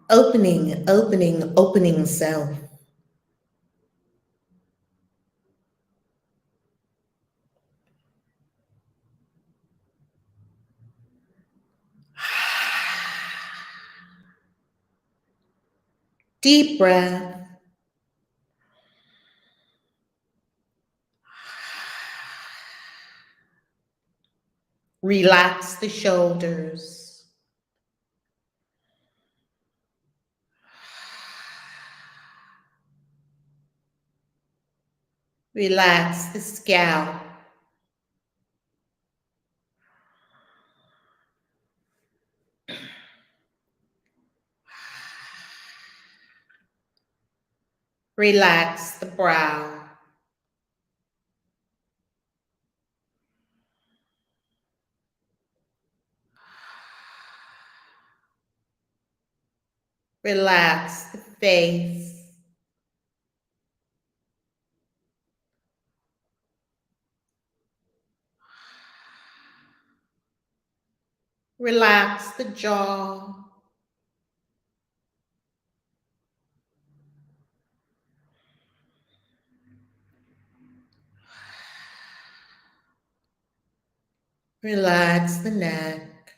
Opening self. Deep breath. Relax the shoulders. Relax the scalp. Relax the brow. Relax the face. Relax the jaw. Relax the neck.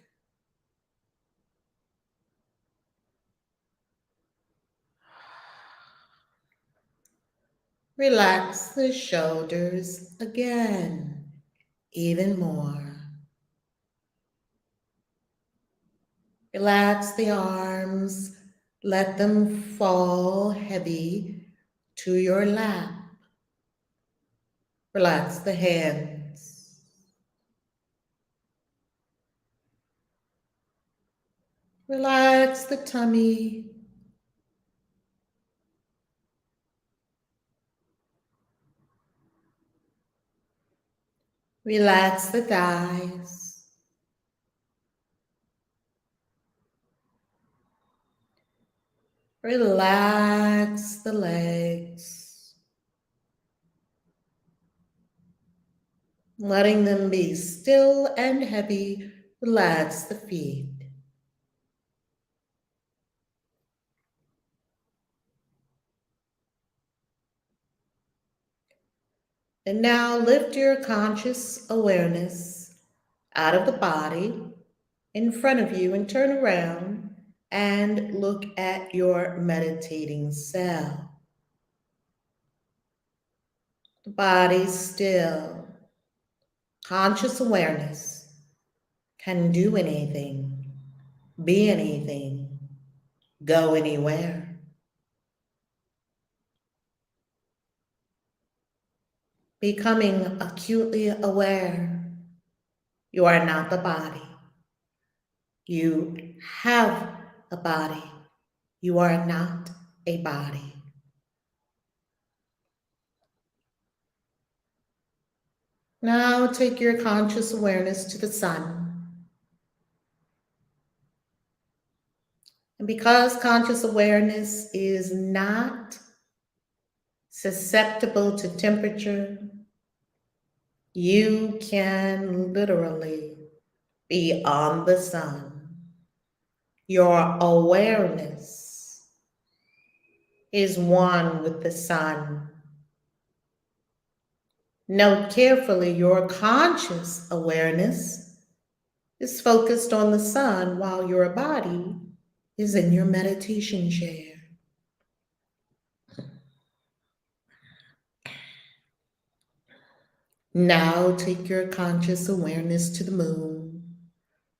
Relax the shoulders again, even more. Relax the arms. Let them fall heavy to your lap. Relax the hands. Relax the tummy. Relax the thighs. Relax the legs. Letting them be still and heavy. Relax the feet. And now lift your conscious awareness out of the body in front of you and turn around and look at your meditating self. The body still. Conscious awareness can do anything, be anything, go anywhere. Becoming acutely aware, you are not the body. You have a body. You are not a body. Now take your conscious awareness to the sun. And because conscious awareness is not susceptible to temperature, you can literally be on the sun. Your awareness is one with the sun. Note carefully your conscious awareness is focused on the sun while your body is in your meditation chair. Now take your conscious awareness to the moon,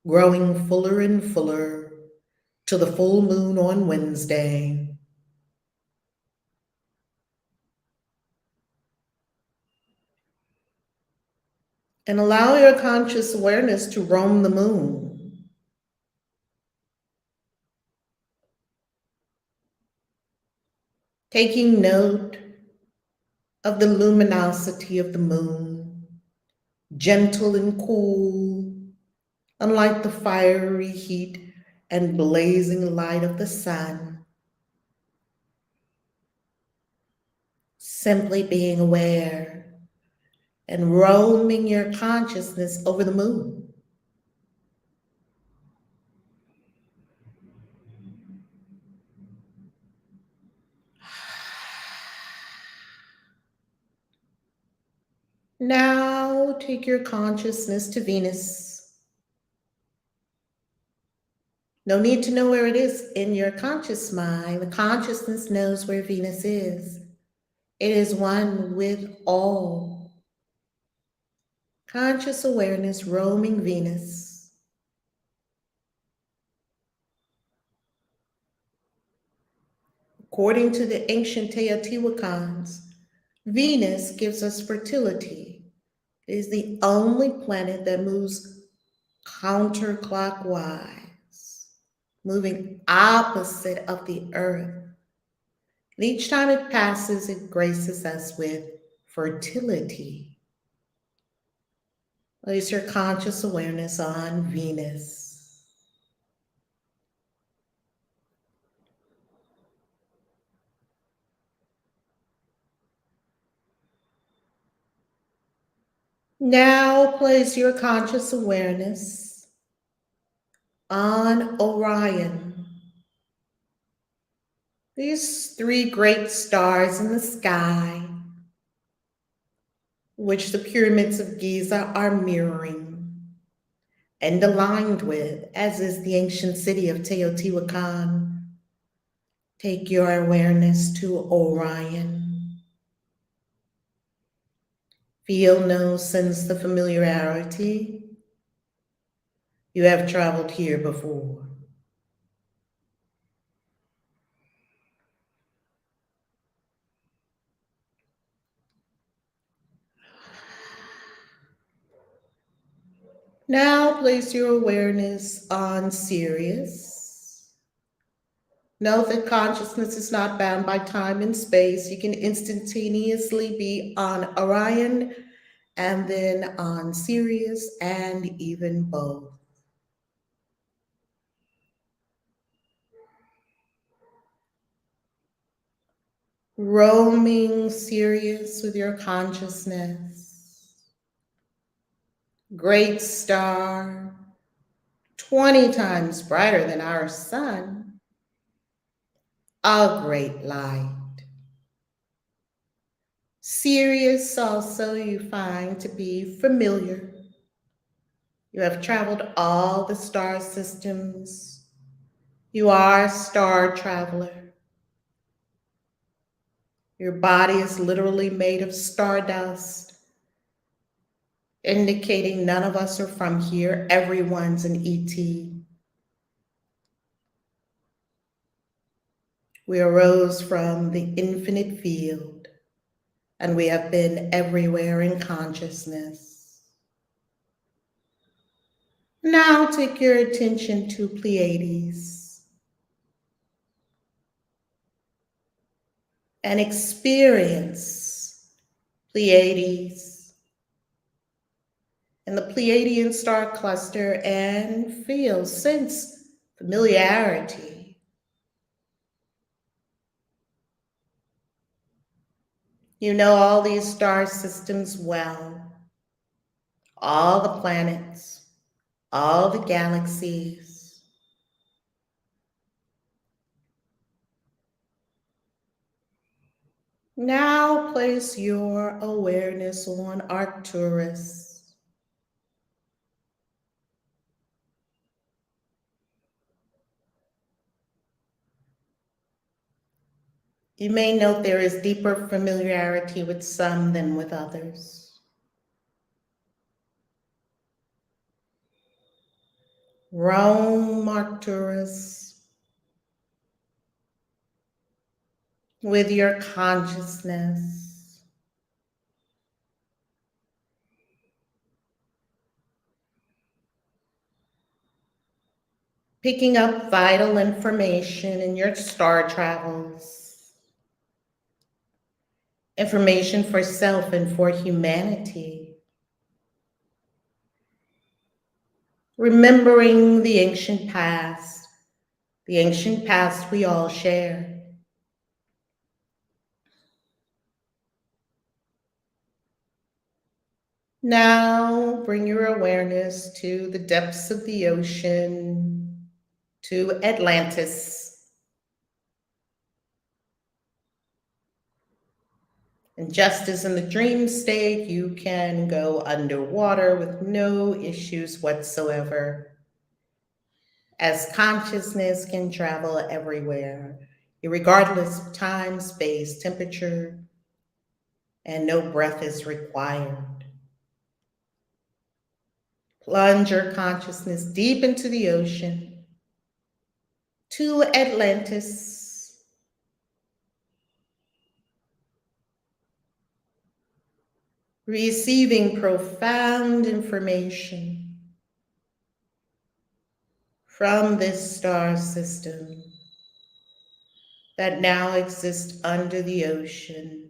growing fuller and fuller to the full moon on Wednesday. And allow your conscious awareness to roam the moon. Taking note of the luminosity of the moon, gentle and cool, unlike the fiery heat and blazing light of the sun. Simply being aware and roaming your consciousness over the moon. Now take your consciousness to Venus. No need to know where it is in your conscious mind. The consciousness knows where Venus is. It is one with all. Conscious awareness roaming Venus. According to the ancient Teotihuacans, Venus gives us fertility. It is the only planet that moves counterclockwise, moving opposite of the Earth. And each time it passes, it graces us with fertility. Place your conscious awareness on Venus. Now place your conscious awareness on Orion. These three great stars in the sky, which the pyramids of Giza are mirroring and aligned with, as is the ancient city of Teotihuacan. Take your awareness to Orion. Feel, know, sense the familiarity. You have traveled here before. Now place your awareness on Sirius. Know that consciousness is not bound by time and space. You can instantaneously be on Orion and then on Sirius, and even both. Roaming Sirius with your consciousness. Great star, 20 times brighter than our sun. A great light. Sirius also you find to be familiar. You have traveled all the star systems. You are a star traveler. Your body is literally made of stardust, indicating none of us are from here. Everyone's an ET. We arose from the infinite field, and we have been everywhere in consciousness. Now take your attention to Pleiades and experience Pleiades in the Pleiadian star cluster and feel, sense familiarity. You know all these star systems well, all the planets, all the galaxies. Now place your awareness on Arcturus. You may note there is deeper familiarity with some than with others. Roam Arcturus with your consciousness. Picking up vital information in your star travels. Information for self and for humanity. Remembering the ancient past we all share. Now bring your awareness to the depths of the ocean, to Atlantis. And just as in the dream state, you can go underwater with no issues whatsoever, as consciousness can travel everywhere, regardless of time, space, temperature, and no breath is required. Plunge your consciousness deep into the ocean, to Atlantis, receiving profound information from this star system that now exists under the ocean.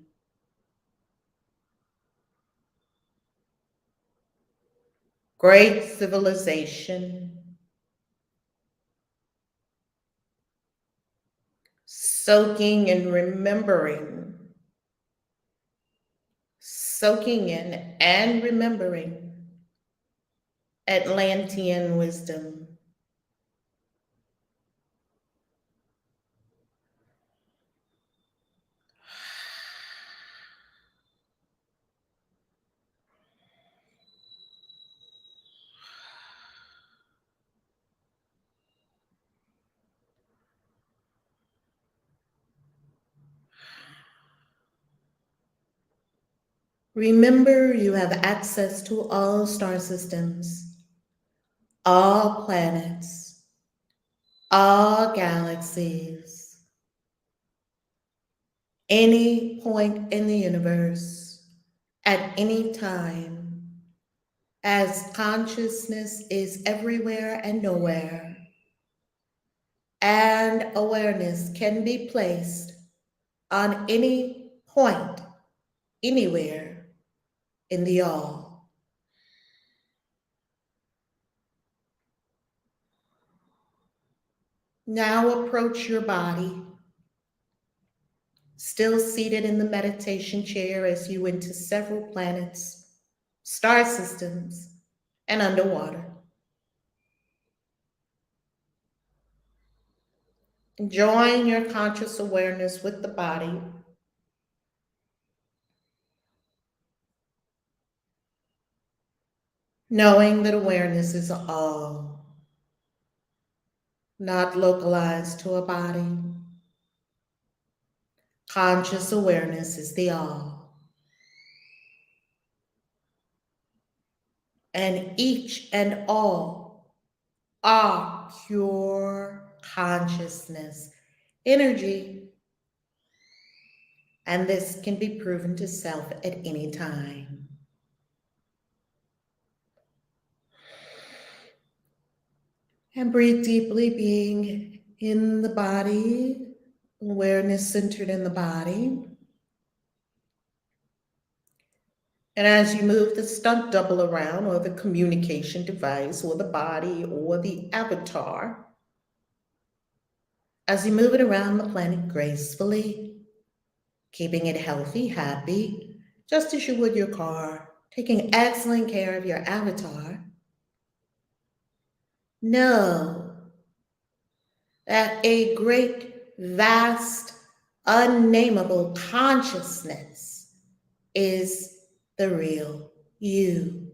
Great civilization, soaking and remembering, soaking in and remembering Atlantean wisdom. Remember, you have access to all star systems, all planets, all galaxies, any point in the universe, at any time, as consciousness is everywhere and nowhere, and awareness can be placed on any point, anywhere in the all. Now approach your body, still seated in the meditation chair as you enter several planets, star systems, and underwater. Join your conscious awareness with the body, knowing that awareness is all, not localized to a body. Conscious awareness is the all. And each and all are pure consciousness, energy, and this can be proven to self at any time. And breathe deeply, being in the body, awareness centered in the body. And as you move the stunt double around, or the communication device, or the body, or the avatar, as you move it around the planet gracefully, keeping it healthy, happy, just as you would your car, taking excellent care of your avatar, know that a great, vast, unnameable consciousness is the real you.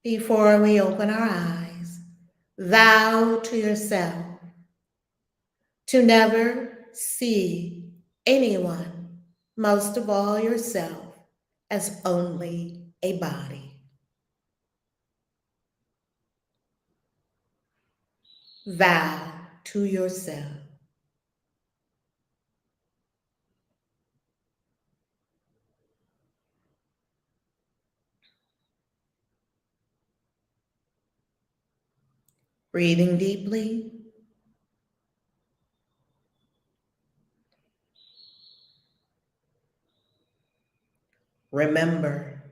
Before we open our eyes, vow to yourself to never see anyone, most of all yourself, as only a body. Vow to yourself. Breathing deeply. Remember,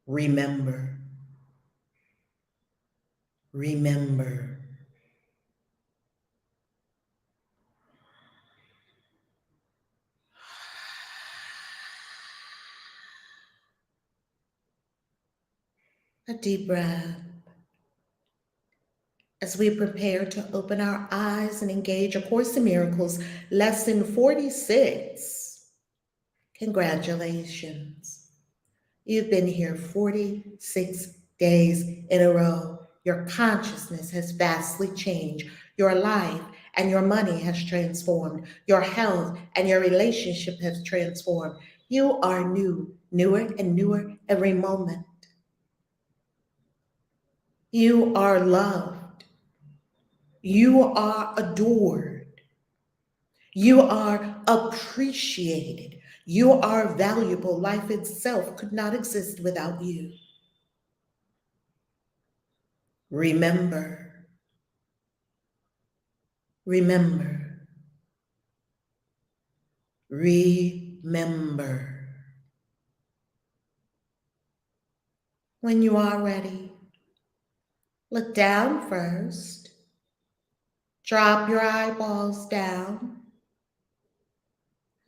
remember, remember. A deep breath. As we prepare to open our eyes and engage A Course in Miracles, Lesson 46, congratulations. You've been here 46 days in a row. Your consciousness has vastly changed. Your life and your money has transformed. Your health and your relationship has transformed. You are new, newer and newer every moment. You are loved. You are adored. You are appreciated. You are valuable. Life itself could not exist without you. Remember, remember, remember. When you are ready, look down first. Drop your eyeballs down.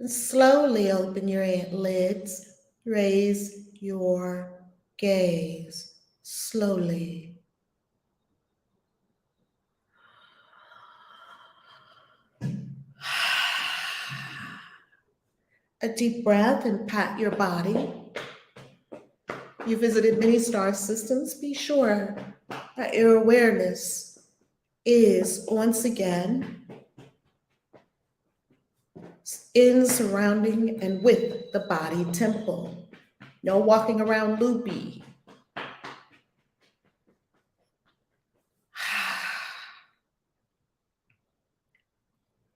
And slowly open your lids. Raise your gaze slowly. A deep breath and pat your body. You visited many star systems. Be sure that your awareness is once again in, surrounding, and with the body temple. No walking around loopy.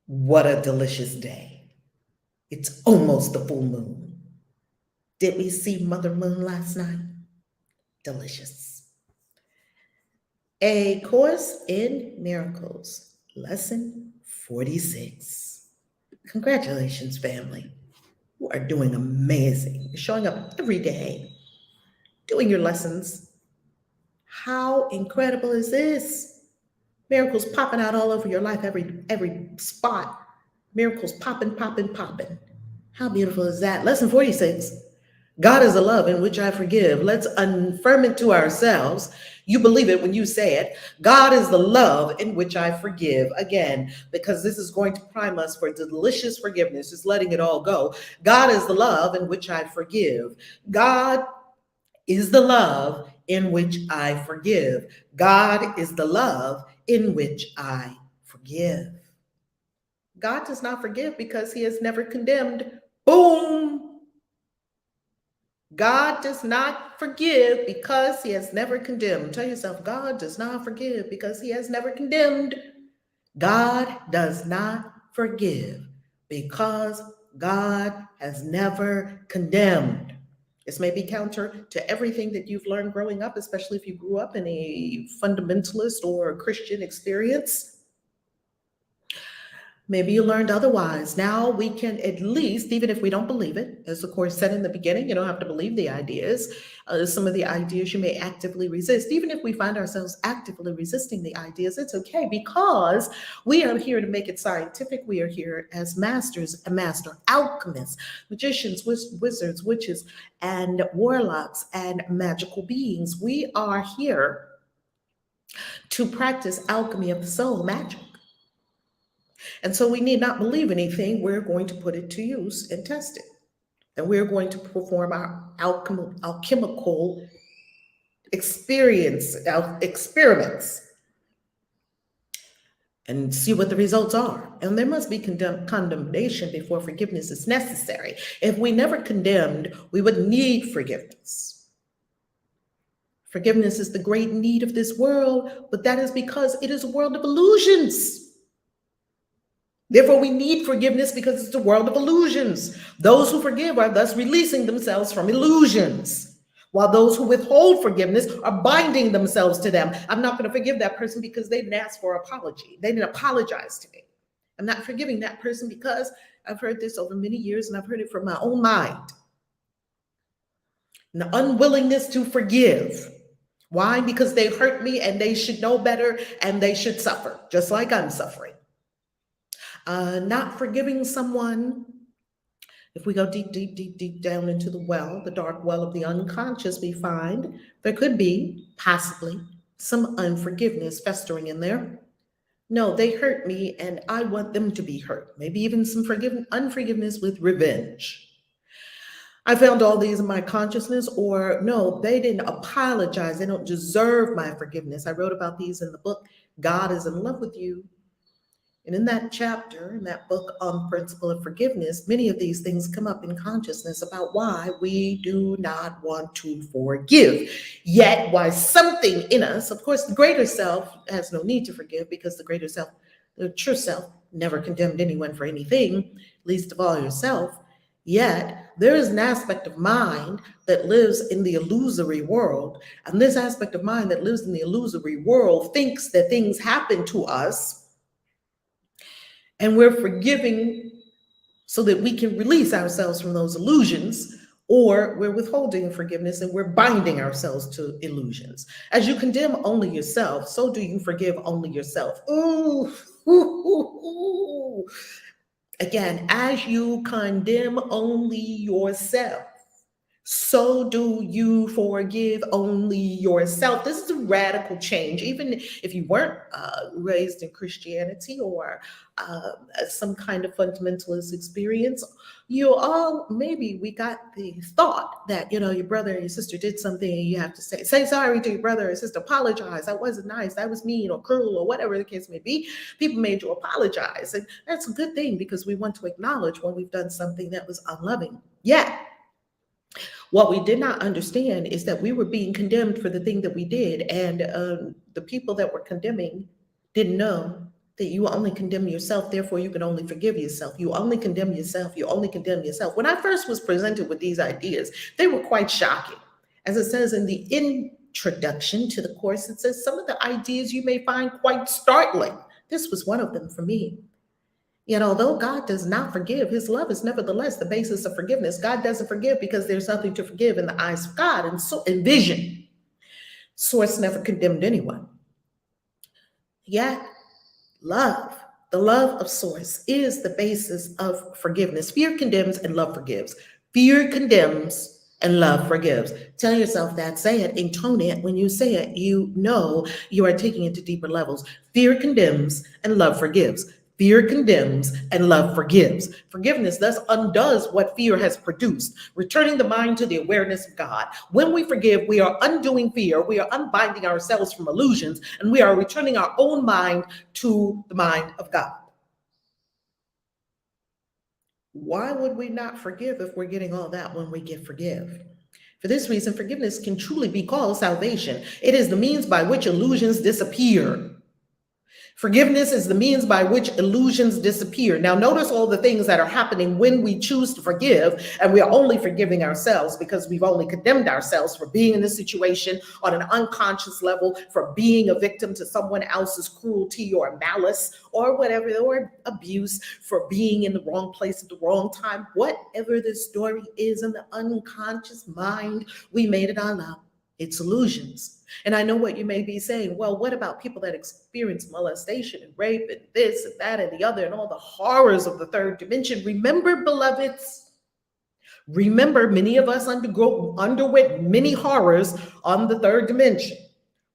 What a delicious day. It's almost the full moon. Did we see Mother Moon last night? Delicious. A Course in Miracles, Lesson 46. Congratulations, family. You are doing amazing. You're showing up every day, doing your lessons. How incredible is this? Miracles popping out all over your life, every spot. Miracles popping, popping, popping. How beautiful is that? Lesson 46. God is a love in which I forgive. Let's affirm it to ourselves. You believe it when you say it. God is the love in which I forgive. Again, because this is going to prime us for delicious forgiveness, just letting it all go. God is the love in which I forgive. God is the love in which I forgive. God is the love in which I forgive. God does not forgive because he has never condemned. Boom. God does not forgive because he has never condemned. Tell yourself, God does not forgive because he has never condemned. God does not forgive because God has never condemned. This may be counter to everything that you've learned growing up, especially if you grew up in a fundamentalist or a Christian experience. Maybe you learned otherwise. Now we can at least, even if we don't believe it, as the Course said in the beginning, you don't have to believe the ideas. Some of the ideas you may actively resist. Even if we find ourselves actively resisting the ideas, it's okay because we are here to make it scientific. We are here as masters, a master alchemists, magicians, wizards, witches, and warlocks, and magical beings. We are here to practice alchemy of the soul, magic. And so we need not believe anything. We're going to put it to use and test it. And we're going to perform our alchemical experiments and see what the results are. And there must be condemnation before forgiveness is necessary. If we never condemned, we would need forgiveness. Forgiveness is the great need of this world, but that is because it is a world of illusions. Therefore, we need forgiveness because it's a world of illusions. Those who forgive are thus releasing themselves from illusions, while those who withhold forgiveness are binding themselves to them. I'm not going to forgive that person because they didn't ask for an apology. They didn't apologize to me. I'm not forgiving that person because I've heard this over many years and I've heard it from my own mind. The unwillingness to forgive. Why? Because they hurt me and they should know better and they should suffer, just like I'm suffering. Not forgiving someone, if we go deep, deep, deep, deep down into the well, the dark well of the unconscious, we find there could be, possibly, some unforgiveness festering in there. No, they hurt me and I want them to be hurt. Maybe even some unforgiveness with revenge. I found all these in my consciousness, or no, they didn't apologize. They don't deserve my forgiveness. I wrote about these in the book, God is in Love with You. And in that chapter, in that book on the principle of forgiveness, many of these things come up in consciousness about why we do not want to forgive. Yet, why something in us, of course, the greater self has no need to forgive because the greater self, the true self, never condemned anyone for anything, least of all yourself. Yet, there is an aspect of mind that lives in the illusory world. And this aspect of mind that lives in the illusory world thinks that things happen to us and we're forgiving so that we can release ourselves from those illusions, or we're withholding forgiveness and we're binding ourselves to illusions. As you condemn only yourself, so do you forgive only yourself. Ooh, ooh, ooh, ooh. Again, as you condemn only yourself, so do you forgive only yourself. This is a radical change. Even if you weren't raised in Christianity or some kind of fundamentalist experience, you all, maybe we got the thought that, you know, your brother or your sister did something and you have to say sorry to your brother or sister, apologize. That wasn't nice. That was mean or cruel or whatever the case may be. People made you apologize. And that's a good thing because we want to acknowledge when we've done something that was unloving. Yeah. What we did not understand is that we were being condemned for the thing that we did. And the people that were condemning didn't know that you only condemn yourself, therefore you can only forgive yourself. You only condemn yourself, you only condemn yourself. When I first was presented with these ideas, they were quite shocking. As it says in the introduction to the course, it says some of the ideas you may find quite startling. This was one of them for me. Yet, although God does not forgive, his love is nevertheless the basis of forgiveness. God doesn't forgive because there's nothing to forgive in the eyes of God. And so, in vision, Source never condemned anyone. Yet, love, the love of Source, is the basis of forgiveness. Fear condemns and love forgives. Fear condemns and love forgives. Tell yourself that, say it, intone it. When you say it, you know you are taking it to deeper levels. Fear condemns and love forgives. Fear condemns and love forgives. Forgiveness thus undoes what fear has produced, returning the mind to the awareness of God. When we forgive, we are undoing fear, we are unbinding ourselves from illusions, and we are returning our own mind to the mind of God. Why would we not forgive if we're getting all that when we forgive? For this reason, forgiveness can truly be called salvation. It is the means by which illusions disappear. Forgiveness is the means by which illusions disappear. Now, notice all the things that are happening when we choose to forgive, and we are only forgiving ourselves because we've only condemned ourselves for being in this situation on an unconscious level, for being a victim to someone else's cruelty or malice or whatever, or abuse, for being in the wrong place at the wrong time. Whatever the story is in the unconscious mind, we made it all up. It's illusions. And I know what you may be saying. Well, what about people that experience molestation and rape and this and that and the other and all the horrors of the third dimension? Remember, beloveds, remember, many of us underwent many horrors on the third dimension.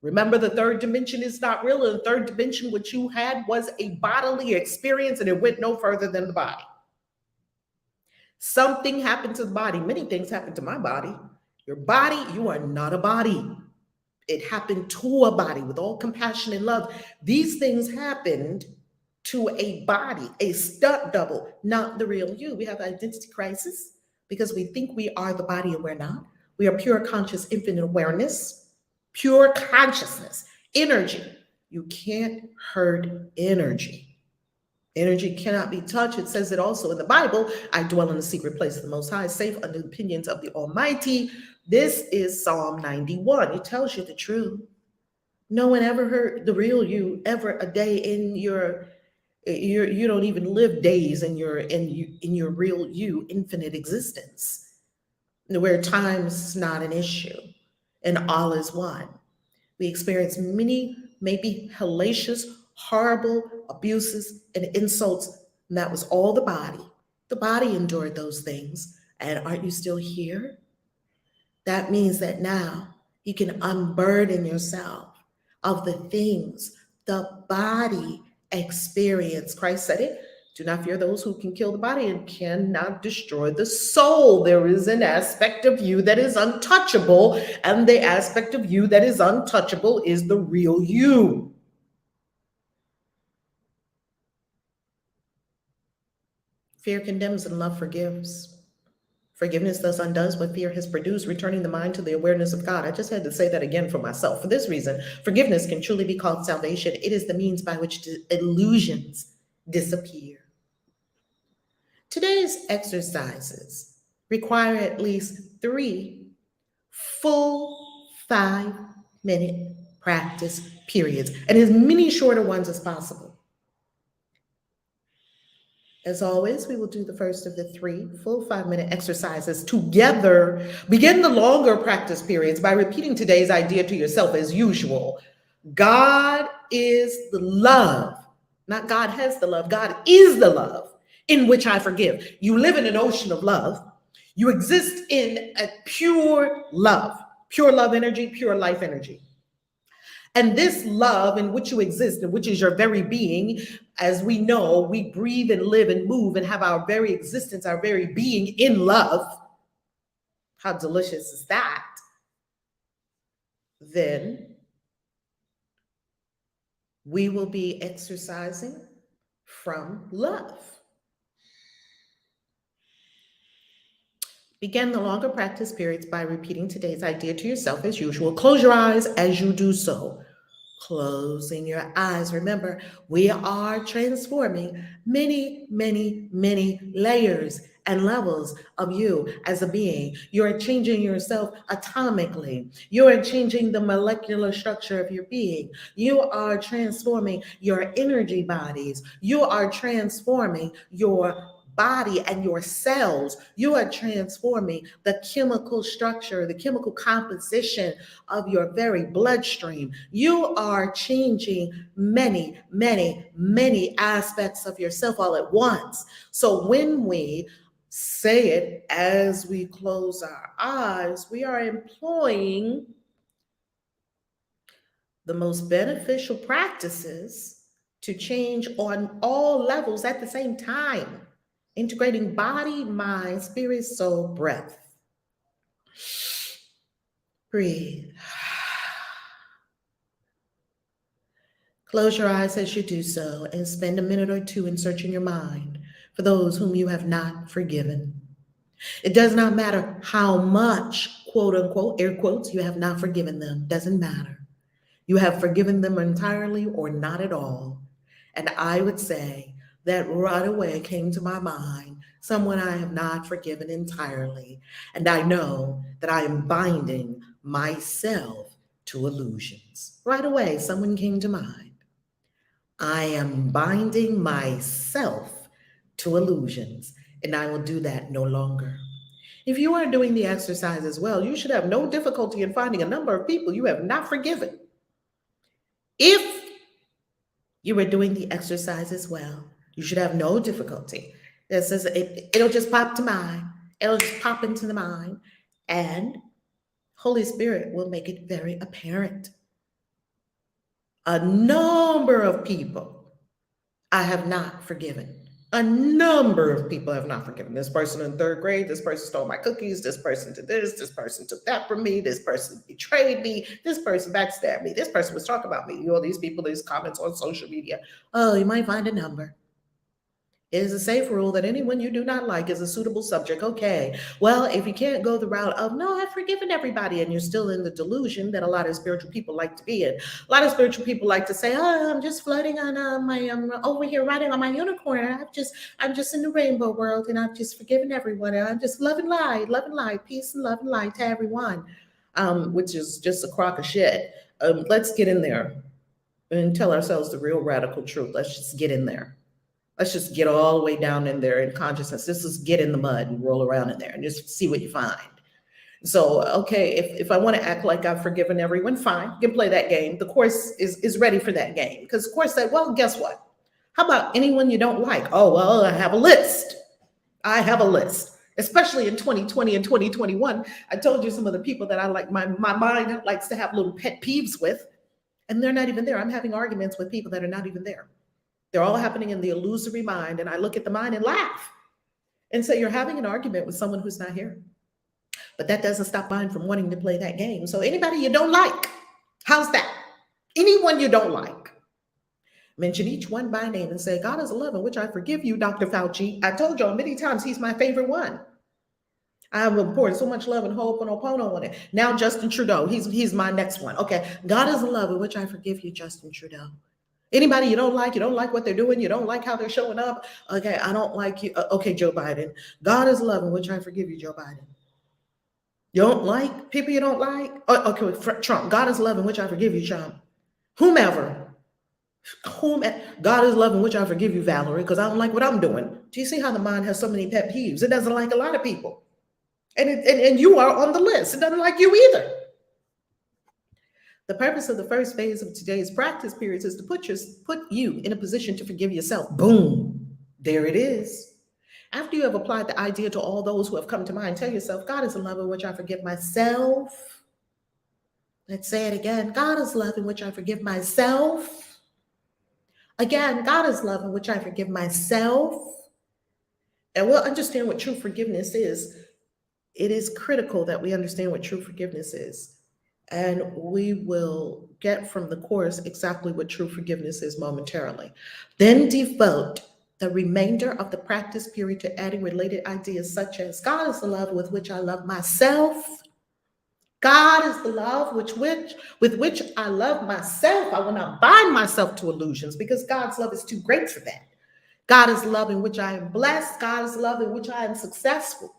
Remember, the third dimension is not real. And the third dimension, what you had was a bodily experience, and it went no further than the body. Something happened to the body. Many things happened to my body. Your body, you are not a body. It happened to a body with all compassion and love. These things happened to a body, a stunt double, not the real you. We have identity crisis because we think we are the body and we're not. We are pure conscious infinite awareness, pure consciousness, energy. You can't hurt energy. Energy cannot be touched. It says it also in the Bible. I dwell in the secret place of the Most High, safe under the pinions of the Almighty. This is Psalm 91. It tells you the truth. No one ever heard the real you ever a day in you don't even live days in your real you infinite existence, where time is not an issue and all is one. We experience many, maybe hellacious, horrible abuses and insults, and that was all the body. The body endured those things. And aren't you still here? That means that now you can unburden yourself of the things the body experience. Christ said it. Do not fear those who can kill the body and cannot destroy the soul. There is an aspect of you that is untouchable, and the aspect of you that is untouchable is the real you. Fear condemns and love forgives. Forgiveness thus undoes what fear has produced, returning the mind to the awareness of God. I just had to say that again for myself. For this reason, forgiveness can truly be called salvation. It is the means by which illusions disappear. Today's exercises require at least 3 full 5-minute practice periods, and as many shorter ones as possible. As always, we will do the first of the 3 full 5-minute exercises together. Begin the longer practice periods by repeating today's idea to yourself as usual. God is the love. Not God has the love. God is the love in which I forgive. You live in an ocean of love. You exist in a pure love energy, pure life energy. And this love in which you exist, and which is your very being, as we know, we breathe and live and move and have our very existence, our very being in love. How delicious is that? Then we will be exercising from love. Begin the longer practice periods by repeating today's idea to yourself as usual. Close your eyes as you do so. Closing your eyes. Remember, we are transforming many, many, many layers and levels of you as a being. You're changing yourself atomically. You are changing the molecular structure of your being. You are transforming your energy bodies. You are transforming your body and your cells. You are transforming the chemical structure, the chemical composition of your very bloodstream. You are changing many, many, many aspects of yourself all at once. So when we say it as we close our eyes, we are employing the most beneficial practices to change on all levels at the same time, integrating body, mind, spirit, soul, breath. Breathe. Close your eyes as you do so and spend a minute or 2 in searching your mind for those whom you have not forgiven. It does not matter how much, quote unquote, air quotes, you have not forgiven them. Doesn't matter. You have forgiven them entirely or not at all. And I would say that right away came to my mind someone I have not forgiven entirely. And I know that I am binding myself to illusions. Right away, someone came to mind. I am binding myself to illusions, and I will do that no longer. If you are doing the exercise as well, you should have no difficulty in finding a number of people you have not forgiven. If you are doing the exercise as well, you should have no difficulty. It'll just pop to mind. It'll just pop into the mind, and Holy Spirit will make it very apparent. A number of people I have not forgiven. A number of people I have not forgiven. This person in 3rd grade, this person stole my cookies, this person did this person took that from me, this person betrayed me, this person backstabbed me, this person was talking about me. You know, these people, these comments on social media. Oh, you might find a number. It is a safe rule that anyone you do not like is a suitable subject. Okay, well, if you can't go the route of, no, I've forgiven everybody, and you're still in the delusion that a lot of spiritual people like to be in. A lot of spiritual people like to say, oh, I'm just floating on I'm over here riding on my unicorn. I'm just in the rainbow world, and I've just forgiven everyone. And I'm just love and light, peace and love and light to everyone, which is just a crock of shit. Let's get in there and tell ourselves the real radical truth. Let's just get in there. Let's just get all the way down in there in consciousness. Let's just get in the mud and roll around in there and just see what you find. So, okay, if I want to act like I've forgiven everyone, fine, you can play that game. The course is ready for that game. Because the course said, well, guess what? How about anyone you don't like? Oh, well, I have a list. Especially in 2020 and 2021. I told you some of the people that I like, my mind likes to have little pet peeves with. And they're not even there. I'm having arguments with people that are not even there. They're all happening in the illusory mind. And I look at the mind and laugh and say, you're having an argument with someone who's not here. But that doesn't stop mind from wanting to play that game. So anybody you don't like, how's that? Anyone you don't like, mention each one by name and say, God is love in which I forgive you, Dr. Fauci. I told y'all many times he's my favorite one. I have poured so much love and ho'oponopono on it. Now Justin Trudeau, he's my next one. Okay, God is love in which I forgive you, Justin Trudeau. Anybody you don't like what they're doing, you don't like how they're showing up. Okay, I don't like you. Okay, Joe Biden. God is love in which I forgive you, Joe Biden. You don't like people you don't like? Okay, Trump. God is love in which I forgive you, Trump. Whomever. God is love in which I forgive you, Valerie, because I don't like what I'm doing. Do you see how the mind has so many pet peeves? It doesn't like a lot of people. And you are on the list. It doesn't like you either. The purpose of the first phase of today's practice periods is to put you in a position to forgive yourself. Boom. There it is. After you have applied the idea to all those who have come to mind, tell yourself, God is a love in which I forgive myself. Let's say it again. God is love in which I forgive myself. Again, God is love in which I forgive myself. And we'll understand what true forgiveness is. It is critical that we understand what true forgiveness is. And we will get from the course exactly what true forgiveness is momentarily. Then devote the remainder of the practice period to adding related ideas such as God is the love with which I love myself. God is the love with which I love myself. I will not bind myself to illusions because God's love is too great for that. God is love in which I am blessed. God is love in which I am successful.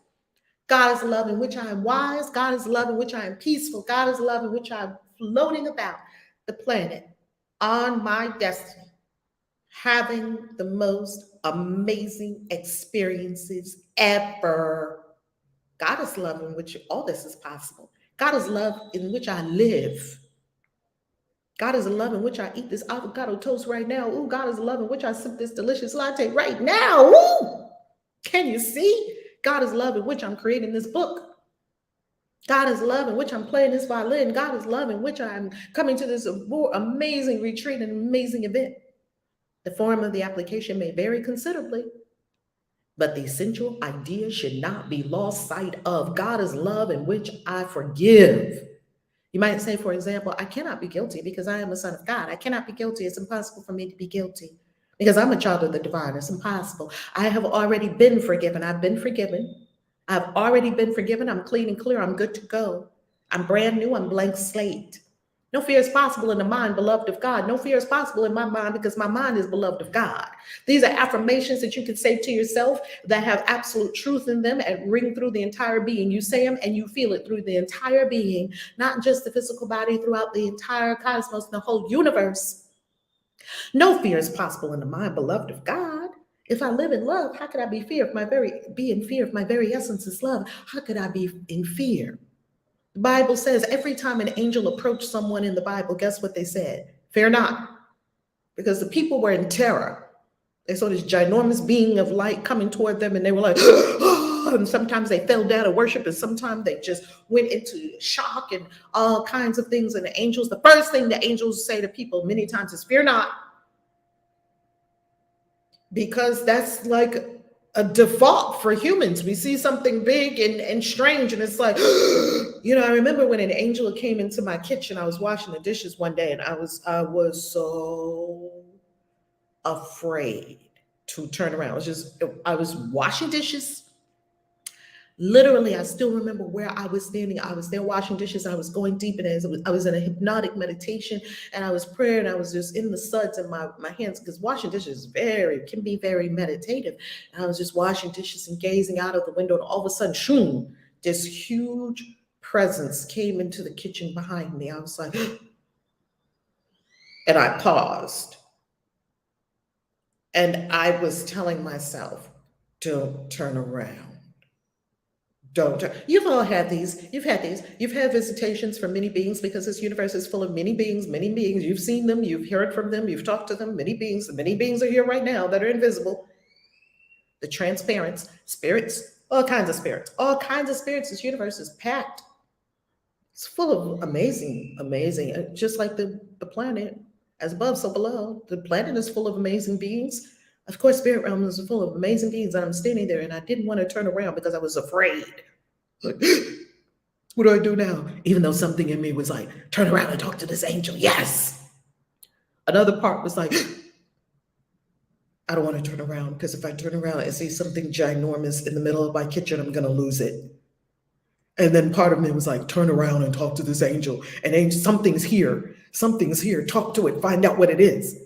God is love in which I am wise. God is love in which I am peaceful. God is love in which I'm floating about the planet on my destiny, having the most amazing experiences ever. God is love in which all this is possible. God is love in which I live. God is a love in which I eat this avocado toast right now. Ooh, God is a love in which I sip this delicious latte right now. Ooh, can you see? God is love in which I'm creating this book. God is love in which I'm playing this violin. God is love in which I'm coming to this amazing retreat and amazing event. The form of the application may vary considerably, but the essential idea should not be lost sight of. God is love in which I forgive. You might say, for example, I cannot be guilty because I am a son of God. I cannot be guilty. It's impossible for me to be guilty because I'm a child of the divine. It's impossible. I have already been forgiven. I've been forgiven. I've already been forgiven. I'm clean and clear. I'm good to go. I'm brand new. I'm blank slate. No fear is possible in the mind beloved of God. No fear is possible in my mind because my mind is beloved of God. These are affirmations that you can say to yourself that have absolute truth in them and ring through the entire being. You say them and you feel it through the entire being, not just the physical body, throughout the entire cosmos, the whole universe. No fear is possible in the mind beloved of God. If I live in love, how could I be in fear if my very essence is love? How could I be in fear? The Bible says every time an angel approached someone in the Bible, guess what they said? Fear not. Because the people were in terror. They saw this ginormous being of light coming toward them and they were like, and sometimes they fell down to worship and sometimes they just went into shock and all kinds of things. And the first thing the angels say to people many times is fear not. Because that's like a default for humans. We see something big and strange, and it's like, I remember when an angel came into my kitchen. I was washing the dishes one day, and I was so afraid to turn around. I was washing dishes. Literally, I still remember where I was standing. I was there washing dishes. I was going deep in it. I was in a hypnotic meditation and I was praying. I was just in the suds in my hands because washing dishes can be very meditative. And I was just washing dishes and gazing out of the window. And all of a sudden, shoom, this huge presence came into the kitchen behind me. I was like, and I paused. And I was telling myself, don't turn around. You've all had these. You've had visitations from many beings because this universe is full of many beings. You've seen them, you've heard from them, you've talked to them. Many beings are here right now that are invisible. The transparent spirits, all kinds of spirits. This universe is packed. It's full of amazing, just like the the planet, as above, so below. The planet is full of amazing beings. Of course, spirit realm is full of amazing beings. And I'm standing there and I didn't want to turn around because I was afraid. Like, what do I do now? Even though something in me was like, turn around and talk to this angel. Yes. Another part was like, I don't want to turn around because if I turn around and see something ginormous in the middle of my kitchen, I'm going to lose it. And then part of me was like, turn around and talk to this angel. And angel, something's here. Something's here. Talk to it. Find out what it is.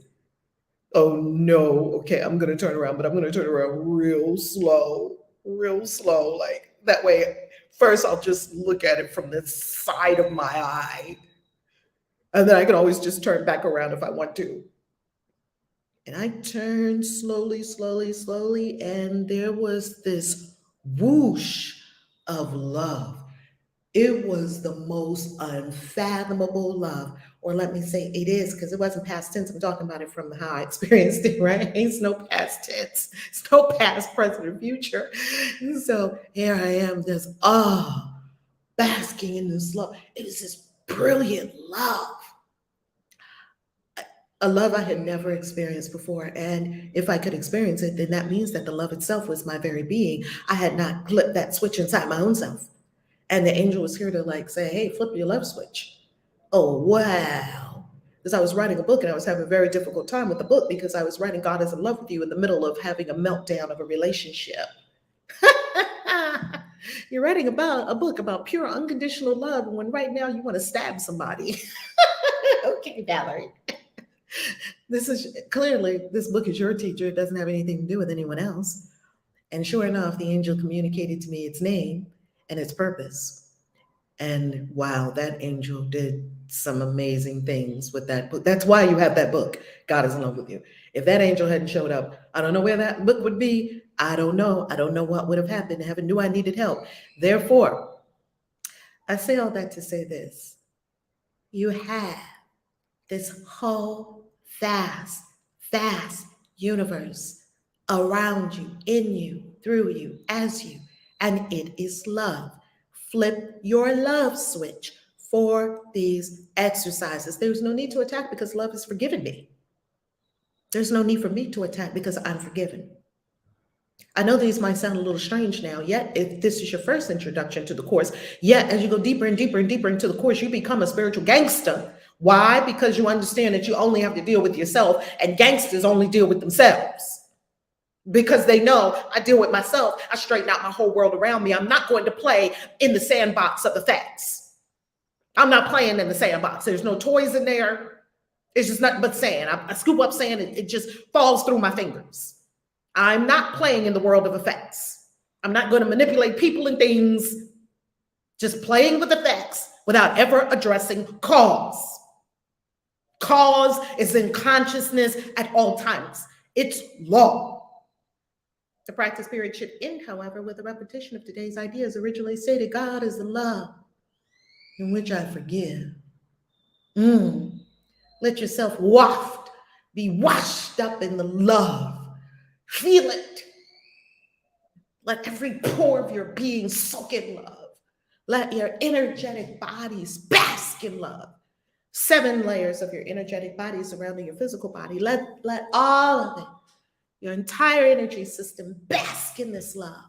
Oh no. Okay, I'm going to turn around, but I'm going to turn around real slow. Real slow. Like that way, first I'll just look at it from the side of my eye. And then I can always just turn back around if I want to. And I turned slowly, slowly, slowly, and there was this whoosh of love. It was the most unfathomable love. Or let me say it is, because it wasn't past tense. I'm talking about it from how I experienced it, right? It's no past tense. It's no past, present, or future. And so here I am, just, basking in this love. It was this brilliant love. A love I had never experienced before. And if I could experience it, then that means that the love itself was my very being. I had not flipped that switch inside my own self. And the angel was here to like say, hey, flip your love switch. Oh, wow. Because I was writing a book and I was having a very difficult time with the book because I was writing God is in love with you in the middle of having a meltdown of a relationship. You're writing about a book about pure unconditional love when right now you want to stab somebody. Okay, Valerie. This is clearly, this book is your teacher. It doesn't have anything to do with anyone else. And sure enough, the angel communicated to me its name and its purpose. And wow, that angel did some amazing things with that book. That's why you have that book, God is in love with you. If that angel hadn't showed up, I don't know where that book would be. I don't know. I don't know what would have happened. Heaven knew I needed help. Therefore, I say all that to say this. You have this whole vast universe around you, in you, through you, as you, and it is love. Flip your love switch for these exercises. There's no need to attack because love has forgiven me. There's no need for me to attack because I'm forgiven. I know these might sound a little strange now, yet if this is your first introduction to the course, yet as you go deeper and deeper and deeper into the course, you become a spiritual gangster. Why? Because you understand that you only have to deal with yourself, and gangsters only deal with themselves. Because they know I deal with myself, I straighten out my whole world around me. I'm not going to play in the sandbox of the facts. I'm not playing in the sandbox. There's no toys in there. It's just nothing but sand. I scoop up sand and it just falls through my fingers. I'm not playing in the world of effects. I'm not going to manipulate people and things, just playing with the facts without ever addressing cause. Cause is in consciousness at all times. It's law. The practice period should end, however, with a repetition of today's ideas originally stated. God is the love in which I forgive. Let yourself be washed up in the love. Feel it. Let every pore of your being soak in love. Let your energetic bodies bask in love. 7 layers of your energetic body surrounding your physical body. Let all of it, your entire energy system, bask in this love.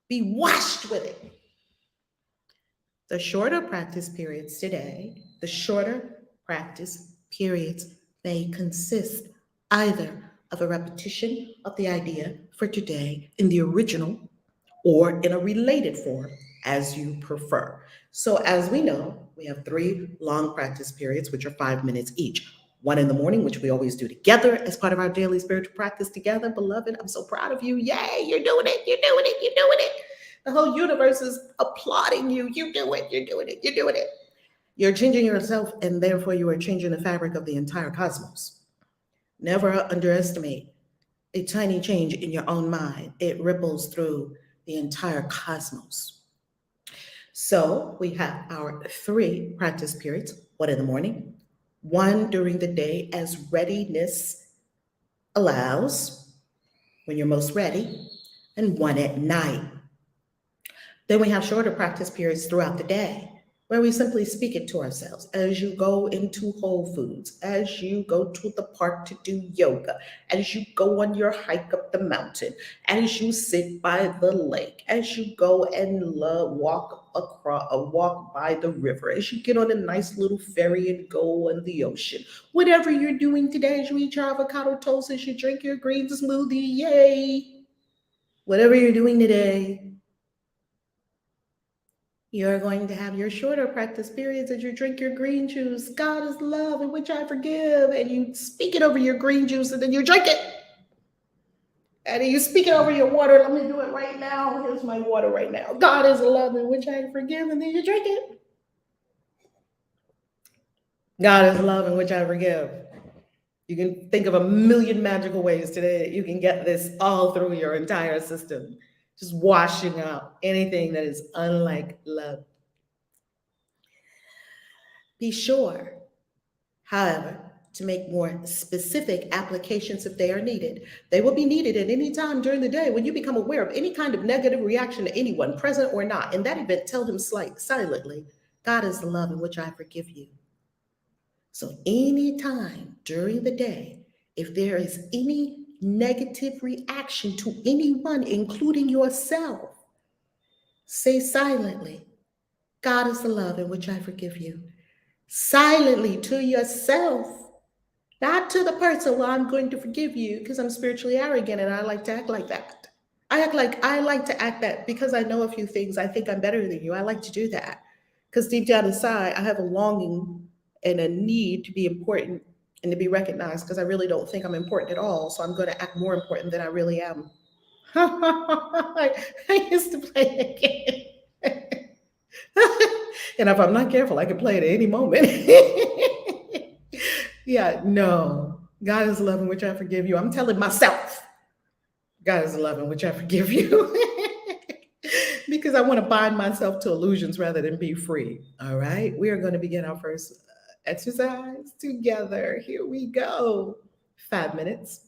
Be washed with it. The shorter practice periods today, may consist either of a repetition of the idea for today in the original or in a related form, as you prefer. So as we know, we have 3 long practice periods, which are 5 minutes each. 1 in the morning, which we always do together as part of our daily spiritual practice together. Beloved, I'm so proud of you. Yay, you're doing it, you're doing it, you're doing it. The whole universe is applauding you. You do it, you're doing it, you're doing it. You're changing yourself, and therefore you are changing the fabric of the entire cosmos. Never underestimate a tiny change in your own mind. It ripples through the entire cosmos. So we have our 3 practice periods, 1 in the morning, 1 during the day as readiness allows, when you're most ready, and 1 at night. Then we have shorter practice periods throughout the day. where we simply speak it to ourselves as you go into Whole Foods, as you go to the park to do yoga, as you go on your hike up the mountain, as you sit by the lake, as you go and walk by the river, as you get on a nice little ferry and go on the ocean. Whatever you're doing today, as you eat your avocado toast, as you drink your green smoothie, yay! Whatever you're doing today, you're going to have your shorter practice periods as you drink your green juice. God is love, in which I forgive. And you speak it over your green juice and then you drink it. And then you speak it over your water. Let me do it right now. Here's my water right now. God is love, in which I forgive. And then you drink it. God is love, in which I forgive. You can think of a million magical ways today that you can get this all through your entire system, just washing out anything that is unlike love. Be sure, however, to make more specific applications if they are needed. They will be needed at any time during the day when you become aware of any kind of negative reaction to anyone, present or not. In that event, tell them silently, God is the love in which I forgive you. So anytime during the day, if there is any negative reaction to anyone, including yourself, say silently, God is the love in which I forgive you. Silently to yourself, not to the person, well, I'm going to forgive you because I'm spiritually arrogant and I like to act like that. I like to act that because I know a few things. I think I'm better than you. I like to do that because deep down inside, I have a longing and a need to be important and to be recognized because I really don't think I'm important at all. So I'm going to act more important than I really am. I used to play a game. And if I'm not careful, I can play it at any moment. Yeah, no. God is love in which I forgive you. I'm telling myself, God is love in which I forgive you. Because I want to bind myself to illusions rather than be free. All right. We are going to begin our first exercise together. Here we go. 5 minutes.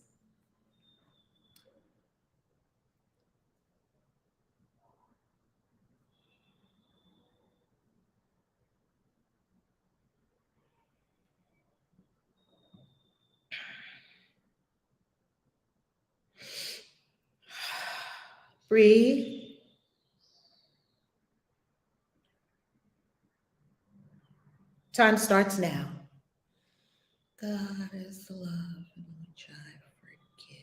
Breathe. Time starts now. God is the love in which I forgive.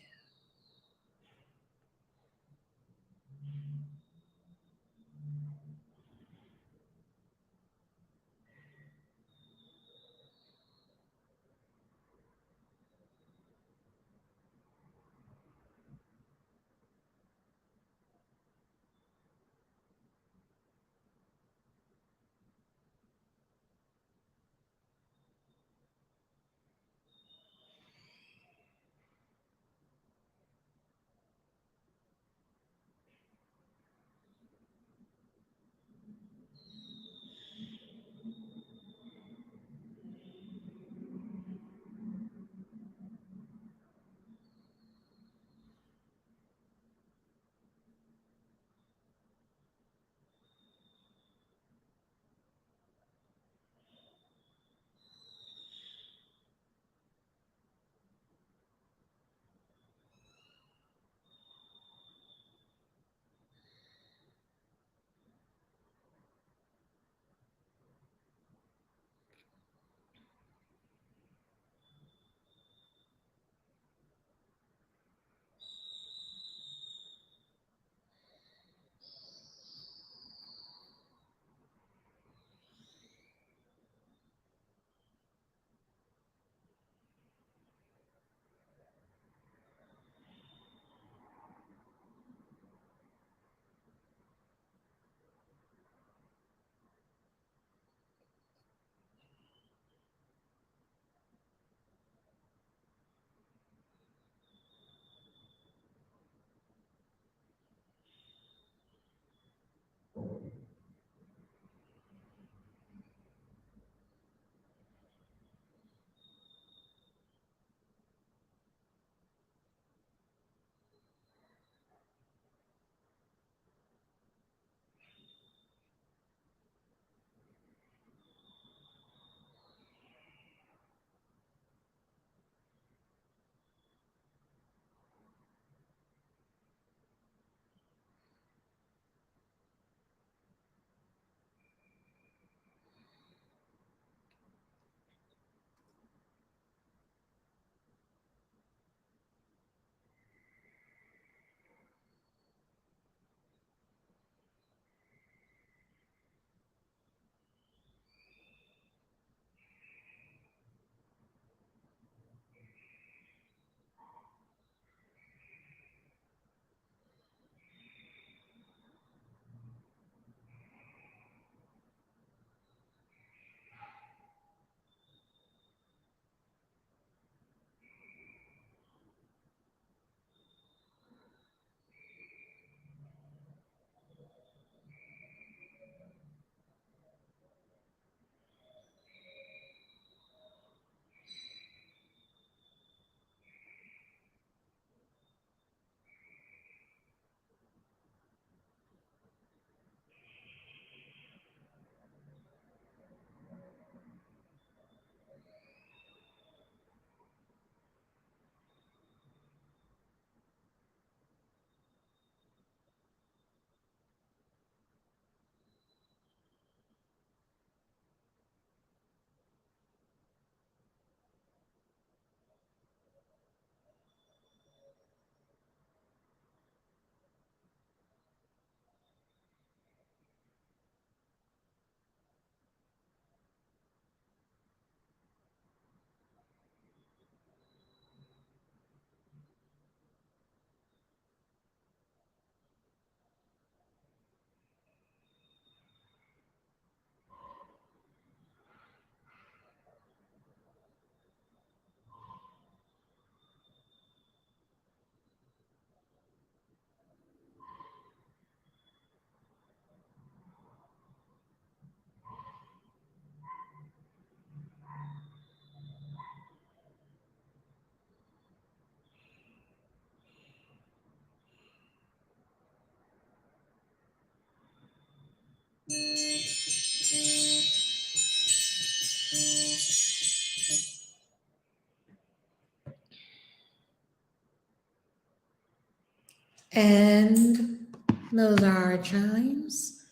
And those are our chimes.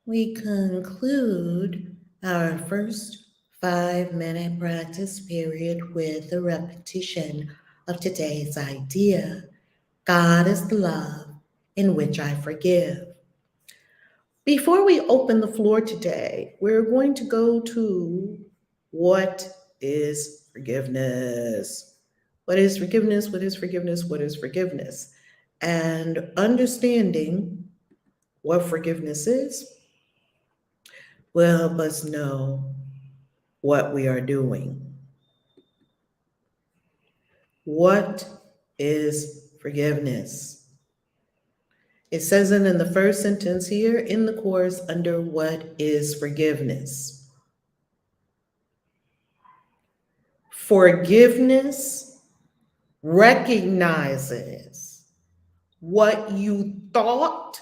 We conclude our first 5-minute practice period with a repetition of today's idea. God is the love in which I forgive. Before we open the floor today, we're going to go to what is forgiveness? What is forgiveness? What is forgiveness? What is forgiveness? And understanding what forgiveness is will help us know what we are doing. What is forgiveness? It says it in the first sentence here in the course under what is forgiveness. Forgiveness recognizes what you thought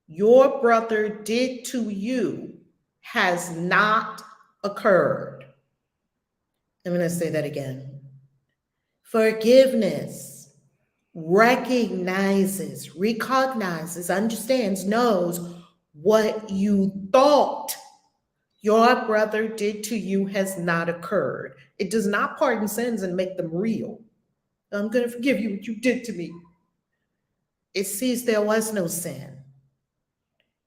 your brother did to you has not occurred. I'm going to say that again. Forgiveness recognizes, understands, knows what you thought your brother did to you has not occurred. It does not pardon sins and make them real. I'm going to forgive you what you did to me. It sees there was no sin.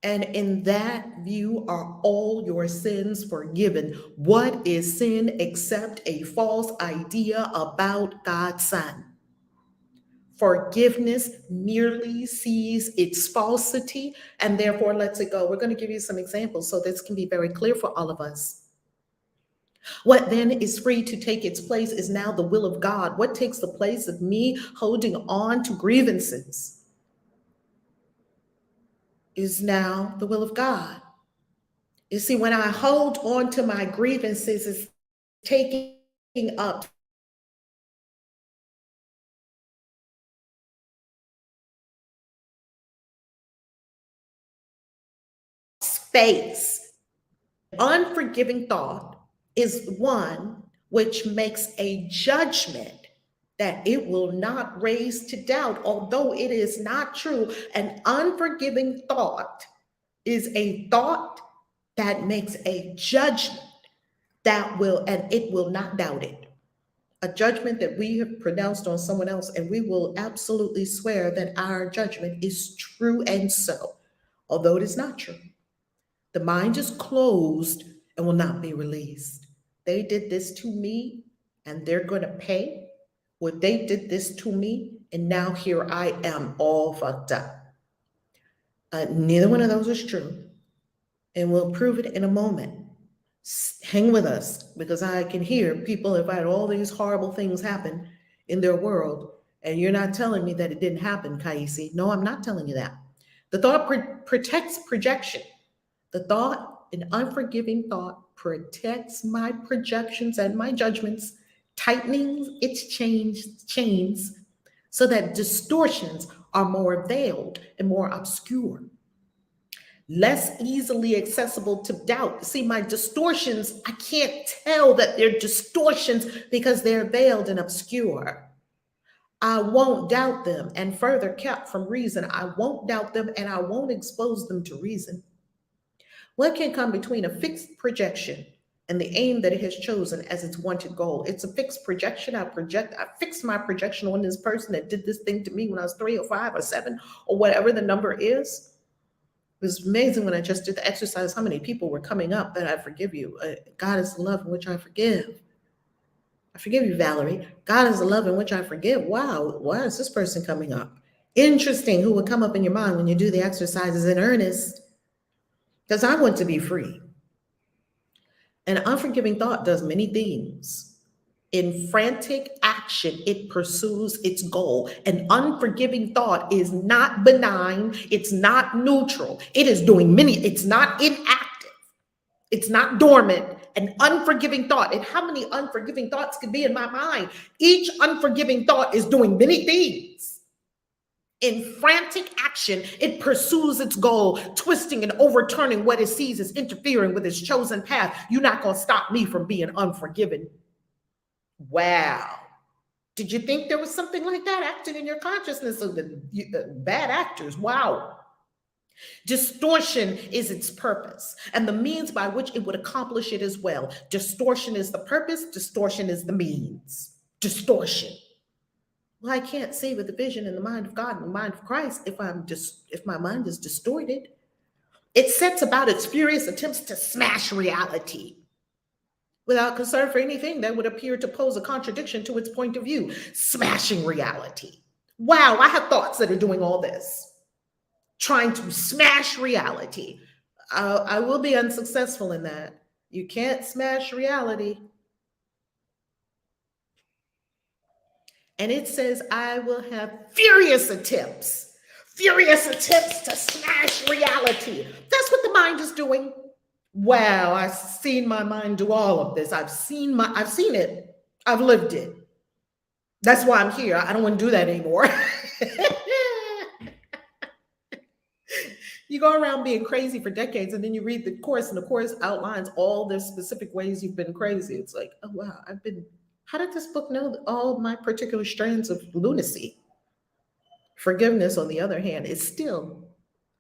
And in that view are all your sins forgiven. What is sin except a false idea about God's Son? Forgiveness merely sees its falsity and therefore lets it go. We're going to give you some examples so this can be very clear for all of us. What then is free to take its place is now the will of God. What takes the place of me holding on to grievances is now the will of God. You see, when I hold on to my grievances, it's taking up space. Unforgiving thought is one which makes a judgment that it will not raise to doubt, although it is not true. An unforgiving thought is a thought that makes a judgment that will, and it will not doubt it. A judgment that we have pronounced on someone else, and we will absolutely swear that our judgment is true and so, although it is not true. The mind is closed and will not be released. They did this to me, and they're going to pay what they did this to me, and now here I am all fucked up. Neither one of those is true, and we'll prove it in a moment. Hang with us, because I can hear people have had all these horrible things happen in their world, and you're not telling me that it didn't happen, Kaisi. No, I'm not telling you that. The thought protects projection. The thought, an unforgiving thought, protects my projections and my judgments, tightening its chains so that distortions are more veiled and more obscure, less easily accessible to doubt. See, my distortions, I can't tell that they're distortions because they're veiled and obscure. I won't doubt them, and further kept from reason. I won't doubt them, and I won't expose them to reason. What can come between a fixed projection and the aim that it has chosen as its wanted goal? It's a fixed projection. I fixed my projection on this person that did this thing to me when I was 3 or 5 or 7 or whatever the number is. It was amazing when I just did the exercise, how many people were coming up that I forgive you. God is the love in which I forgive. I forgive you, Valerie. God is the love in which I forgive. Wow, why is this person coming up? Interesting who would come up in your mind when you do the exercises in earnest. Because I want to be free. An unforgiving thought does many things. In frantic action, it pursues its goal. An unforgiving thought is not benign. It's not neutral. It is doing many. It's not inactive. It's not dormant. An unforgiving thought. And how many unforgiving thoughts could be in my mind? Each unforgiving thought is doing many things. In frantic action, it pursues its goal, twisting and overturning what it sees as interfering with its chosen path. You're not going to stop me from being unforgiven. Wow. Did you think there was something like that acting in your consciousness of the bad actors? Wow. Distortion is its purpose and the means by which it would accomplish it as well. Distortion is the purpose, distortion is the means. Distortion. Well, I can't see with the vision in the mind of God and the mind of Christ if my mind is distorted. It sets about its furious attempts to smash reality without concern for anything that would appear to pose a contradiction to its point of view. Smashing reality. Wow, I have thoughts that are doing all this, trying to smash reality. I will be unsuccessful in that. You can't smash reality. And it says, I will have furious attempts to smash reality. That's what the mind is doing. Wow, I've seen my mind do all of this. I've seen it. I've lived it. That's why I'm here. I don't want to do that anymore. You go around being crazy for decades and then you read the course and the course outlines all the specific ways you've been crazy. It's like, oh, wow, how did this book know all my particular strands of lunacy? Forgiveness, on the other hand, is still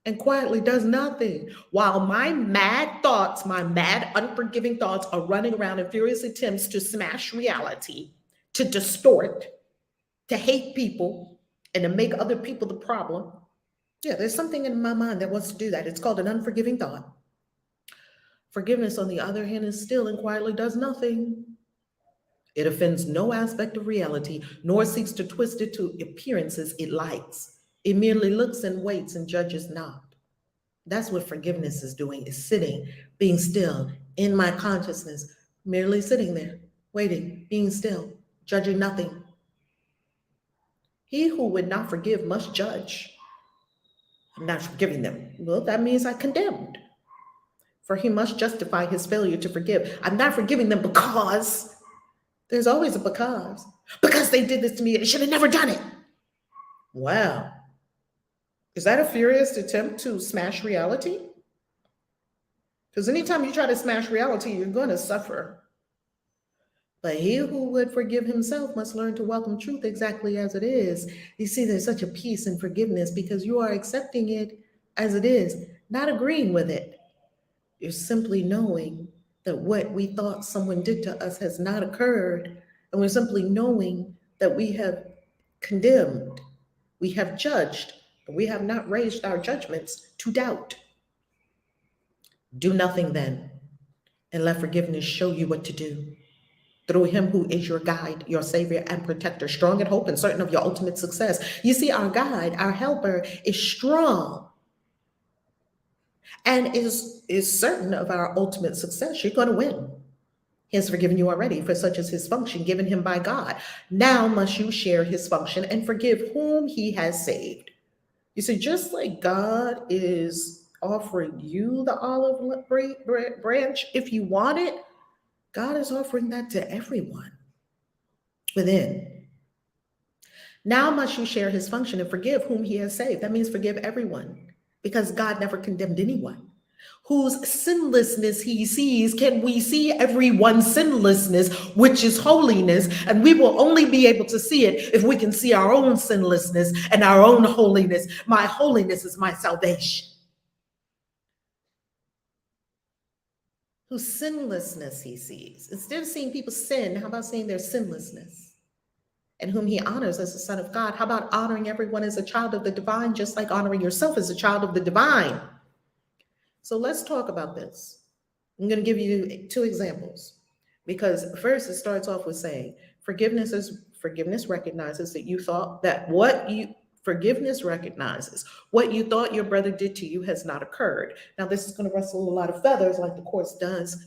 and quietly does nothing. While my mad thoughts, my mad, unforgiving thoughts are running around in furious attempts to smash reality, to distort, to hate people, and to make other people the problem. Yeah, there's something in my mind that wants to do that. It's called an unforgiving thought. Forgiveness, on the other hand, is still and quietly does nothing. It offends no aspect of reality, nor seeks to twist it to appearances it likes. It merely looks and waits and judges not. That's what forgiveness is doing, is sitting, being still in my consciousness, merely sitting there, waiting, being still, judging nothing. He who would not forgive must judge. I'm not forgiving them. Well, that means I condemned. For he must justify his failure to forgive. I'm not forgiving them because, there's always a because they did this to me and they should have never done it. Wow. Is that a furious attempt to smash reality? Because anytime you try to smash reality, you're going to suffer. But he who would forgive himself must learn to welcome truth exactly as it is. You see, there's such a peace in forgiveness because you are accepting it as it is, not agreeing with it. You're simply knowing that what we thought someone did to us has not occurred. And we're simply knowing that we have condemned, we have judged, but we have not raised our judgments to doubt. Do nothing then, and let forgiveness show you what to do. Through him who is your guide, your savior and protector, strong in hope and certain of your ultimate success. You see, our guide, our helper is strong and is certain of our ultimate success. You're going to win. He has forgiven you already, for such is his function given him by God. Now must you share his function and forgive whom he has saved. You see, just like God is offering you the olive branch, if you want it, God is offering that to everyone within. Now must you share his function and forgive whom he has saved. That means forgive everyone, because God never condemned anyone. Whose sinlessness he sees, can we see everyone's sinlessness, which is holiness? And we will only be able to see it if we can see our own sinlessness and our own holiness. My holiness is my salvation. Whose sinlessness he sees. Instead of seeing people sin, how about seeing their sinlessness? And whom he honors as the Son of God. How about honoring everyone as a child of the divine, just like honoring yourself as a child of the divine? So let's talk about this. I'm going to give you 2 examples, because first it starts off with saying forgiveness recognizes that you thought that forgiveness recognizes what you thought your brother did to you has not occurred. Now, this is going to rustle a lot of feathers like the course does,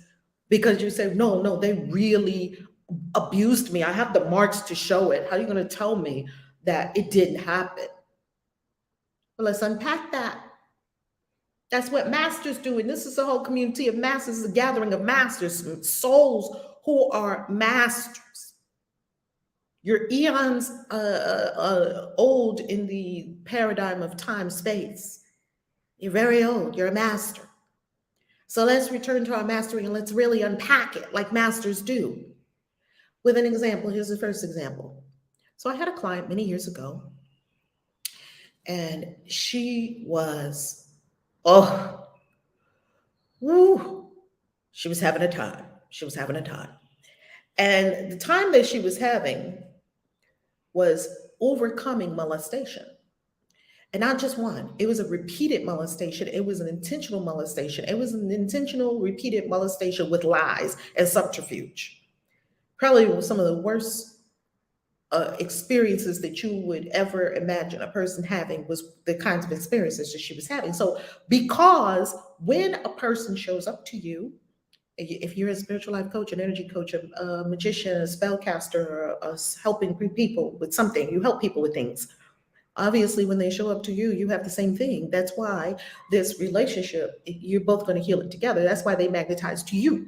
because you say, no, they really abused me. I have the marks to show it. How are you going to tell me that it didn't happen? Well, let's unpack that. That's what masters do. And this is a whole community of masters, a gathering of masters, souls who are masters. You're eons old in the paradigm of time, space. You're very old. You're a master. So let's return to our mastering and let's really unpack it like masters do. With an example, here's the first example. So I had a client many years ago, and she was, oh, woo, she was having a time. She was having a time. And the time that she was having was overcoming molestation. And not just one, it was a repeated molestation. It was an intentional molestation. It was an intentional, repeated molestation with lies and subterfuge. Probably some of the worst experiences that you would ever imagine a person having was the kinds of experiences that she was having. So, because when a person shows up to you, if you're a spiritual life coach, an energy coach, a magician, a spellcaster, helping people with something, you help people with things. Obviously, when they show up to you, you have the same thing. That's why this relationship, you're both going to heal it together. That's why they magnetize to you.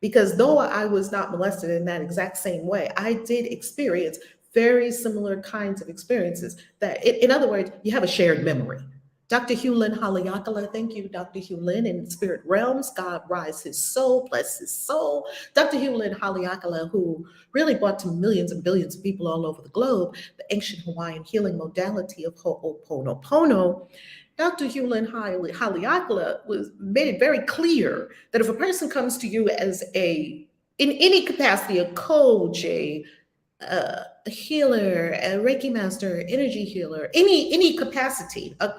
Because though I was not molested in that exact same way, I did experience very similar kinds of experiences that, in other words, you have a shared memory. Dr. Hewlin Haleakala, thank you, Dr. Hewlin, in spirit realms. God rise his soul, bless his soul. Dr. Hewlin Haleakala, who really brought to millions and billions of people all over the globe the ancient Hawaiian healing modality of Ho'oponopono. Dr. Hewlin Haleakala made it very clear that if a person comes to you as in any capacity, a coach, a healer, a Reiki master, energy healer, any capacity, a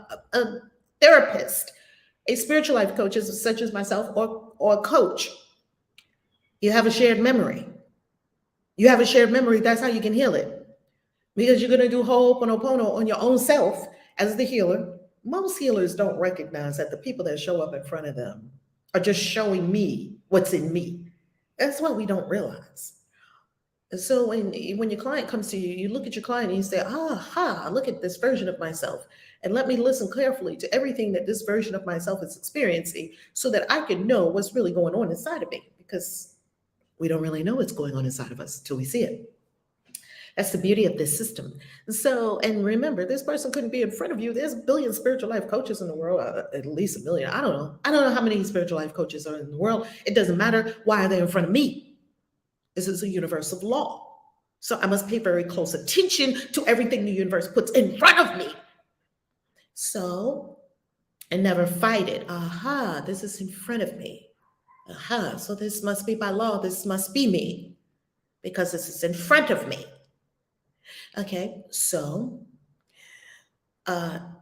therapist, a spiritual life coach such as myself, or a coach, you have a shared memory. You have a shared memory. That's how you can heal it. Because you're going to do Ho'oponopono on your own self as the healer. Most healers don't recognize that the people that show up in front of them are just showing me what's in me. That's what we don't realize. And so when your client comes to you, you look at your client and you say, aha, look at this version of myself. And let me listen carefully to everything that this version of myself is experiencing so that I can know what's really going on inside of me. Because we don't really know what's going on inside of us until we see it. That's the beauty of this system. So, and remember, this person couldn't be in front of you. There's a billion spiritual life coaches in the world, at least a million. I don't know. I don't know how many spiritual life coaches are in the world. It doesn't matter. Why are they in front of me? This is a universe of law. So I must pay very close attention to everything the universe puts in front of me. So, and never fight it. Aha, this is in front of me. Aha, so this must be by law. This must be me because this is in front of me. Okay, so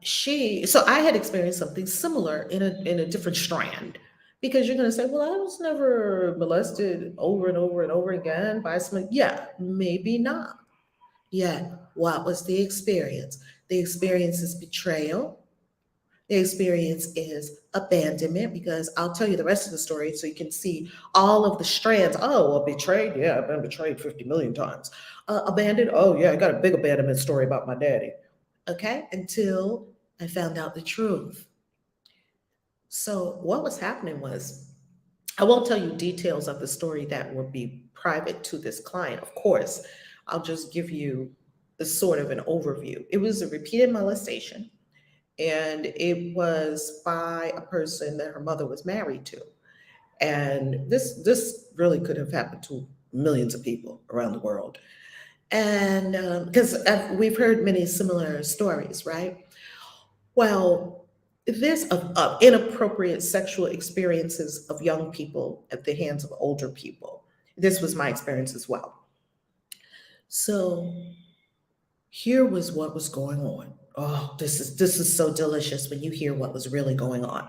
so I had experienced something similar in a different strand, because you're going to say, well, I was never molested over and over and over again by someone. Yeah, maybe not. Yeah, what was the experience? The experience is betrayal. The experience is abandonment, because I'll tell you the rest of the story so you can see all of the strands. Oh, well, betrayed? Yeah, I've been betrayed 50 million times. Abandoned? Oh, yeah, I got a big abandonment story about my daddy. Okay, until I found out the truth. So, what was happening was, I won't tell you details of the story that would be private to this client, of course. I'll just give you the sort of an overview. It was a repeated molestation, and it was by a person that her mother was married to. And this really could have happened to millions of people around the world. And because we've heard many similar stories, right? Well, this of inappropriate sexual experiences of young people at the hands of older people. This was my experience as well. So here was what was going on. Oh, this is so delicious when you hear what was really going on.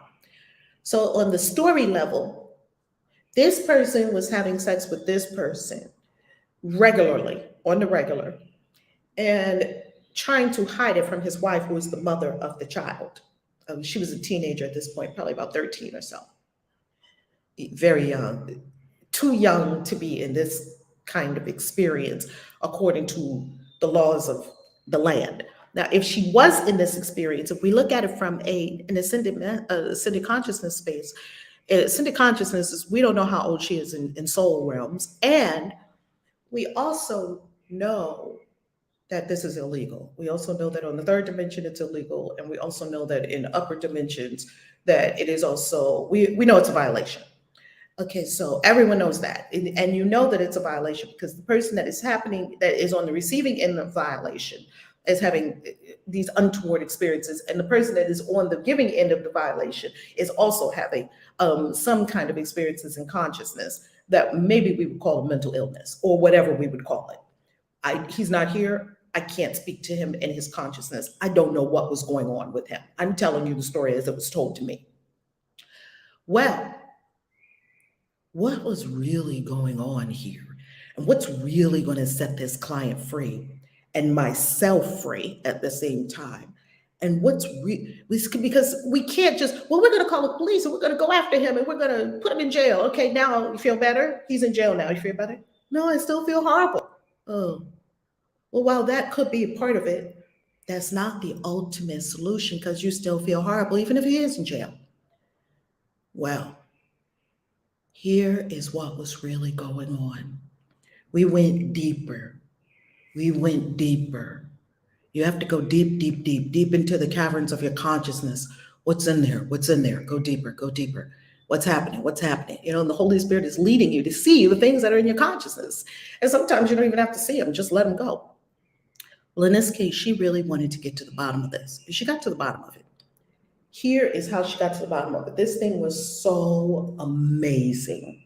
So on the story level, this person was having sex with this person regularly, on the regular, and trying to hide it from his wife, who was the mother of the child. She was a teenager at this point, probably about 13 or so. Very young, too young to be in this kind of experience, according to the laws of the land. Now, if she was in this experience, if we look at it from an ascended consciousness space, ascended consciousness is, we don't know how old she is in soul realms. And we also know that this is illegal. We also know that on the third dimension, it's illegal. And we also know that in upper dimensions, that it is also, we know it's a violation. Okay, so everyone knows that. And you know that it's a violation because the person that is happening, that is on the receiving end of violation, is having these untoward experiences. And the person that is on the giving end of the violation is also having some kind of experiences in consciousness that maybe we would call a mental illness or whatever we would call it. He's not here. I can't speak to him in his consciousness. I don't know what was going on with him. I'm telling you the story as it was told to me. Well, what was really going on here? And what's really going to set this client free and myself free at the same time? And because we can't just, well, we're going to call the police and we're going to go after him and we're going to put him in jail. Okay, now you feel better? He's in jail now. You feel better? No, I still feel horrible. Oh, well, while that could be a part of it, that's not the ultimate solution because you still feel horrible even if he is in jail. Well, here is what was really going on. We went deeper. We went deeper. You have to go deep, deep, deep, deep into the caverns of your consciousness. What's in there? What's in there? Go deeper, go deeper. What's happening? What's happening? You know, and the Holy Spirit is leading you to see the things that are in your consciousness. And sometimes you don't even have to see them, just let them go. Well, in this case, she really wanted to get to the bottom of this. And she got to the bottom of it. Here is how she got to the bottom of it. This thing was so amazing.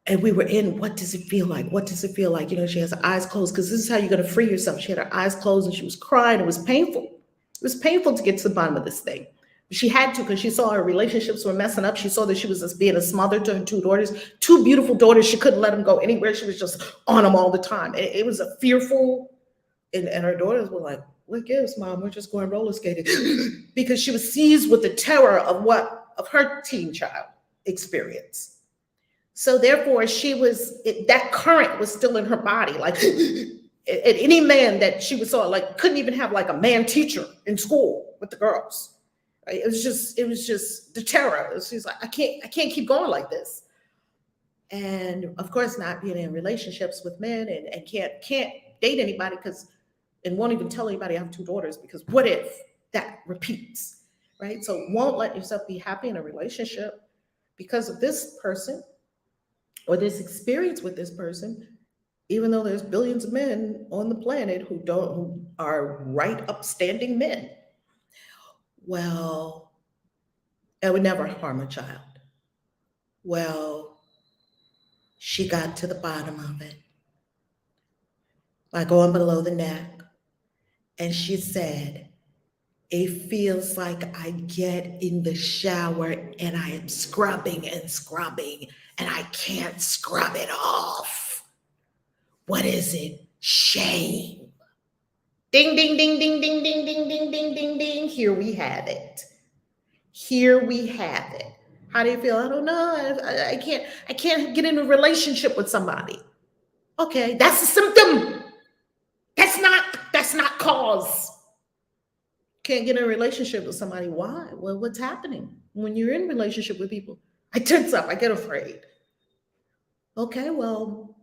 And we were in, what does it feel like? What does it feel like? You know, she has her eyes closed because this is how you're going to free yourself. She had her eyes closed and she was crying. It was painful. It was painful to get to the bottom of this thing. She had to because she saw her relationships were messing up. She saw that she was just being a smother to her two daughters, two beautiful daughters. She couldn't let them go anywhere. She was just on them all the time. It was a fearful, and her daughters were like, what gives, Mom? We're just going roller skating. Because she was seized with the terror of her teen child experience. So therefore, that current was still in her body. Like any man that she saw, like couldn't even have like a man teacher in school with the girls. Right? It was just the terror. She's like, I can't keep going like this. And of course, not being in relationships with men and can't date anybody and won't even tell anybody I have two daughters because what if that repeats, right? So won't let yourself be happy in a relationship because of this person or this experience with this person, even though there's billions of men on the planet who are right upstanding men. Well, I would never harm a child. Well, she got to the bottom of it by going below the neck. And she said, it feels like I get in the shower and I am scrubbing and I can't scrub it off. What is it? Shame. Ding, ding, ding, ding, ding, ding, ding, ding, ding, ding, ding. Here we have it. Here we have it. How do you feel? I don't know. I can't get in a relationship with somebody. Okay, that's a symptom. That's not cause. Can't get in a relationship with somebody. Why? Well, what's happening when you're in a relationship with people? I tense up. I get afraid. Okay, well,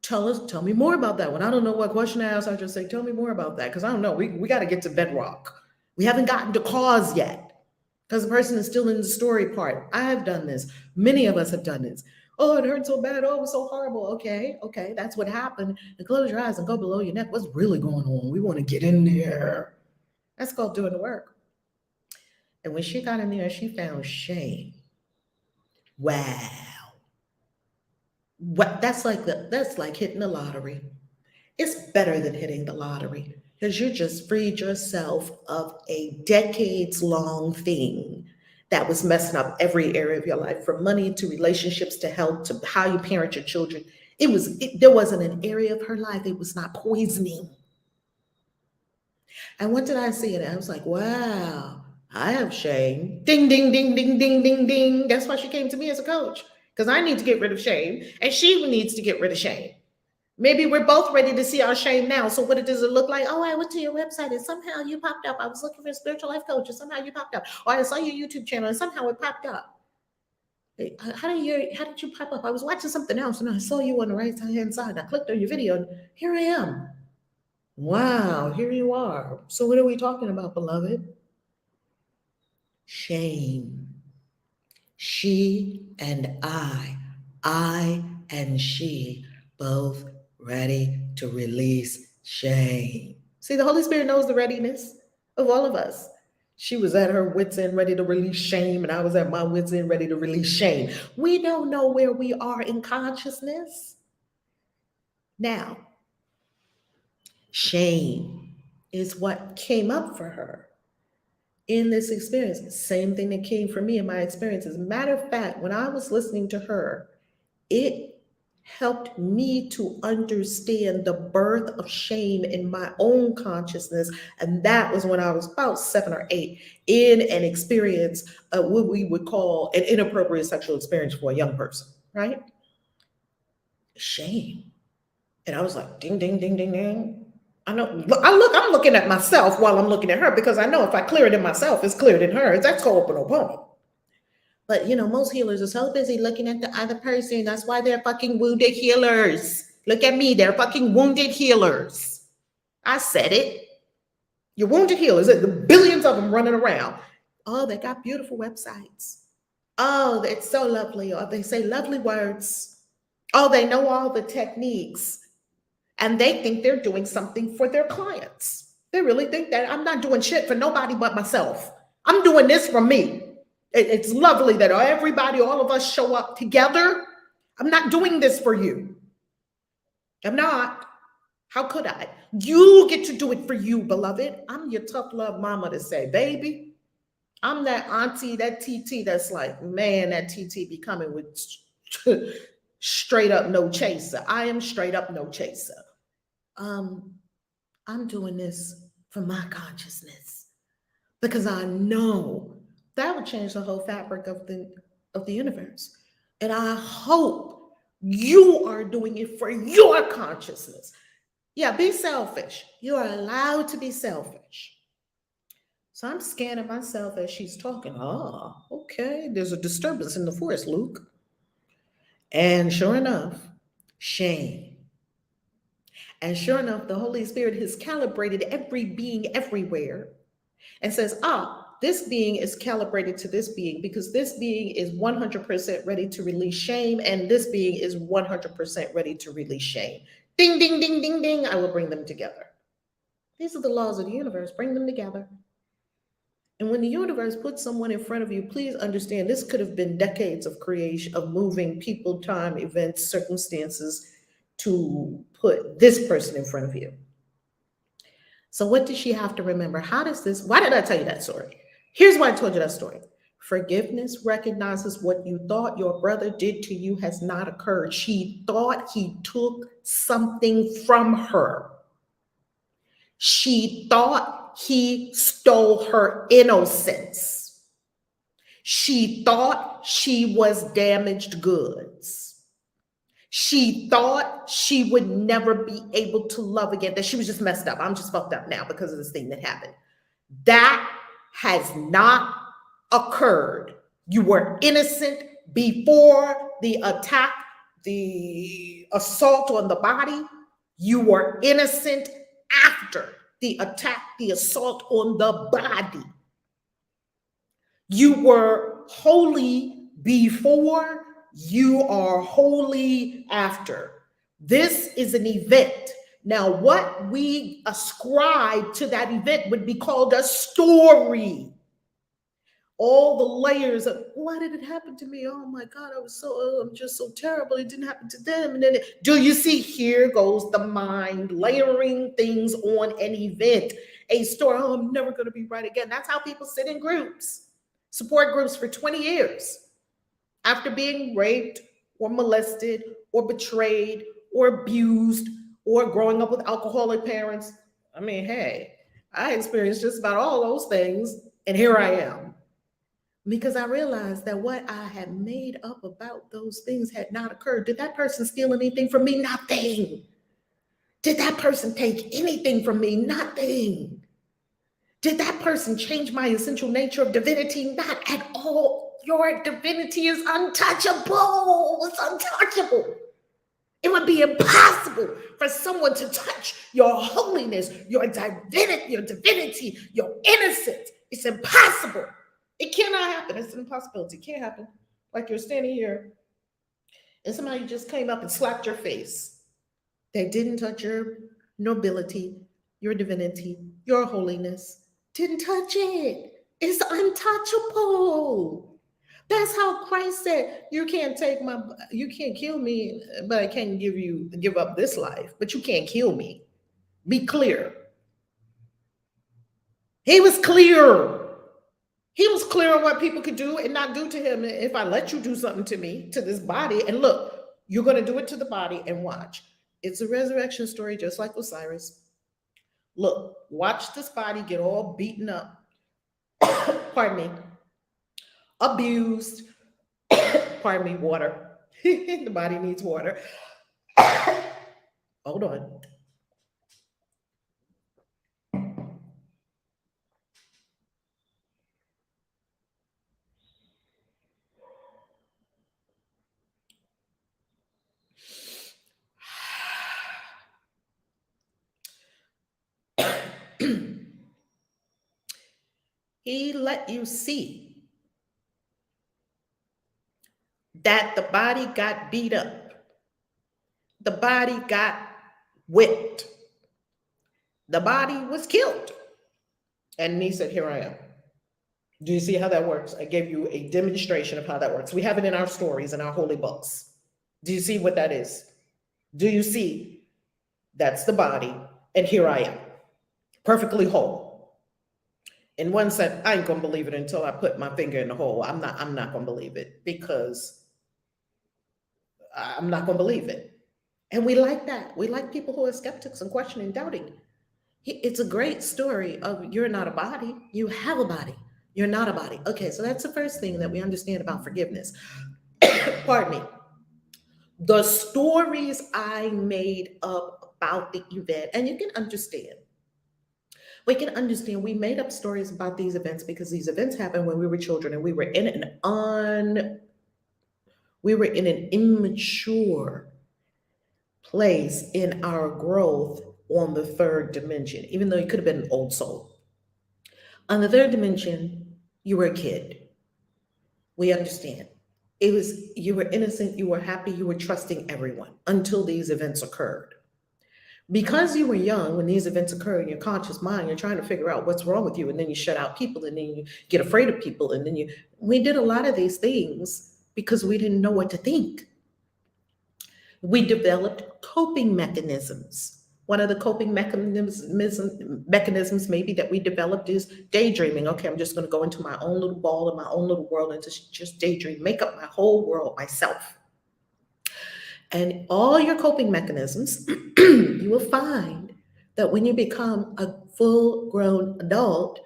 tell me more about that one. I don't know what question to ask. I just say, tell me more about that because I don't know. We got to get to bedrock. We haven't gotten to cause yet because the person is still in the story part. I have done this. Many of us have done this. Oh, it hurt so bad. Oh, it was so horrible. Okay, that's what happened. And close your eyes and go below your neck. What's really going on? We want to get in there. That's called doing the work. And when she got in there, she found shame. Wow. What that's like hitting the lottery. It's better than hitting the lottery because you just freed yourself of a decades-long thing that was messing up every area of your life, from money to relationships to health to how you parent your children. There wasn't an area of her life it was not poisoning. And what did I see? And I was like, wow, I have shame. Ding, ding, ding, ding, ding, ding, ding. That's why she came to me as a coach, because I need to get rid of shame and she needs to get rid of shame. Maybe we're both ready to see our shame now. So what does it look like? Oh, I went to your website and somehow you popped up. I was looking for a spiritual life coach and somehow you popped up. Or I saw your YouTube channel and somehow it popped up. How did you pop up? I was watching something else and I saw you on the right hand side. I clicked on your video and here I am. Wow, here you are. So what are we talking about, beloved? Shame. She and I and she, both ready to release shame. See, the Holy Spirit knows the readiness of all of us. She was at her wits' end ready to release shame, and I was at my wits' end ready to release shame. We don't know where we are in consciousness. Now, shame is what came up for her in this experience. Same thing that came for me in my experience. As a matter of fact, when I was listening to her, it helped me to understand the birth of shame in my own consciousness. And that was when I was about 7 or 8 in an experience of what we would call an inappropriate sexual experience for a young person, right? Shame. And I was like, ding, ding, ding, ding, ding. I'm looking at myself while I'm looking at her, because I know if I clear it in myself, it's cleared in her. That's Ho'oponopono. But most healers are so busy looking at the other person. That's why they're fucking wounded healers. Look at me, they're fucking wounded healers. I said it. You're wounded healers. The billions of them running around. Oh, they got beautiful websites. Oh, it's so lovely. Or they say lovely words. Oh, they know all the techniques. And they think they're doing something for their clients. They really think that I'm not doing shit for nobody but myself. I'm doing this for me. It's lovely that everybody, all of us show up together. I'm not doing this for you. I'm not. How could I? You get to do it for you, beloved. I'm your tough love mama to say, baby, I'm that auntie, that TT that's like, man, that TT be coming with straight up no chaser. I am straight up no chaser. I'm doing this for my consciousness, because I know that would change the whole fabric of the universe. And I hope you are doing it for your consciousness. Yeah, be selfish. You are allowed to be selfish. So I'm scanning myself as she's talking. Oh, okay. There's a disturbance in the force, Luke. And sure enough, shame. And sure enough, the Holy Spirit has calibrated every being everywhere and says, this being is calibrated to this being, because this being is 100% ready to release shame, and this being is 100% ready to release shame. Ding, ding, ding, ding, ding. I will bring them together. These are the laws of the universe. Bring them together. And when the universe puts someone in front of you, please understand this could have been decades of creation, of moving people, time, events, circumstances to put this person in front of you. So what does she have to remember? Why did I tell you that story? Here's why I told you that story. Forgiveness recognizes what you thought your brother did to you has not occurred. She thought he took something from her. She thought he stole her innocence. She thought she was damaged goods. She thought she would never be able to love again, that she was just messed up. I'm just fucked up now because of this thing that happened. That has not occurred. You were innocent before the attack, the assault on the body. You were innocent after the attack, the assault on the body. You were holy before, you are holy after. This is an event. Now, what we ascribe to that event would be called a story. All the layers of, why did it happen to me? Oh my God, I'm just so terrible. It didn't happen to them. And then, do you see, here goes the mind layering things on an event, a story. Oh, I'm never going to be right again. That's how people sit in groups, support groups for 20 years after being raped or molested or betrayed or abused or growing up with alcoholic parents. I mean, hey, I experienced just about all those things, and here I am. Because I realized that what I had made up about those things had not occurred. Did that person steal anything from me? Nothing. Did that person take anything from me? Nothing. Did that person change my essential nature of divinity? Not at all. Your divinity is untouchable. It's untouchable. It would be impossible for someone to touch your holiness, your divinity, your innocence. It's impossible. It cannot happen. It's an impossibility. It can't happen. Like you're standing here and somebody just came up and slapped your face. They didn't touch your nobility, your divinity, your holiness. Didn't touch it. It's untouchable. That's how Christ said, you can't kill me, but I can give up this life, but you can't kill me. Be clear. He was clear. He was clear on what people could do and not do to him if I let you do something to me, to this body. And look, you're going to do it to the body and watch. It's a resurrection story, just like Osiris. Look, watch this body get all beaten up. Pardon me. Abused. Pardon me, water. The body needs water. Hold on. He let you see that the body got beat up. The body got whipped. The body was killed. And he said, here I am. Do you see how that works? I gave you a demonstration of how that works. We have it in our stories, in our holy books. Do you see what that is? Do you see? That's the body. And here I am, perfectly whole. In one sense, I ain't gonna believe it until I put my finger in the hole. I'm not gonna believe it because I'm not gonna believe it. And we like that. We like people who are skeptics and questioning, doubting. It's a great story of you're not a body, you have a body. You're not a body. Okay, so that's the first thing that we understand about forgiveness. Pardon me. The stories I made up about the event, and you can understand. We can understand we made up stories about these events because these events happened when we were children and we were in an immature place in our growth on the third dimension, even though you could have been an old soul. On the third dimension, you were a kid. We understand. You were innocent, you were happy, you were trusting everyone until these events occurred. Because you were young when these events occur in your conscious mind, you're trying to figure out what's wrong with you, and then you shut out people, and then you get afraid of people, and then we did a lot of these things because we didn't know what to think. We developed coping mechanisms. One of the coping mechanisms maybe that we developed is daydreaming. Okay, I'm just going to go into my own little ball in my own little world and just daydream, make up my whole world myself. And all your coping mechanisms, you will find that when you become a full-grown adult,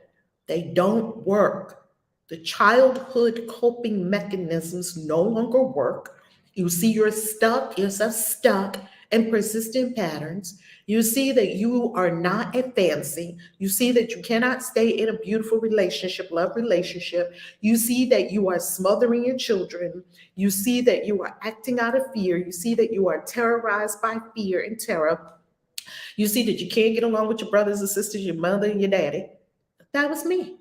they don't work. The childhood coping mechanisms no longer work. You see yourself stuck in persistent patterns. You see that you are not advancing. You see that you cannot stay in a beautiful relationship, love relationship. You see that you are smothering your children. You see that you are acting out of fear. You see that you are terrorized by fear and terror. You see that you can't get along with your brothers and sisters, your mother and your daddy. That was me.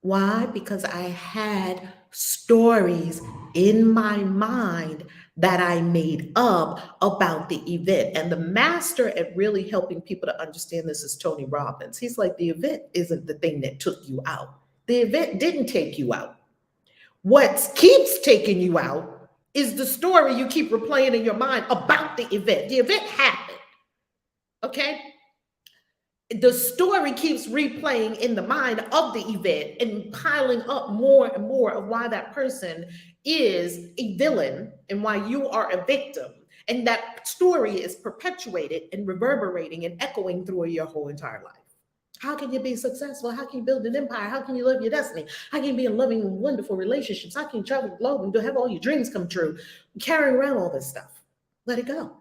Why? Because I had stories in my mind that I made up about the event. And the master at really helping people to understand this is Tony Robbins. He's like, the event isn't the thing that took you out. The event didn't take you out. What keeps taking you out is the story you keep replaying in your mind about the event. The event happened. Okay? The story keeps replaying in the mind of the event and piling up more and more of why that person is a villain and why you are a victim. And that story is perpetuated and reverberating and echoing through your whole entire life. How can you be successful? How can you build an empire? How can you live your destiny? How can you be in loving, wonderful relationships? How can you travel the globe and have all your dreams come true? Carrying around all this stuff. Let it go.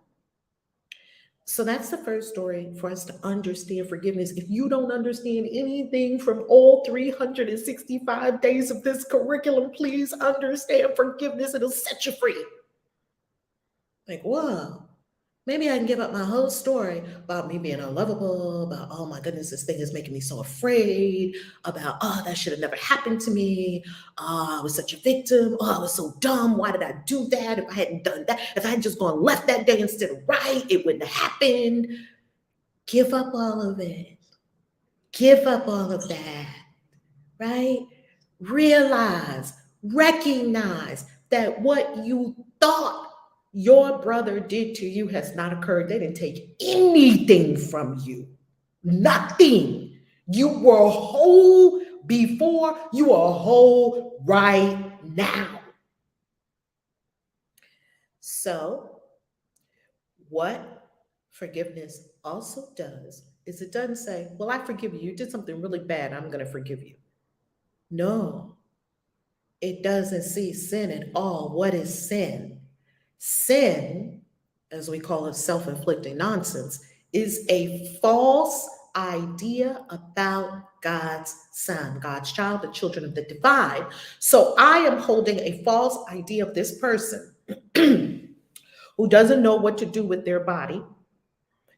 So that's the first story for us to understand forgiveness. If you don't understand anything from all 365 days of this curriculum, please understand forgiveness. It'll set you free. Like, wow. Maybe I can give up my whole story about me being unlovable, about, oh my goodness, this thing is making me so afraid, about, oh, that should have never happened to me. Oh, I was such a victim. Oh, I was so dumb. Why did I do that? If I hadn't done that, if I had just gone left that day instead of right, it wouldn't have happened. Give up all of it. Give up all of that, right? Realize, recognize that what you thought your brother did to you has not occurred. They didn't take anything from you. Nothing. You were whole before, you are whole right now. So, what forgiveness also does is it doesn't say, well, I forgive you. You did something really bad. I'm going to forgive you. No, it doesn't see sin at all. What is sin? Sin, as we call it, self inflicting nonsense, is a false idea about God's son, God's child, the children of the divine. So I am holding a false idea of this person who doesn't know what to do with their body,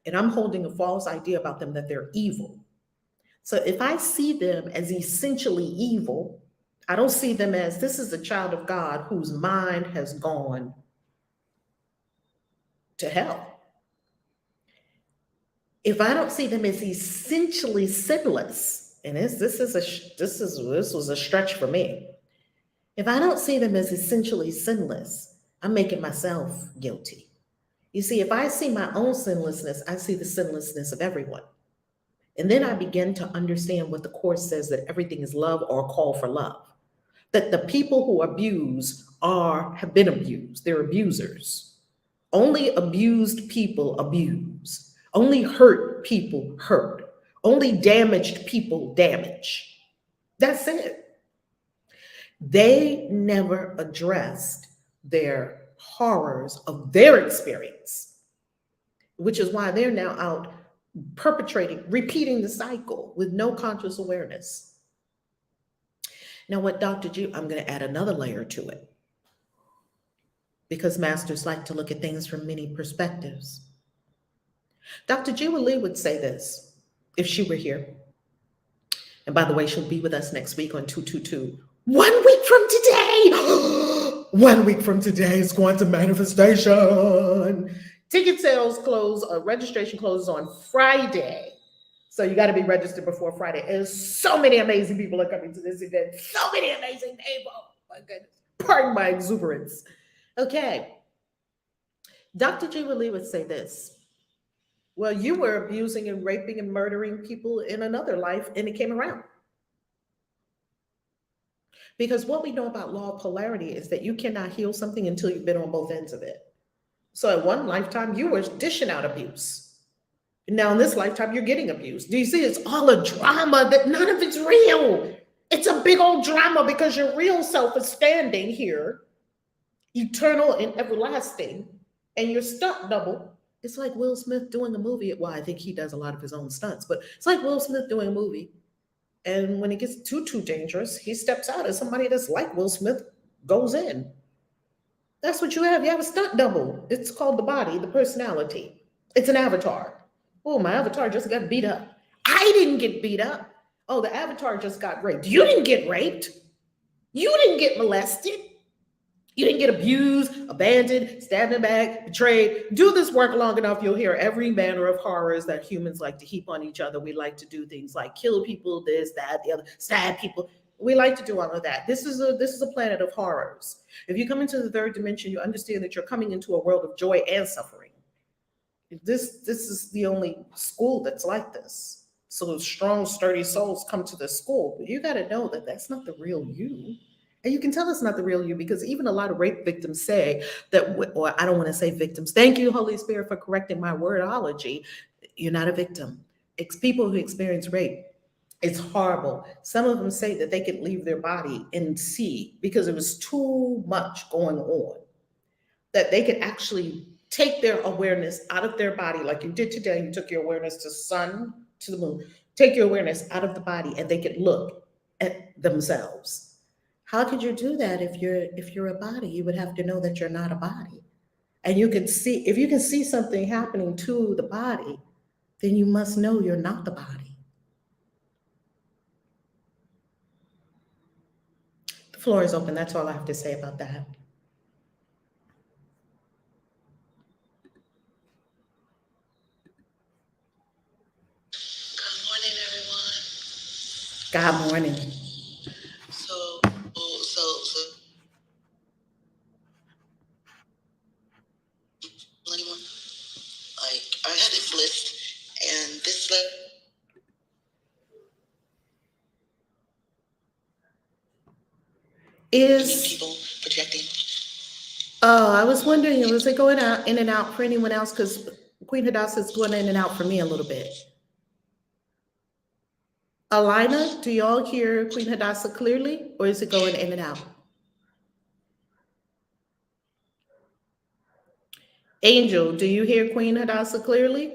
and I'm holding a false idea about them that they're evil. So if I see them as essentially evil, I don't see them as this is a child of God whose mind has gone to hell. If I don't see them as essentially sinless, and this was a stretch for me. If I don't see them as essentially sinless, I'm making myself guilty. You see, if I see my own sinlessness, I see the sinlessness of everyone. And then I begin to understand what the Course says, that everything is love or a call for love. That the people who abuse have been abused. They're abusers. Only abused people abuse. Only hurt people hurt. Only damaged people damage. That's it. They never addressed their horrors of their experience, which is why they're now out perpetrating, repeating the cycle with no conscious awareness. Now, what Dr. G, I'm going to add another layer to it, because masters like to look at things from many perspectives. Dr. Jiwa Lee would say this if she were here. And by the way, she'll be with us next week on 222. 1 week from today. 1 week from today is quantum manifestation. Ticket sales close, registration closes on Friday. So you got to be registered before Friday. And so many amazing people are coming to this event. So many amazing people. My goodness. Pardon my exuberance. Okay. Dr. Jiwa Lee would say this. Well, you were abusing and raping and murdering people in another life, and it came around. Because what we know about law of polarity is that you cannot heal something until you've been on both ends of it. So at one lifetime, you were dishing out abuse. Now in this lifetime, you're getting abused. Do you see? It's all a drama that none of it's real. It's a big old drama because your real self is standing here, eternal and everlasting, and your stunt double. It's like Will Smith doing a movie. Well, I think he does a lot of his own stunts, but it's like Will Smith doing a movie. And when it gets too dangerous, he steps out as somebody that's like Will Smith goes in. That's what you have. You have a stunt double. It's called the body, the personality. It's an avatar. Oh, my avatar just got beat up. I didn't get beat up. Oh, the avatar just got raped. You didn't get raped. You didn't get molested. You didn't get abused, abandoned, stabbed in the back, betrayed. Do this work long enough, you'll hear every manner of horrors that humans like to heap on each other. We like to do things like kill people, this, that, the other, stab people. We like to do all of that. This is a planet of horrors. If you come into the third dimension, you understand that you're coming into a world of joy and suffering. This is the only school that's like this. So strong, sturdy souls come to this school. But you got to know that that's not the real you. And you can tell it's not the real you because even a lot of rape victims say that, or I don't want to say victims. Thank you, Holy Spirit, for correcting my wordology. You're not a victim. It's people who experience rape. It's horrible. Some of them say that they could leave their body and see because it was too much going on, that they could actually take their awareness out of their body, like you did today. You took your awareness to sun, to the moon. Take your awareness out of the body and they could look at themselves. How could you do that if you're a body? You would have to know that you're not a body. And you can see, if you can see something happening to the body, then you must know you're not the body. The floor is open. That's all I have to say about that. Good morning, everyone. God morning. So, anyone, like, I had this list, and this list Is people projecting. Oh, I was wondering, was it going out in and out for anyone else? Because Queen Hadassah is going in and out for me a little bit. Alina, do y'all hear Queen Hadassah clearly, or is it going in and out? Angel, do you hear Queen Hadassah clearly?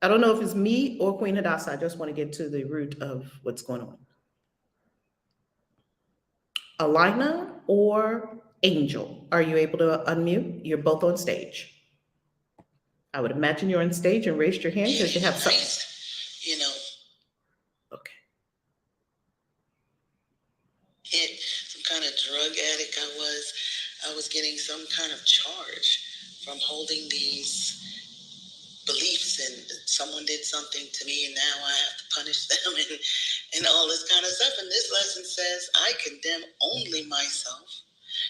I don't know if it's me or Queen Hadassah. I just want to get to the root of what's going on. Alina or Angel, are you able to unmute? You're both on stage. I would imagine you're on stage and raised your hand because you have something. You know, Okay. hit some kind of drug addict. I was getting some kind of charge from holding these beliefs, and someone did something to me, and now I have to punish them, and all this kind of stuff. And this lesson says, I condemn only myself.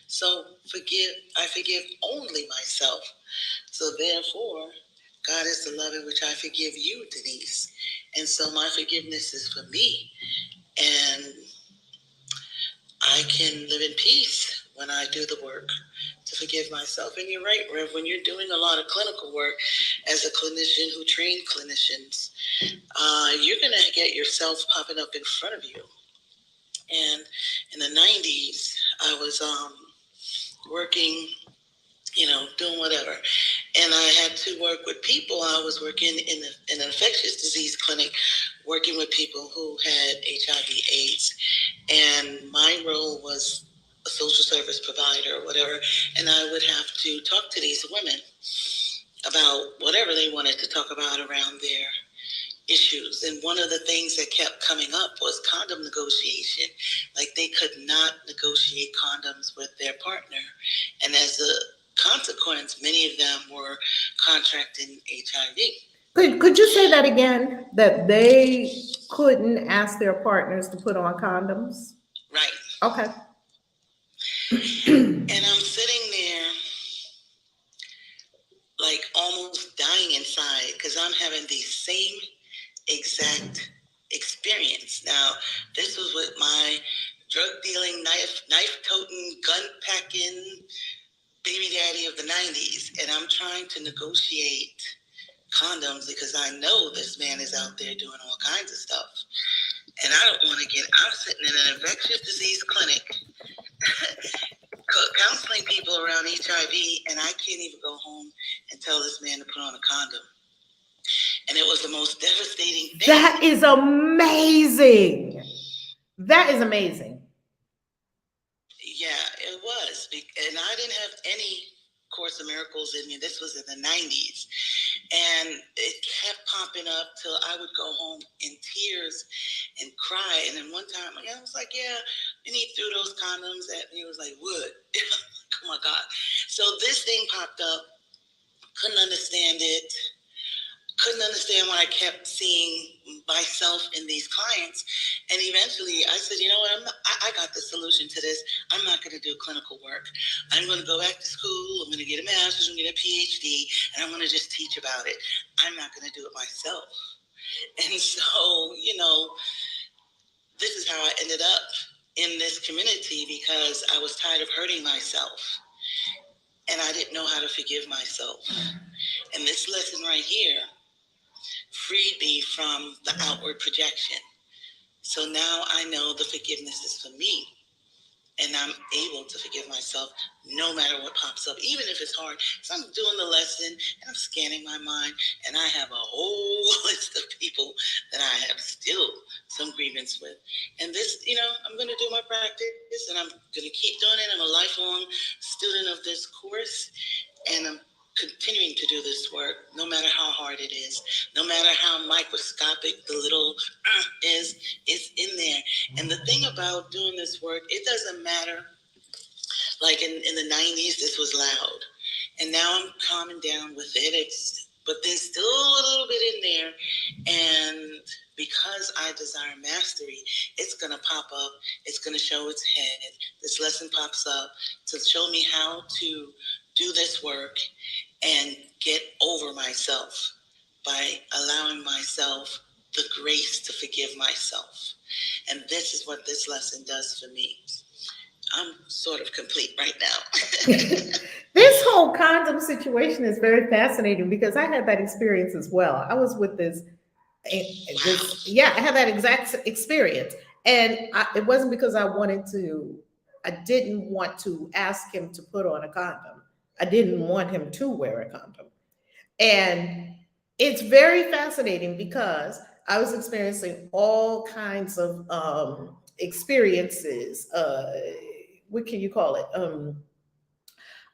So I forgive only myself. So therefore, God is the love in which I forgive you, Denise. And so my forgiveness is for me. And I can live in peace when I do the work to forgive myself. And you're right, Rev, when you're doing a lot of clinical work as a clinician who trained clinicians, you're going to get yourself popping up in front of you. And in the 90s, I was working, doing whatever. And I had to work with people. I was working in an infectious disease clinic, working with people who had HIV/AIDS. And my role was a social service provider or whatever. And I would have to talk to these women about whatever they wanted to talk about around their issues. And one of the things that kept coming up was condom negotiation. Like, they could not negotiate condoms with their partner. And as a consequence, many of them were contracting HIV. Could you say that again? That they couldn't ask their partners to put on condoms? Right. Okay. And I'm sitting there, like, almost dying inside because I'm having the same exact experience. Now, this was with my drug dealing, knife toting, gun packing baby daddy of the 90s, and I'm trying to negotiate condoms because I know this man is out there doing all kinds of stuff. And I don't want to I'm sitting in an infectious disease clinic counseling people around HIV, and I can't even go home and tell this man to put on a condom. And it was the most devastating thing. That is amazing. That is amazing. Yeah, it was. And I didn't have any Course of Miracles in me. This was in the 90s. And it kept popping up till I would go home in tears and cry. And then one time, I was like, yeah. And he threw those condoms at me. He was like, what? Oh, my God. So this thing popped up. Couldn't understand it. Couldn't understand when I kept seeing myself in these clients. And eventually I said, you know what, I got the solution to this. I'm not going to do clinical work. I'm going to go back to school. I'm going to get a master's and get a PhD, and I'm going to just teach about it. I'm not going to do it myself. And so, this is how I ended up in this community, because I was tired of hurting myself. And I didn't know how to forgive myself. And this lesson right here freed me from the outward projection. So now I know the forgiveness is for me. And I'm able to forgive myself no matter what pops up, even if it's hard. So I'm doing the lesson and I'm scanning my mind, and I have a whole list of people that I have still some grievance with. And this, I'm going to do my practice, and I'm going to keep doing it. I'm a lifelong student of this course, and I'm to do this work, no matter how hard it is, no matter how microscopic the little is, it's in there. And the thing about doing this work, it doesn't matter. Like in the 90s, this was loud. And now I'm calming down with it. But there's still a little bit in there. And because I desire mastery, it's going to pop up. It's going to show its head. This lesson pops up to show me how to do this work and get over myself by allowing myself the grace to forgive myself. And this is what this lesson does for me. I'm sort of complete right now. This whole condom situation is very fascinating because I had that experience as well. I was with this, I had that exact experience. And it wasn't because I didn't want to ask him to put on a condom. I didn't want him to wear a condom. And it's very fascinating because I was experiencing all kinds of experiences. What can you call it?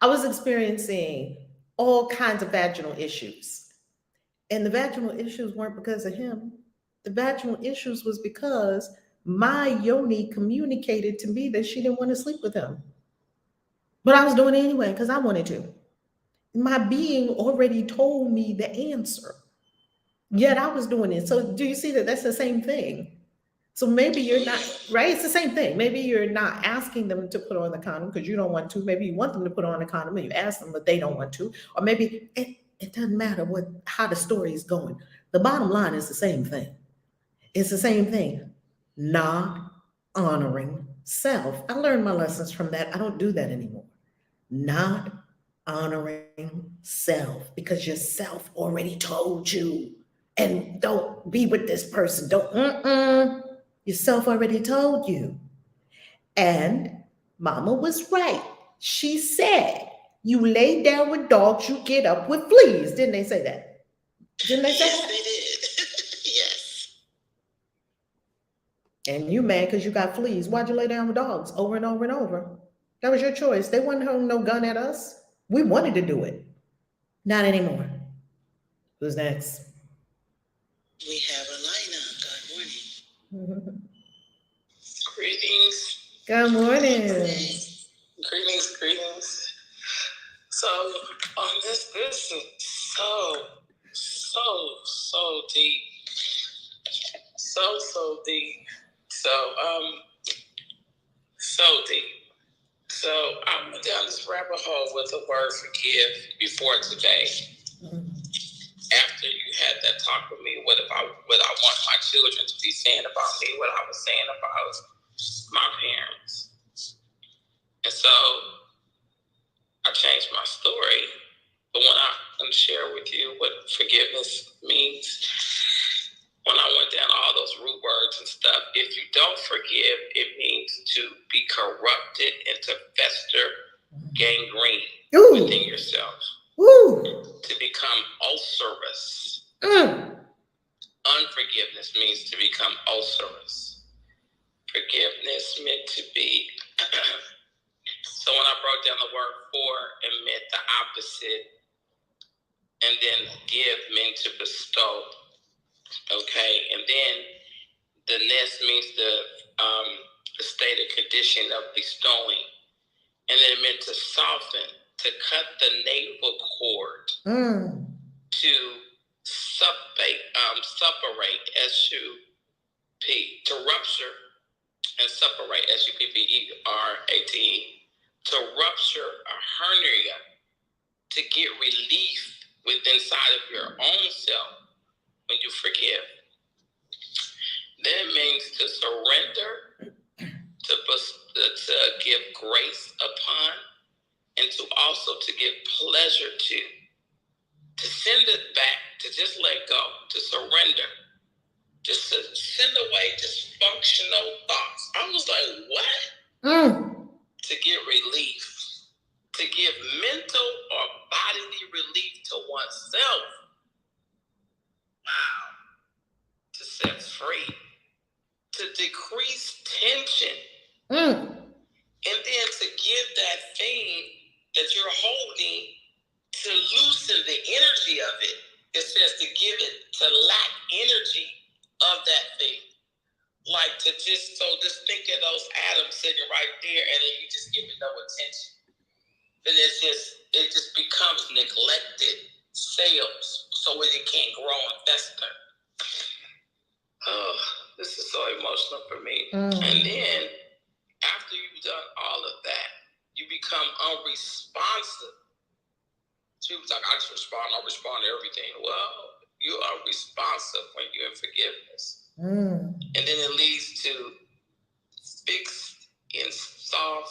I was experiencing all kinds of vaginal issues. And the vaginal issues weren't because of him. The vaginal issues was because my yoni communicated to me that she didn't want to sleep with him. But I was doing it anyway because I wanted to. My being already told me the answer. Yet I was doing it. So do you see that that's the same thing? So maybe you're not, right? It's the same thing. Maybe you're not asking them to put on the condom because you don't want to. Maybe you want them to put on a condom and you ask them, but they don't want to. Or maybe it doesn't matter how the story is going. The bottom line is the same thing. It's the same thing. Not honoring self. I learned my lessons from that. I don't do that anymore. Not honoring self because your self already told you. And don't be with this person. Don't, Yourself already told you. And mama was right. She said, you lay down with dogs, you get up with fleas. Didn't they say that? Didn't they say Yes, that? they did. Yes. And you mad because you got fleas. Why'd you lay down with dogs over and over and over? That was your choice. They wasn't holding no gun at us. We wanted to do it. Not anymore. Who's next? We have Elena. Good morning. Greetings. Good morning. Greetings. So this is so deep. So deep. So deep. So I went down this rabbit hole with the word forgive before today. After you had that talk with me, what I want my children to be saying about me, what I was saying about my parents. And so I changed my story. But when I'm going to share with you what forgiveness means, when I went down all those root words and stuff, if you don't forgive, it means to be corrupted and to fester gangrene within yourself. To become ulcerous. Unforgiveness means to become ulcerous. Forgiveness meant to be. So when I broke down the word for, it meant the opposite. And then give meant to bestow. Okay. And then the next means the state of condition of bestowing. And then it meant to soften, to cut the navel cord, to separate, S-U-P, to rupture and separate, S-U-P-P-E-R-A-T-E, to rupture a hernia, to get relief inside of your own self when you forgive. Then it means to surrender, to give grace upon, and to also to give pleasure to send it back, to just let go, to surrender, just to send away dysfunctional thoughts. I was like, what? To get relief, to give mental or bodily relief to oneself. Wow. To set free, to decrease tension, and then to give that thing that you're holding to loosen the energy of it. It says to give it, to lack energy of that thing. Like to just think of those atoms sitting right there, and then you just give it no attention. And it just becomes neglected cells, so it can't grow and fester. Oh, this is so emotional for me. And then after you've done all of that, you become unresponsive. People talk, I just respond, I respond to everything. Well, you are responsive when you're in forgiveness. And then it leads to fixed and soft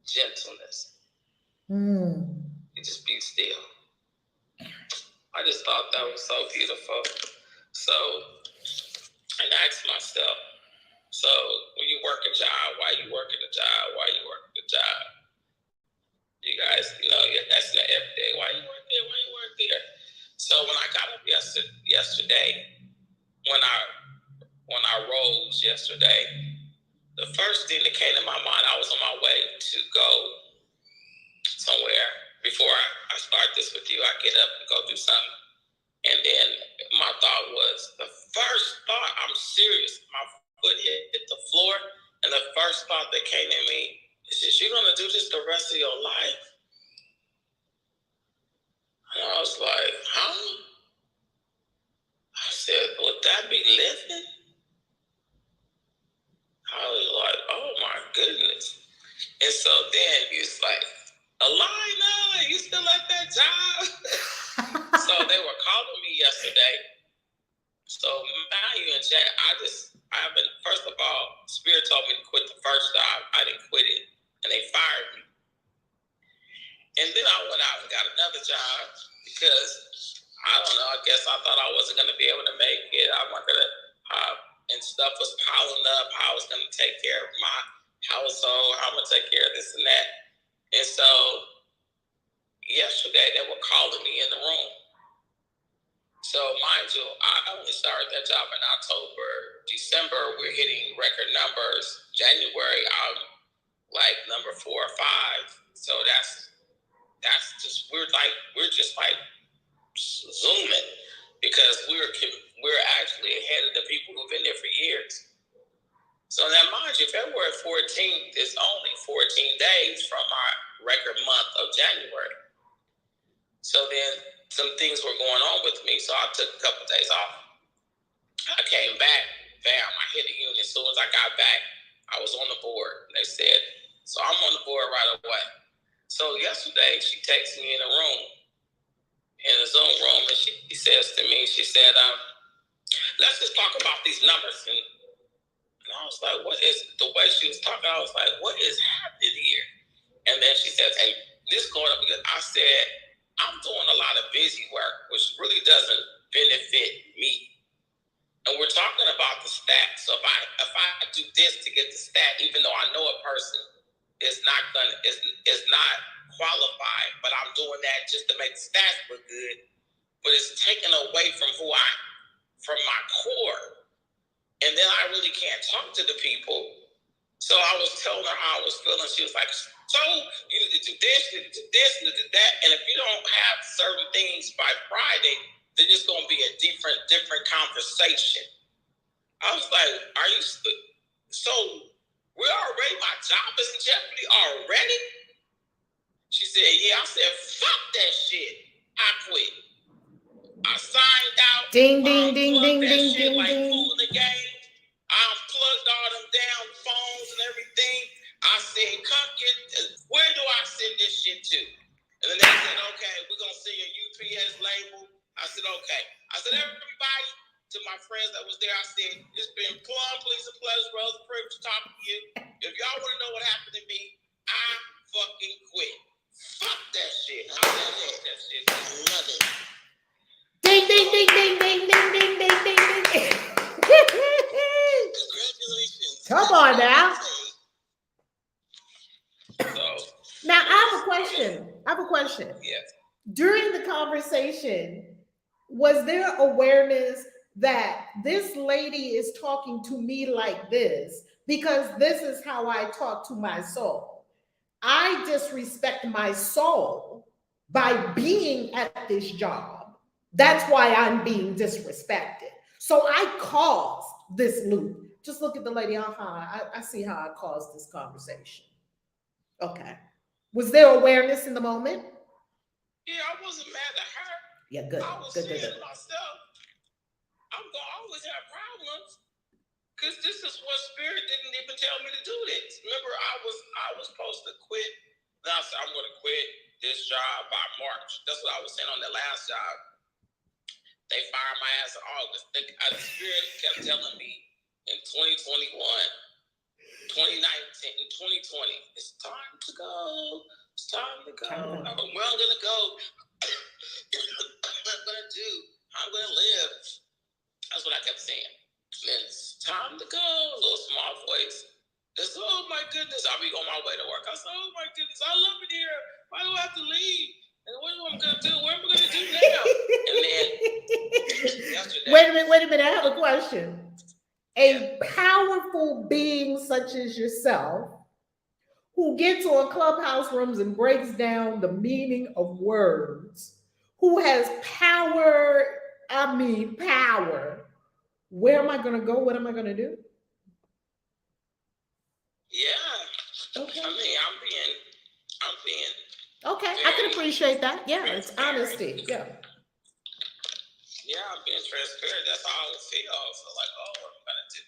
gentleness. You just be still. I just thought that was so beautiful. So, and I asked myself, so when you work a job, why you working a job? Why you working the job? You guys, that's not every day. Why you work there? Why you work there? So when I got up yesterday, when I rose yesterday, the first thing that came to my mind, I was on my way to go somewhere. Before I start this with you, I get up and go do something. And then my thought was, the first thought, I'm serious, my foot hit the floor, and the first thought that came to me is just, you're going to do this the rest of your life? And I was like, huh? I said, would that be living? I was like, oh my goodness. And so then he was like, Alina, you still at that job? So they were calling me yesterday. So Matthew and Jack, first of all, Spirit told me to quit the first job. I didn't quit it, and they fired me. And then I went out and got another job because, I don't know, I guess I thought I wasn't going to be able to make it. I'm not going to, and stuff was piling up, how I was going to take care of my household, how I'm going to take care of this and that. And so yesterday they were calling me in the room. So mind you, I only started that job in October. December, we're hitting record numbers. January, I'm like number 4 or 5. So that's just, we're just like zooming because we're actually ahead of the people who've been there for years. So now mind you, February 14th is only 14 days from our record month of January. So then some things were going on with me, so I took a couple of days off. I came back, bam, I hit the unit. As soon as I got back, I was on the board. They said, so I'm on the board right away. So yesterday, she texted me in the Zoom room, and she says to me, she said, let's just talk about these numbers. And I was like, what is, the way she was talking, I was like, what is happening here? And then she said, hey, this going up, because I said, I'm doing a lot of busy work, which really doesn't benefit me. And we're talking about the stat. So if I do this to get the stat, even though I know a person is not qualified, but I'm doing that just to make the stats look good. But it's taken away from from my core. And then I really can't talk to the people. So I was telling her how I was feeling. She was like, so you need to do this, you need to do this, you need to do that. And if you don't have certain things by Friday, then it's going to be a different conversation. I was like, are you, so my job is in jeopardy already? She said, yeah. I said, fuck that shit. I quit. I signed out. Ding, ding, ding, ding, ding, ding, like ding. Fool in the game. I unplugged all them damn phones and everything. I said, come get, where do I send this shit to? And then they said, okay, we're going to send you a UPS label. I said, okay. I said, everybody, to my friends that was there, I said, it's been plum, please, a pleasure, brother, privilege to talk to you. If y'all want to know what happened to me, I fucking quit. Fuck that shit. I love that shit. I love it. Ding, ding, ding, ding, ding, ding, ding, ding, ding, ding. Congratulations. Come on now. So, Now, I have a question. yes. During the conversation, was there awareness that this lady is talking to me like this because this is how I talk to my soul? I disrespect my soul by being at this job. That's why I'm being disrespected. So I caused this loop. Just look at the lady. I see how I caused this conversation. Okay. Was there awareness in the moment? Yeah, I wasn't mad at her. Yeah, good. I was Good. saying to myself, I'm gonna always have problems because this is what Spirit didn't even tell me to do this. Remember, I was supposed to quit. Then I said I'm gonna quit this job by March. That's what I was saying on the last job. They fired my ass in August. The Spirit kept telling me in 2021, 2019, and 2020, it's time to go. It's time to go. Where I'm gonna go. What I'm gonna do. How I'm gonna live. That's what I kept saying. And it's time to go. A little small voice. It's, oh my goodness. I'll be on my way to work. I said, oh my goodness, I love it here. Why do I have to leave? And what am I gonna do? What am I gonna do now? And then yesterday. Wait a minute. I have a question. A powerful being such as yourself, who gets on clubhouse rooms and breaks down the meaning of words, who has power, power. Where am I going to go? What am I going to do? Yeah. Okay. I mean, I'm being. Okay, I can appreciate that. Yeah, it's honesty. Yeah. Yeah, I'm being transparent. That's how I feel. So like, oh, what am I gonna do?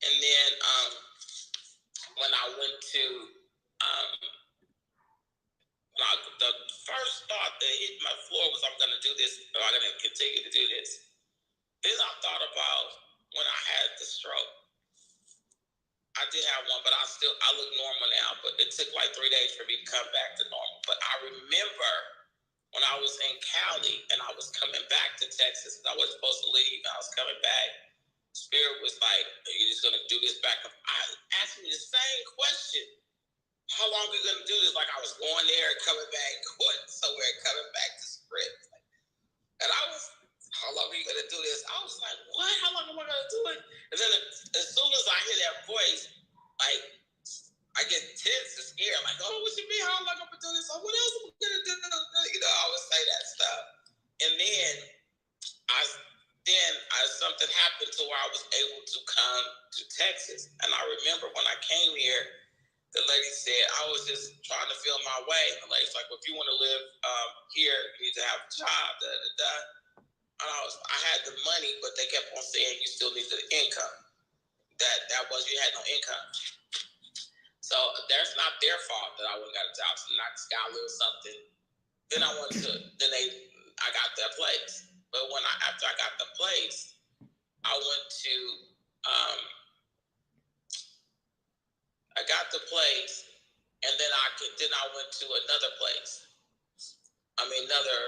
And then when I went to the first thought that hit my floor was, I'm gonna do this, or I'm gonna continue to do this. Then I thought about when I had the stroke. I did have one, but I look normal now, but it took like 3 days for me to come back to normal. But I remember when I was in Cali and I was coming back to Texas, and I was supposed to leave, and I was coming back, Spirit was like, are you just gonna do this back? I asked me the same question. How long are you gonna do this? Like I was going there and coming back, going somewhere and coming back to Spirit. And I was, how long are you gonna do this? I was like, what? How long am I gonna do it? And then as soon as I hear that voice, like I get tense and scared. Like, oh, what you mean? How long am I gonna do this? What else am I gonna do? You know, I would say that stuff. And then something happened to where I was able to come to Texas. And I remember when I came here, the lady said, I was just trying to feel my way. The lady's like, well, if you want to live here, you need to have a job, And I had the money, but they kept on saying you still need the income. That was, you had no income. So that's not their fault that I wouldn't got a job. So I just got a little something. Then I got that place. But after I got the place, I went to, I got the place, and then I went to another place. Another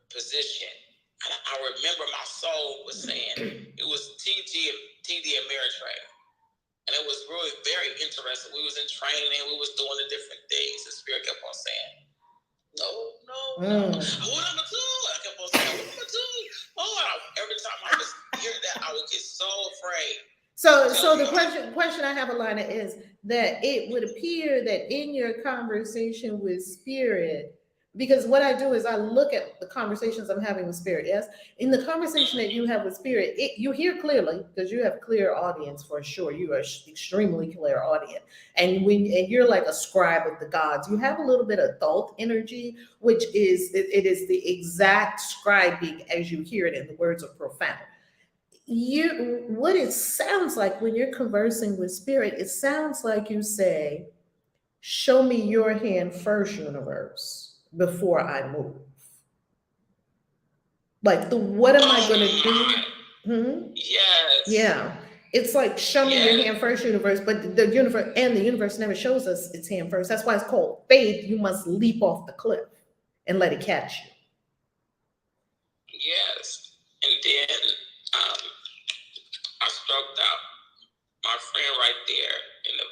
position. And I remember my soul was saying, it was TD Ameritrade. And it was really very interesting. We was in training, we was doing the different things. The Spirit kept on saying, no. What am I do? I kept on saying, what am I do? Every time I was hearing that, I would get so afraid. So the question I have, Alana, is that it would appear that in your conversation with Spirit, because what I do is I look at the conversations I'm having with Spirit. Yes, in the conversation that you have with Spirit, you hear clearly because you have clear audience for sure. You are extremely clear audience, and you're like a scribe of the gods. You have a little bit of Thoth energy, which is it is the exact scribing as you hear it, and the words are profound. What it sounds like when you're conversing with Spirit, it sounds like you say, show me your hand first, universe, before I move. Like what am I going to do? Yes. Yeah. It's like, show me your hand first, universe, but the universe never shows us its hand first. That's why it's called faith. You must leap off the cliff and let it catch you. Yes. And then I stroked out my friend right there.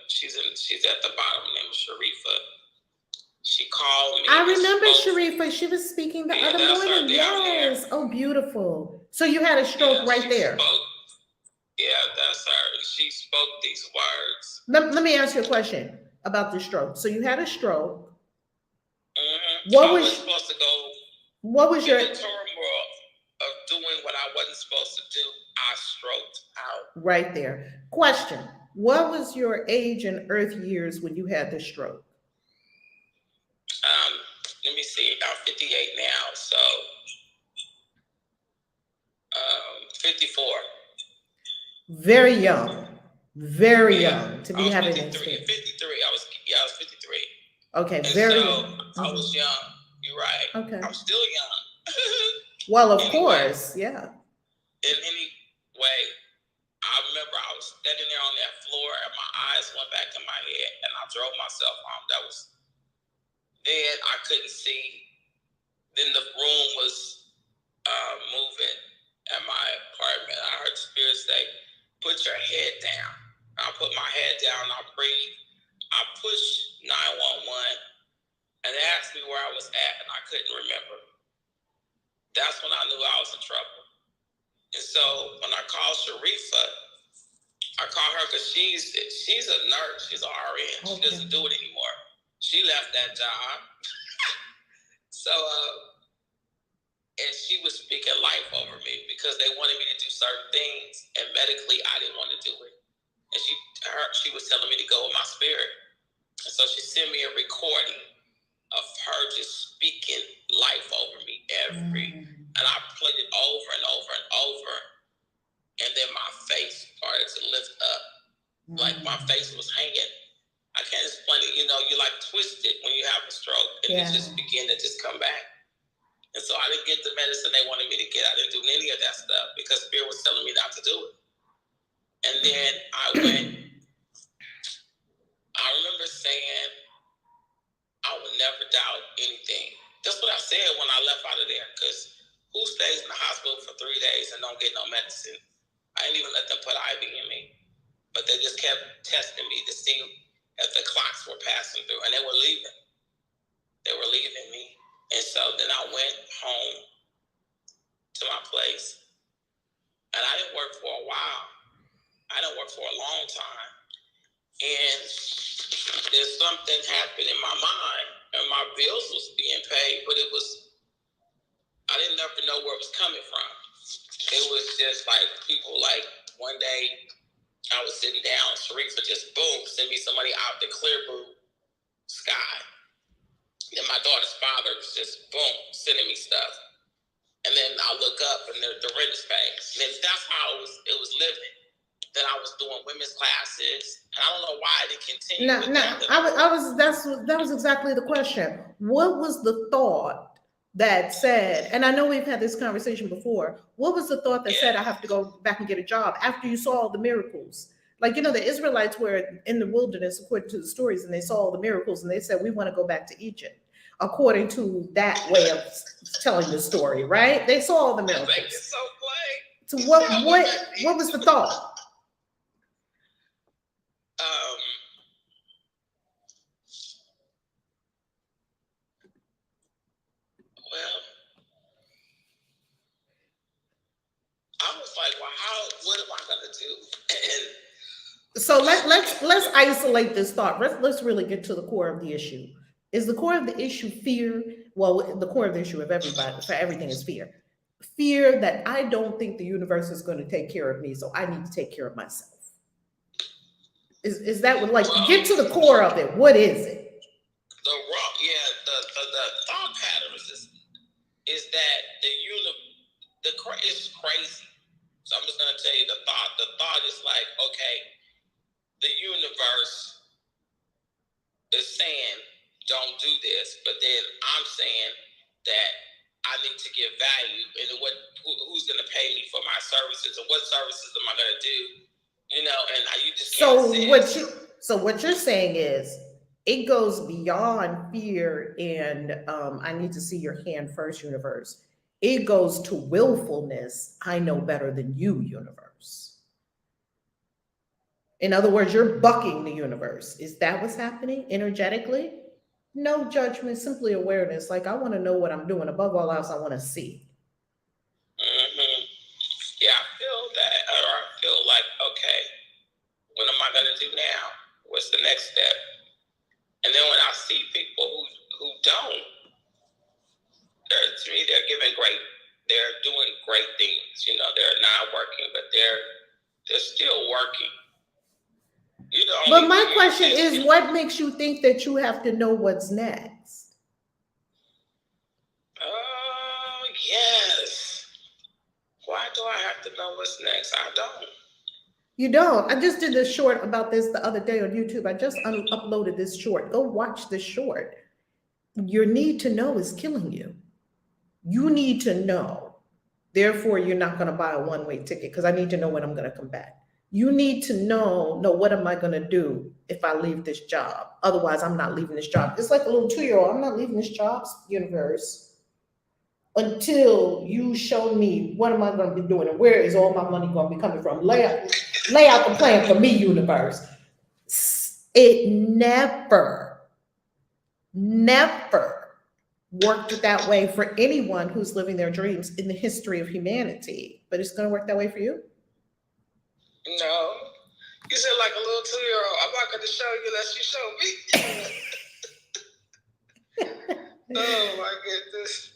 She's at the bottom, her name is Sharifa. She called me. I remember Sharifa. She was speaking the other morning. Yes. Oh, beautiful. So you had a stroke right there. Yeah, that's her. She spoke these words. Let me ask you a question about the stroke. So you had a stroke. Mm-hmm. What was your turmoil doing what I wasn't supposed to do, I stroked out. Right there. Question. What was your age and earth years when you had the stroke? Let me see. I'm 58 now, so 54. Very young. Very young to be having 53. experience. 53. I was 53. Okay, And very so young. I was young. You're right. Okay. I'm still young. Well, of Anyway, course, yeah. In any way, I remember I was standing there on that floor and my eyes went back in my head and I drove myself home. That was then I couldn't see. Then the room was moving at my apartment. I heard the spirit say, "Put your head down." I put my head down, I breathed. I pushed 911 and they asked me where I was at and I couldn't remember. That's when I knew I was in trouble. And so when I called Sharifa, I call her because she's a nurse. She's an RN. She doesn't do it anymore. She left that job. So, and she was speaking life over me because they wanted me to do certain things, and medically I didn't want to do it. And she was telling me to go with my spirit. And so she sent me a recording of her just speaking life over me and I played it over and over and over. And then my face started to lift up. Like my face was hanging. I can't explain it. You know, you like twist it when you have a stroke and it just began to just come back. And so I didn't get the medicine they wanted me to get. I didn't do any of that stuff because Spirit was telling me not to do it. And then I went, I remember saying, I would never doubt anything. That's what I said when I left out of there, because who stays in the hospital for 3 days and don't get no medicine? I didn't even let them put IV in me. But they just kept testing me to see if the clocks were passing through, and they were leaving. They were leaving me. And so then I went home to my place, and I didn't work for a while. I didn't work for a long time. And then something happened in my mind, and my bills was being paid, but I didn't never know where it was coming from. It was just like people, like one day I was sitting down, Sharifa just boom, sent me some money out the clear blue sky. Then my daughter's father was just boom, sending me stuff. And then I look up and the rent is paid. And then that's how it was living. Then I was doing women's classes. And I don't know why I didn't continue with that. That was exactly the question. What was the thought that said, and I know we've had this conversation before, what was the thought that said I have to go back and get a job after you saw all the miracles? Like, you know, the Israelites were in the wilderness according to the stories, and they saw all the miracles, and they said, we want to go back to Egypt, according to that way of telling the story, right? They saw all the miracles. It's so So what was the thought? Well, I was like, well, what am I gonna do? And so let's isolate this thought. Let's really get to the core of the issue. Is the core of the issue fear? Well, the core of the issue of everybody for everything is fear. Fear that I don't think the universe is going to take care of me, so I need to take care of myself. Is that what, like, get to the core of it? What is it? The thought pattern is that it's crazy. So I'm just gonna tell you the thought. The thought is like, okay, the universe is saying don't do this, but then I'm saying that I need to give value, and who's gonna pay me for my services, and what services am I gonna do? You know, and you just can't so what you're saying is it goes beyond fear and I need to see your hand first, universe. It goes to willfulness. I know better than you, universe. In other words, you're bucking the universe. Is that what's happening energetically? No judgment, simply awareness. Like, I want to know what I'm doing. Above all else, I want to see. Yeah, I feel that, or I feel like, okay, what am I going to do now? What's the next step? And then when I see people who don't, to me, they're giving great they're doing great things. You know, they're not working, but they're still working. You know. But my question is, what makes you think that you have to know what's next? Oh, yes. Why do I have to know what's next? I don't. You don't. I just did a short about this the other day on YouTube. I just uploaded this short. Go watch this short. Your need to know is killing you. You need to know. Therefore, you're not going to buy a one-way ticket because I need to know when I'm going to come back. You need to know what am I going to do if I leave this job? Otherwise, I'm not leaving this job. It's like a little 2-year-old. I'm not leaving this job, universe, until you show me what am I going to be doing and where is all my money going to be coming from. Lay out the plan for me, universe. It never worked that way for anyone who's living their dreams in the history of humanity. But it's going to work that way for you? No. You said like a little 2-year-old. I'm not going to show you unless you show me. Oh, my goodness.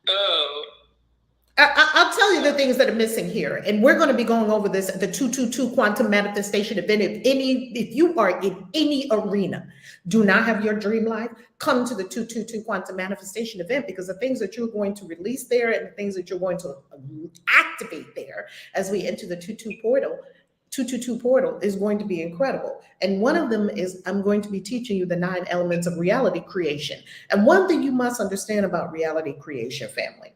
Oh. I'll tell you the things that are missing here, and we're going to be going over this at the 222 Quantum Manifestation event. If you are in any arena, do not have your dream life, come to the 222 Quantum Manifestation event, because the things that you're going to release there and the things that you're going to activate there as we enter the 222 portal is going to be incredible. And one of them is I'm going to be teaching you the 9 elements of reality creation. And one thing you must understand about reality creation, family,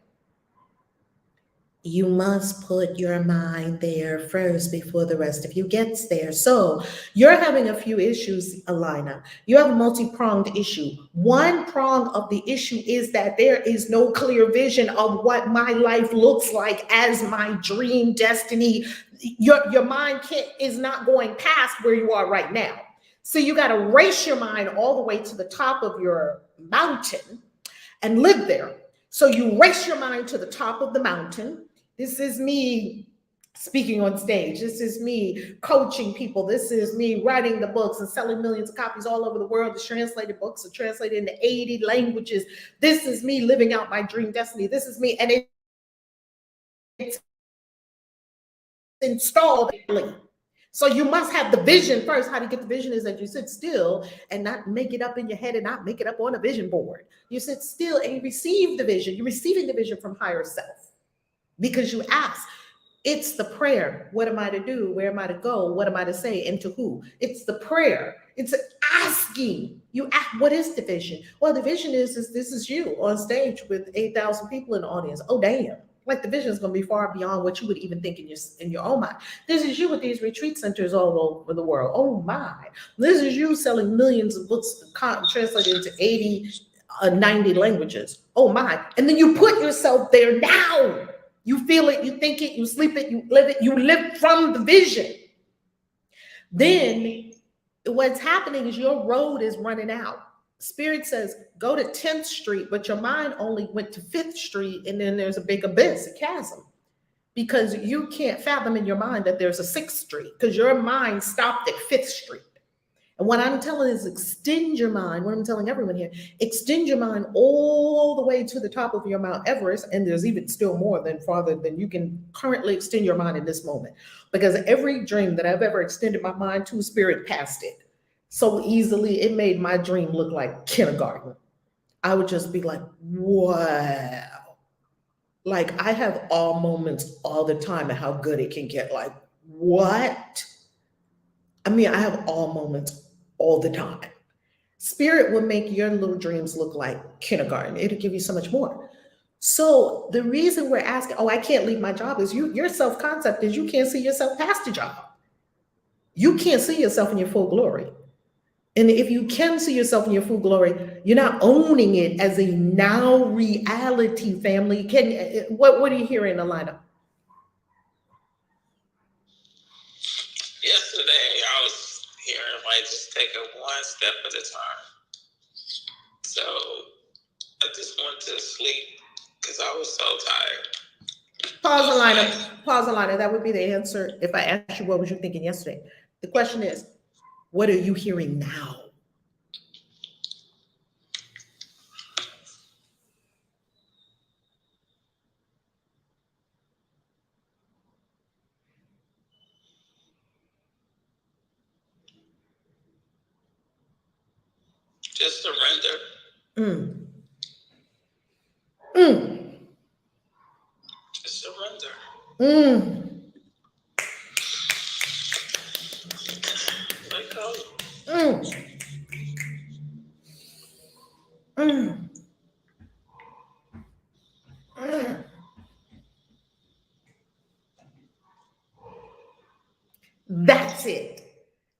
you must put your mind there first before the rest of you gets there. So you're having a few issues, Alina. You have a multi-pronged issue. One prong of the issue is that there is no clear vision of what my life looks like as my dream destiny. Your mind is not going past where you are right now. So you got to race your mind all the way to the top of your mountain and live there. So you race your mind to the top of the mountain. This is me speaking on stage. This is me coaching people. This is me writing the books and selling millions of copies all over the world. The translated books are translated into 80 languages. This is me living out my dream destiny. This is me. And it's installed. So you must have the vision first. How to get the vision is that you sit still and not make it up in your head and not make it up on a vision board. You sit still and you receive the vision. You're receiving the vision from higher self. Because you ask, it's the prayer. What am I to do? Where am I to go? What am I to say? And to who? It's the prayer. It's asking. You ask, what is the vision? Well, the vision is this is you on stage with 8,000 people in the audience. Oh, damn. Like the vision is going to be far beyond what you would even think in your own mind. This is you with these retreat centers all over the world. Oh, my. This is you selling millions of books translated into 80, 90 languages. Oh, my. And then you put yourself there now. You feel it, you think it, you sleep it, you live from the vision. Then what's happening is your road is running out. Spirit says, go to 10th Street, but your mind only went to 5th Street, and then there's a big abyss, a chasm, because you can't fathom in your mind that there's a 6th Street, because your mind stopped at 5th Street. And what I'm telling is extend your mind. What I'm telling everyone here, extend your mind all the way to the top of your Mount Everest. And there's even still more than farther than you can currently extend your mind in this moment. Because every dream that I've ever extended my mind to, Spirit passed it so easily. It made my dream look like kindergarten. I would just be like, wow. Like I have awe moments all the time and how good it can get. Like, what? I mean, I have awe moments all the time. Spirit will make your little dreams look like kindergarten. It'll give you so much more. So the reason we're asking, oh, I can't leave my job is your self-concept is you can't see yourself past the job. You can't see yourself in your full glory. And if you can see yourself in your full glory, you're not owning it as a now reality, family. What are you hearing, Alina? Yesterday, I was hearing like just take it one step at a time. So I just went to sleep because I was so tired. Pause, Alina. That would be the answer if I asked you what was you thinking yesterday. The question is, what are you hearing now? Just surrender. Just surrender. Let go. That's it.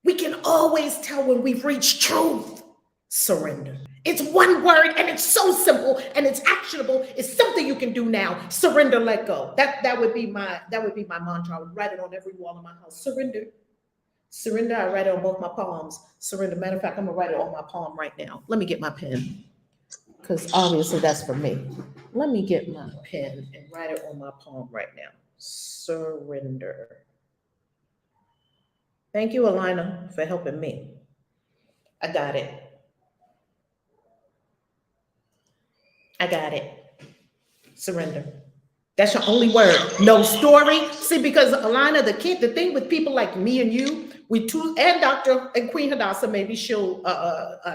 We can always tell when we've reached truth. Surrender. It's one word and it's so simple and it's actionable. It's something you can do now. Surrender, let go. That would be my mantra. I would write it on every wall in my house. Surrender. Surrender. I write it on both my palms. Surrender. Matter of fact, I'm gonna write it on my palm right now. Let me get my pen. Because obviously that's for me. Let me get my pen and write it on my palm right now. Surrender. Thank you, Alina, for helping me. I got it. I got it. Surrender. That's your only word. No story. See, because Alina, the thing with people like me and you, and Dr. and Queen Hadassah, maybe she'll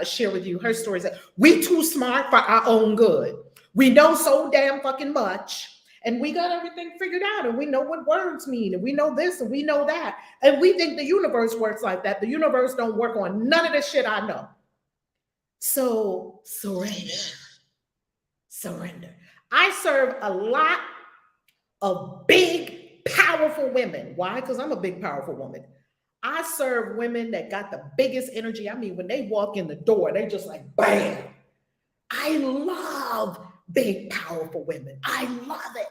share with you her stories. We too smart for our own good. We know so damn fucking much. And we got everything figured out, and we know what words mean, and we know this, and we know that. And we think the universe works like that. The universe don't work on none of the shit I know. So surrender. Surrender. I serve a lot of big, powerful women. Why? Because I'm a big, powerful woman. I serve women that got the biggest energy. I mean, when they walk in the door, they just like, bam. I love big, powerful women. I love it.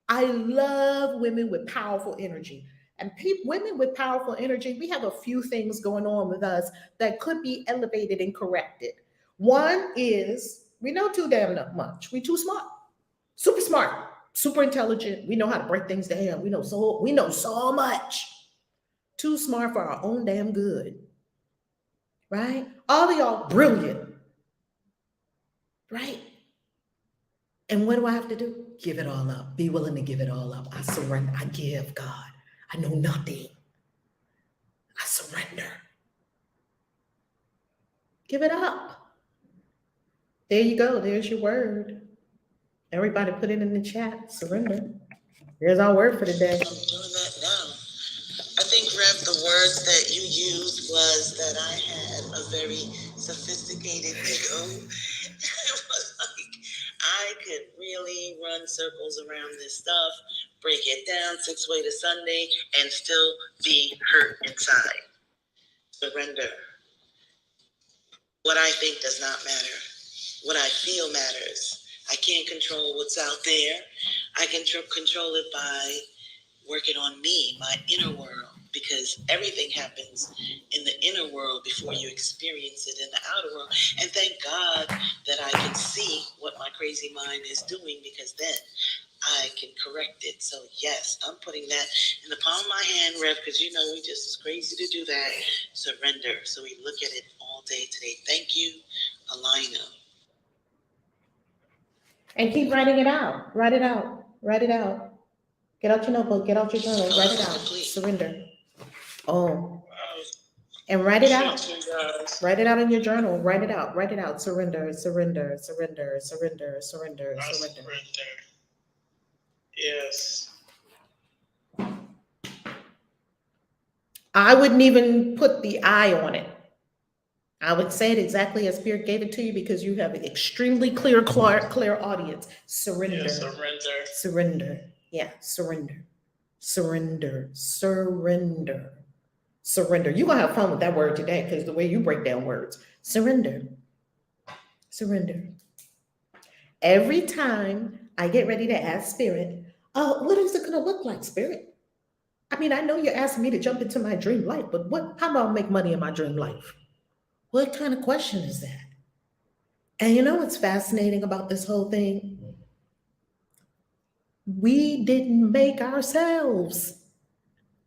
I love women with powerful energy. And women with powerful energy, we have a few things going on with us that could be elevated and corrected. One is we know too damn much. We too smart, super intelligent. We know how to break things down. We know so much. Too smart for our own damn good, right? All of y'all brilliant, right? And what do I have to do? Give it all up. Be willing to give it all up. I surrender. I give, God. I know nothing. I surrender. Give it up. There you go. There's your word. Everybody put it in the chat. Surrender. There's our word for the day. I'm doing that now. I think, Rev, the words that you used was that I had a very sophisticated ego. It was like I could really run circles around this stuff, break it down 6 way to Sunday, and still be hurt inside. Surrender. What I think does not matter. What I feel matters. I can't control what's out there. I can control it by working on me, my inner world, because everything happens in the inner world before you experience it in the outer world. And thank God that I can see what my crazy mind is doing, because then I can correct it. So yes, I'm putting that in the palm of my hand, Rev, because you know we just as crazy to do that. Surrender. So we look at it all day today. Thank you, Alina. And keep writing it out. Write it out. Write it out. Get out your notebook. Get out your journal. Write it out. Surrender. Oh. And write it out. Write it out in your journal. Write it out. Write it out. Surrender. Surrender. Surrender. Surrender. Surrender. Surrender. Yes. I wouldn't even put the I on it. I would say it exactly as Spirit gave it to you, because you have an extremely clear audience. Surrender. Yeah, surrender. Surrender. Yeah, surrender. Surrender. Surrender. Surrender. You're going to have fun with that word today, because the way you break down words. Surrender. Surrender. Every time I get ready to ask Spirit, what is it going to look like, Spirit? I mean, I know you're asking me to jump into my dream life, but how do I make money in my dream life? What kind of question is that? And you know what's fascinating about this whole thing? We didn't make ourselves.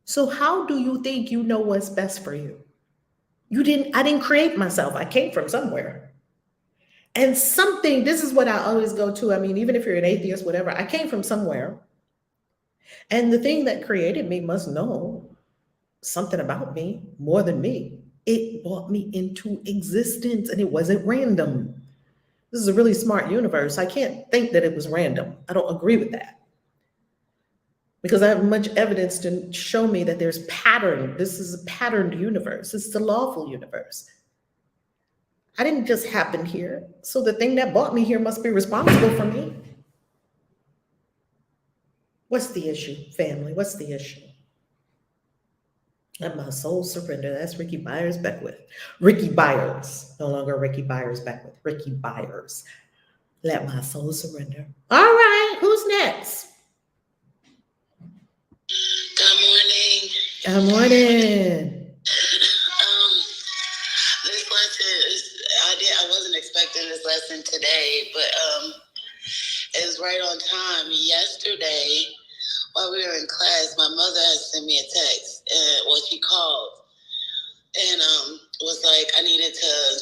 So how do you think you know what's best for you? I didn't create myself. I came from somewhere. And this is what I always go to. I mean, even if you're an atheist, whatever, I came from somewhere. And the thing that created me must know something about me more than me. It brought me into existence and it wasn't random. This is a really smart universe. I can't think that it was random. I don't agree with that because I have much evidence to show me that there's pattern. This is a patterned universe. This is a lawful universe. I didn't just happen here. So the thing that brought me here must be responsible for me. What's the issue, family? What's the issue? Let my soul surrender. That's Ricky Byers Beckwith. Ricky Byers, no longer Ricky Byers Beckwith. Ricky Byers. Let my soul surrender. All right, who's next? Good morning. Good morning. This lesson I wasn't expecting this lesson today, but it was right on time. Yesterday, while we were in class, my mother had sent me a text, she called and was like,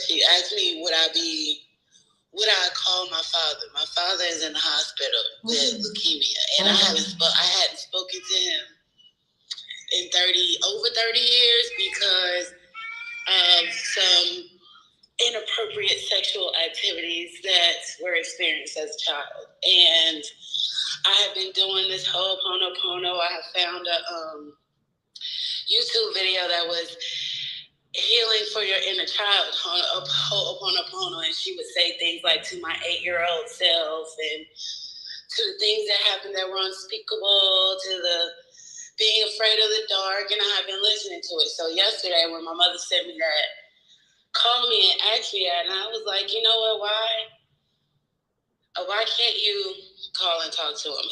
she asked me would I call my father? My father is in the hospital with leukemia, and I hadn't spoken to him in over 30 years because of some inappropriate sexual activities that were experienced as a child. And I have been doing this Ho'oponopono. I have found a YouTube video that was healing for your inner child, Ho'oponopono, and she would say things like, to my 8-year-old self, and to the things that happened that were unspeakable, to the being afraid of the dark, and I have been listening to it. So yesterday when my mother sent me that, called me and asked me that, and I was like, you know what, why can't you call and talk to him?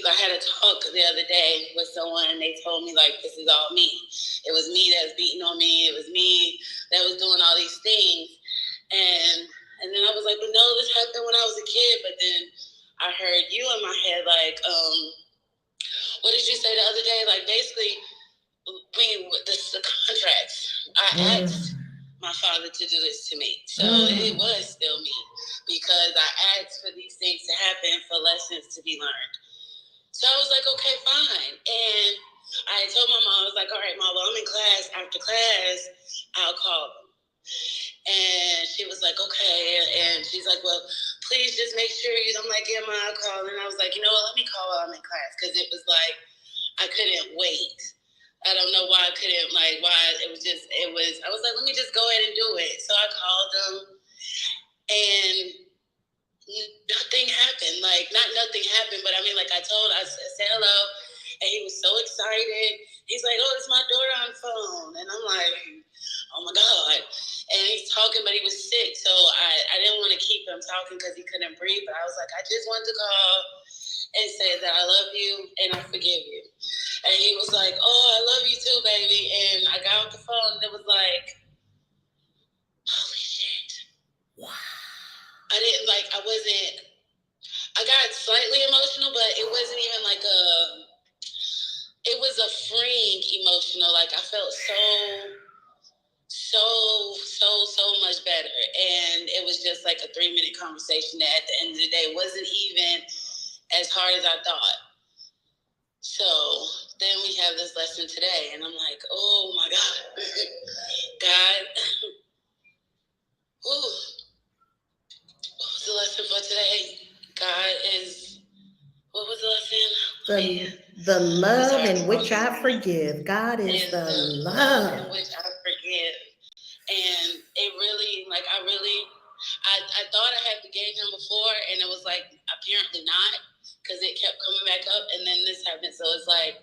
I had a talk the other day with someone, and they told me, like, this is all me. It was me that was beating on me. It was me that was doing all these things. And then I was like, but no, this happened when I was a kid. But then I heard you in my head, like, what did you say the other day? Like, basically, the contracts. I asked my father to do this to me. So it was still me, because I asked for these things to happen, for lessons to be learned. So I was like, okay, fine. And I told my mom, I was like, all right, Mom, well, I'm in class. After class, I'll call them. And she was like, okay. And she's like, well, please just make sure you. I'm like, yeah, Mom, I'll call. And I was like, you know what, let me call while I'm in class. Because it was like, I couldn't wait. I don't know why I couldn't, I was like, let me just go ahead and do it. So I called them, and nothing happened. Like, not nothing happened, but I mean, like, I said hello, and he was so excited. He's like, oh, it's my daughter on the phone. And I'm like, oh my God. And he's talking, but he was sick. So I didn't want to keep him talking because he couldn't breathe. But I was like, I just wanted to call and say that I love you and I forgive you. And he was like, oh, I love you too, baby. And I got off the phone, and it was like, holy shit. Wow. I got slightly emotional, but it wasn't even like it was a freeing emotional. Like, I felt so much better. And it was just like a 3-minute conversation that at the end of the day wasn't even as hard as I thought. So then we have this lesson today, and I'm like, oh my God, God. Ooh. What was the lesson for today? What was the lesson? The love in which I forgive. God is the love in which I forgive. And it really, I thought I had forgave him before, and it was like, apparently not, because it kept coming back up, and then this happened. So it's like,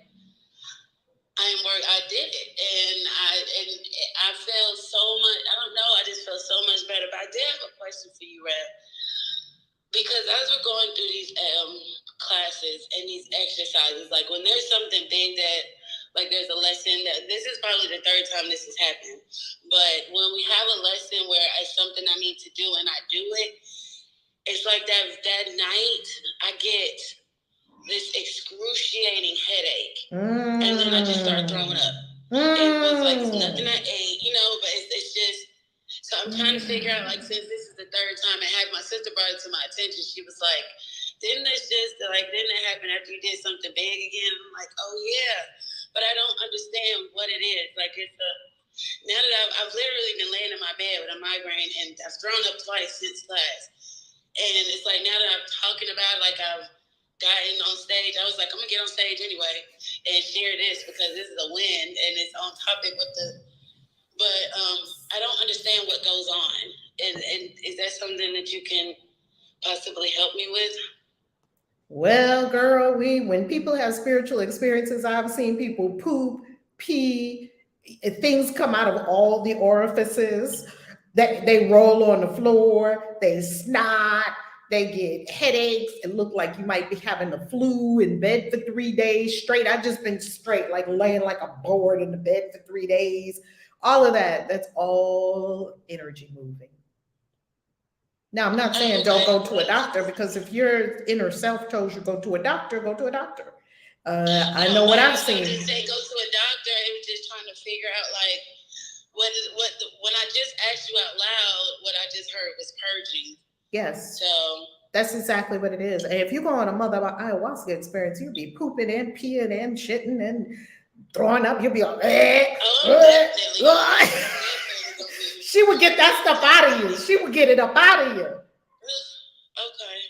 I did it, and I felt so much. I don't know. I just felt so much better. But I did have a question for you, Red, because as we're going through these classes and these exercises, like, when there's something big that, like, there's a lesson that, this is probably the 3rd time this has happened, but when we have a lesson where it's something I need to do and I do it, it's like that night I get this excruciating headache, and then I just start throwing up. It was like, it's nothing I ate, but it's just, so I'm trying to figure out, like, since this is the 3rd time, and had my sister brought it to my attention, she was like, didn't that happen after you did something big again? I'm like, oh yeah, but I don't understand what it is. Like, Now that I've literally been laying in my bed with a migraine, and I've thrown up twice since class. And it's like, now that I'm talking about it, like I've gotten on stage, I was like, I'm gonna get on stage anyway and share this because this is a win and it's on topic with the. But I don't understand what goes on, and is that something that you can possibly help me with? Well, girl, when people have spiritual experiences, I've seen people poop, pee, things come out of all the orifices. That they roll on the floor, they snot, they get headaches. It look like you might be having the flu in bed for 3 days straight. I've just been straight, like laying like a board in the bed for 3 days. All of that, that's all energy moving. Now, I'm not saying don't go to a doctor, because if your inner self tells you go to a doctor, go to a doctor. I know what I've seen. I just say go to a doctor. I was just trying to figure out like when I just asked you out loud, what I just heard was purging. Yes. So that's exactly what it is. And if you go on a mother ayahuasca experience, you'll be pooping and peeing and shitting and throwing up. You'll be like, definitely. She would get that stuff out of you. She would get it up out of you. Okay.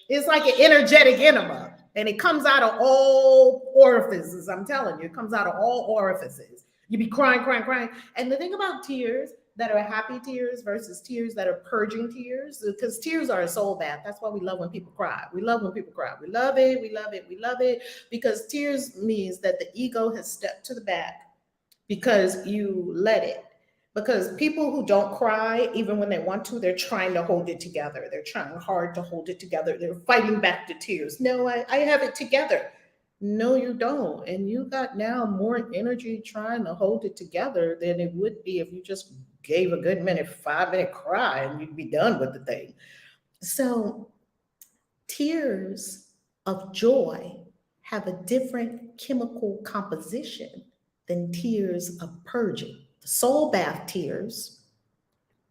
It's like an energetic enema, and it comes out of all orifices. I'm telling you, it comes out of all orifices. You be crying, crying, crying. And the thing about tears that are happy tears versus tears that are purging tears, because tears are a soul bath. That's why we love when people cry. We love when people cry. We love it. We love it. We love it, because tears means that the ego has stepped to the back because you let it. Because people who don't cry, even when they want to, they're trying to hold it together. They're trying hard to hold it together. They're fighting back the tears. No, I have it together. No, you don't. And you got now more energy trying to hold it together than it would be if you just gave a good 5-minute cry and you'd be done with the thing. So tears of joy have a different chemical composition than tears of purging. The soul bath tears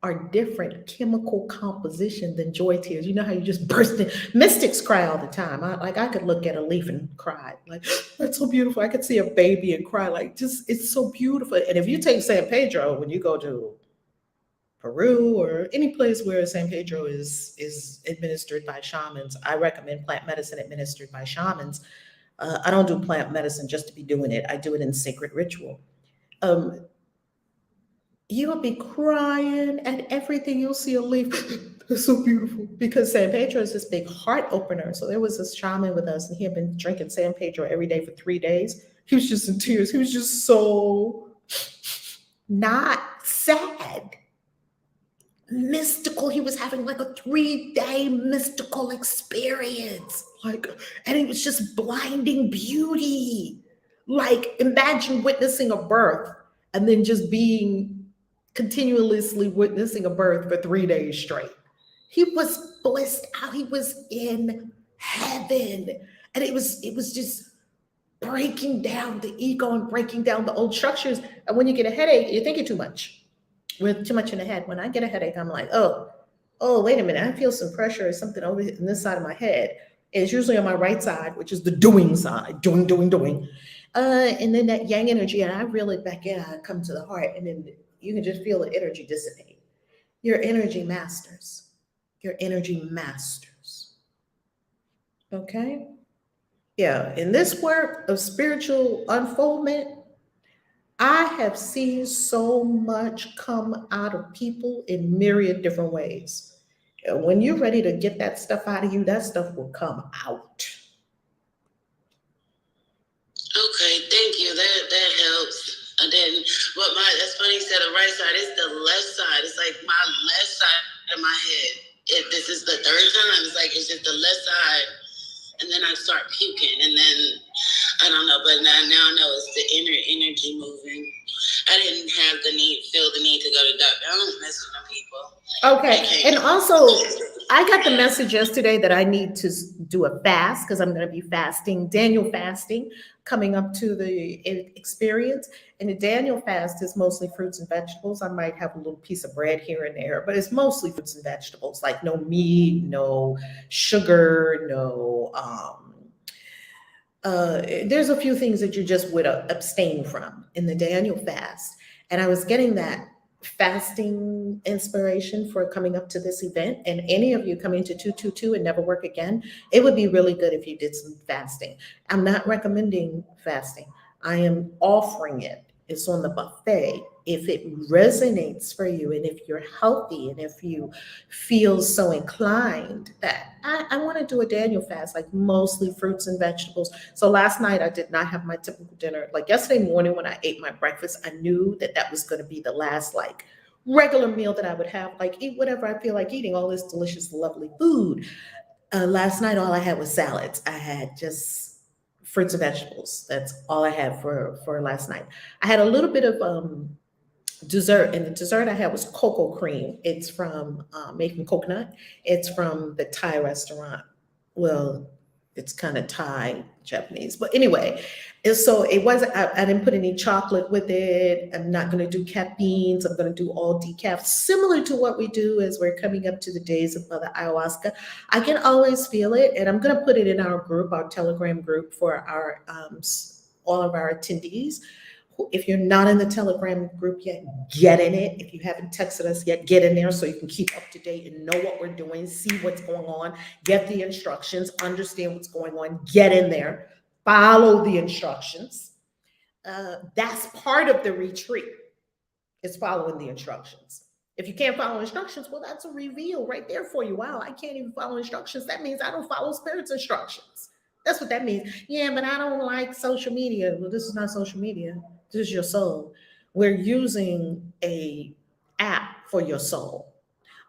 are different chemical composition than joy tears. You know how you just burst in. Mystics cry all the time. I could look at a leaf and cry. Like, that's so beautiful. I could see a baby and cry. Like, just, it's so beautiful. And if you take San Pedro, when you go to Peru or any place where San Pedro is administered by shamans, I recommend plant medicine administered by shamans. I don't do plant medicine just to be doing it. I do it in sacred ritual. You'll be crying at everything. You'll see a leaf. It's so beautiful, because San Pedro is this big heart opener. So there was this shaman with us, and he had been drinking San Pedro every day for 3 days. He was just in tears. He was just so not sad, mystical. He was having like a 3-day mystical experience. And it was just blinding beauty. Like, imagine witnessing a birth and then just being continuously witnessing a birth for 3 days straight. He was blissed out. He was in heaven. And it was just breaking down the ego and breaking down the old structures. And when you get a headache, you're thinking too much. With too much in the head. When I get a headache, I'm like, oh, wait a minute. I feel some pressure or something over in this side of my head. It's usually on my right side, which is the doing side. Doing. And then that yang energy, and I reel it back in. I come to the heart, and then you can just feel the energy dissipate. Your energy masters. Your energy masters. Okay? Yeah, in this work of spiritual unfoldment, I have seen so much come out of people in myriad different ways. When you're ready to get that stuff out of you, that stuff will come out. Okay, thank you. That helps. And then, that's funny you said the right side. It's the left side. It's like my left side of my head. This is the third time. It's like, it's just the left side. And then I start puking. And then, I don't know, but now I know it's the inner energy moving. I didn't feel the need to go to the doctor. I don't mess with them people. Okay. And also, I got the message yesterday that I need to do a fast, because I'm going to be fasting, Daniel fasting, coming up to the experience. And the Daniel fast is mostly fruits and vegetables. I might have a little piece of bread here and there, but it's mostly fruits and vegetables, like no meat, no sugar, no, there's a few things that you just would abstain from in the Daniel fast. And I was getting that fasting inspiration for coming up to this event. And any of you coming to 222 and Never Work Again, it would be really good if you did some fasting. I'm not recommending fasting. I am offering it. It's on the buffet. If it resonates for you, and if you're healthy, and if you feel so inclined that I want to do a Daniel fast, like mostly fruits and vegetables. So last night I did not have my typical dinner. Like yesterday morning when I ate my breakfast, I knew that that was going to be the last like regular meal that I would have. Like eat whatever I feel like eating, all this delicious, lovely food. Last night all I had was salads. I had just fruits and vegetables. That's all I had for last night. I had a little bit of dessert, and the dessert I had was cocoa cream. It's from Making Coconut. It's from the Thai restaurant. Well, it's kind of Thai Japanese, but anyway. And so it wasn't. I didn't put any chocolate with it. I'm not going to do caffeines. I'm going to do all decaf, similar to what we do as we're coming up to the days of Mother Ayahuasca. I can always feel it, and I'm going to put it in our group, our Telegram group for our all of our attendees. If you're not in the Telegram group yet, get in it. If you haven't texted us yet, get in there so you can keep up to date and know what we're doing, see what's going on, get the instructions, understand what's going on, get in there, follow the instructions. That's part of the retreat, is following the instructions. If you can't follow instructions, well, that's a reveal right there for you. Wow, I can't even follow instructions. That means I don't follow Spirit's instructions. That's what that means. Yeah, but I don't like social media. Well, this is not social media. This is your soul. We're using a app for your soul.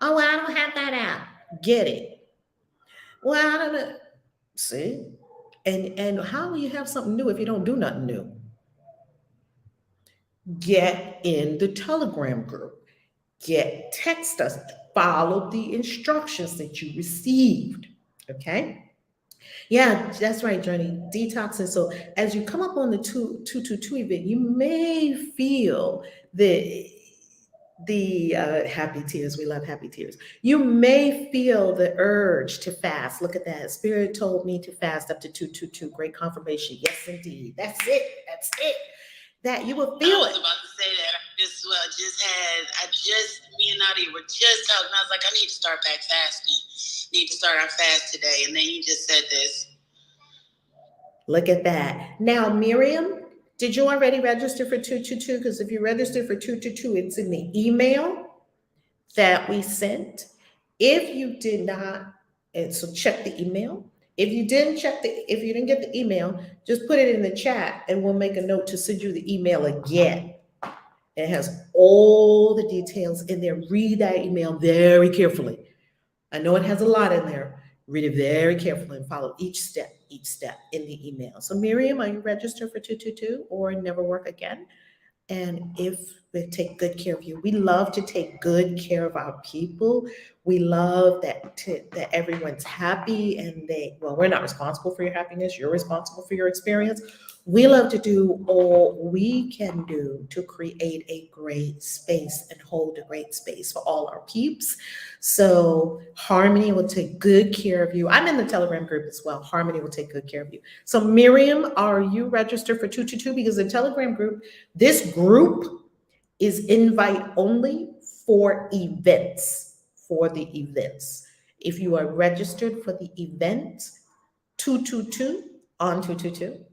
Oh, well, I don't have that app. Get it. Well, I don't know. See? And how will you have something new if you don't do nothing new? Get in the Telegram group. Text us. Follow the instructions that you received. Okay? Yeah, that's right, Journey. Detoxing. So as you come up on the 222 event, you may feel the happy tears. We love happy tears. You may feel the urge to fast. Look at that. Spirit told me to fast up to 222. Great confirmation. Yes, indeed. That's it. That's it. That you will feel it. I was about to say that. Me and Nadia were just talking. I was like, I need to start back fasting. Need to start our fast today. And then you just said this. Look at that. Now, Miriam, did you already register for 222? Because if you registered for 222, it's in the email that we sent. If you did not, and so check the email. If you didn't get the email, just put it in the chat and we'll make a note to send you the email again. It has all the details in there. Read that email very carefully. I know it has a lot in there. Read it very carefully and follow each step in the email. So Miriam, are you registered for 222 or Never Work Again? And if we take good care of you, we love to take good care of our people. We love that everyone's happy and we're not responsible for your happiness. You're responsible for your experience. We love to do all we can do to create a great space and hold a great space for all our peeps. So Harmony will take good care of you. I'm in the Telegram group as well. Harmony will take good care of you. So Miriam, are you registered for 222? Because the Telegram group, this group is invite only for events, If you are registered for the event 222 on 222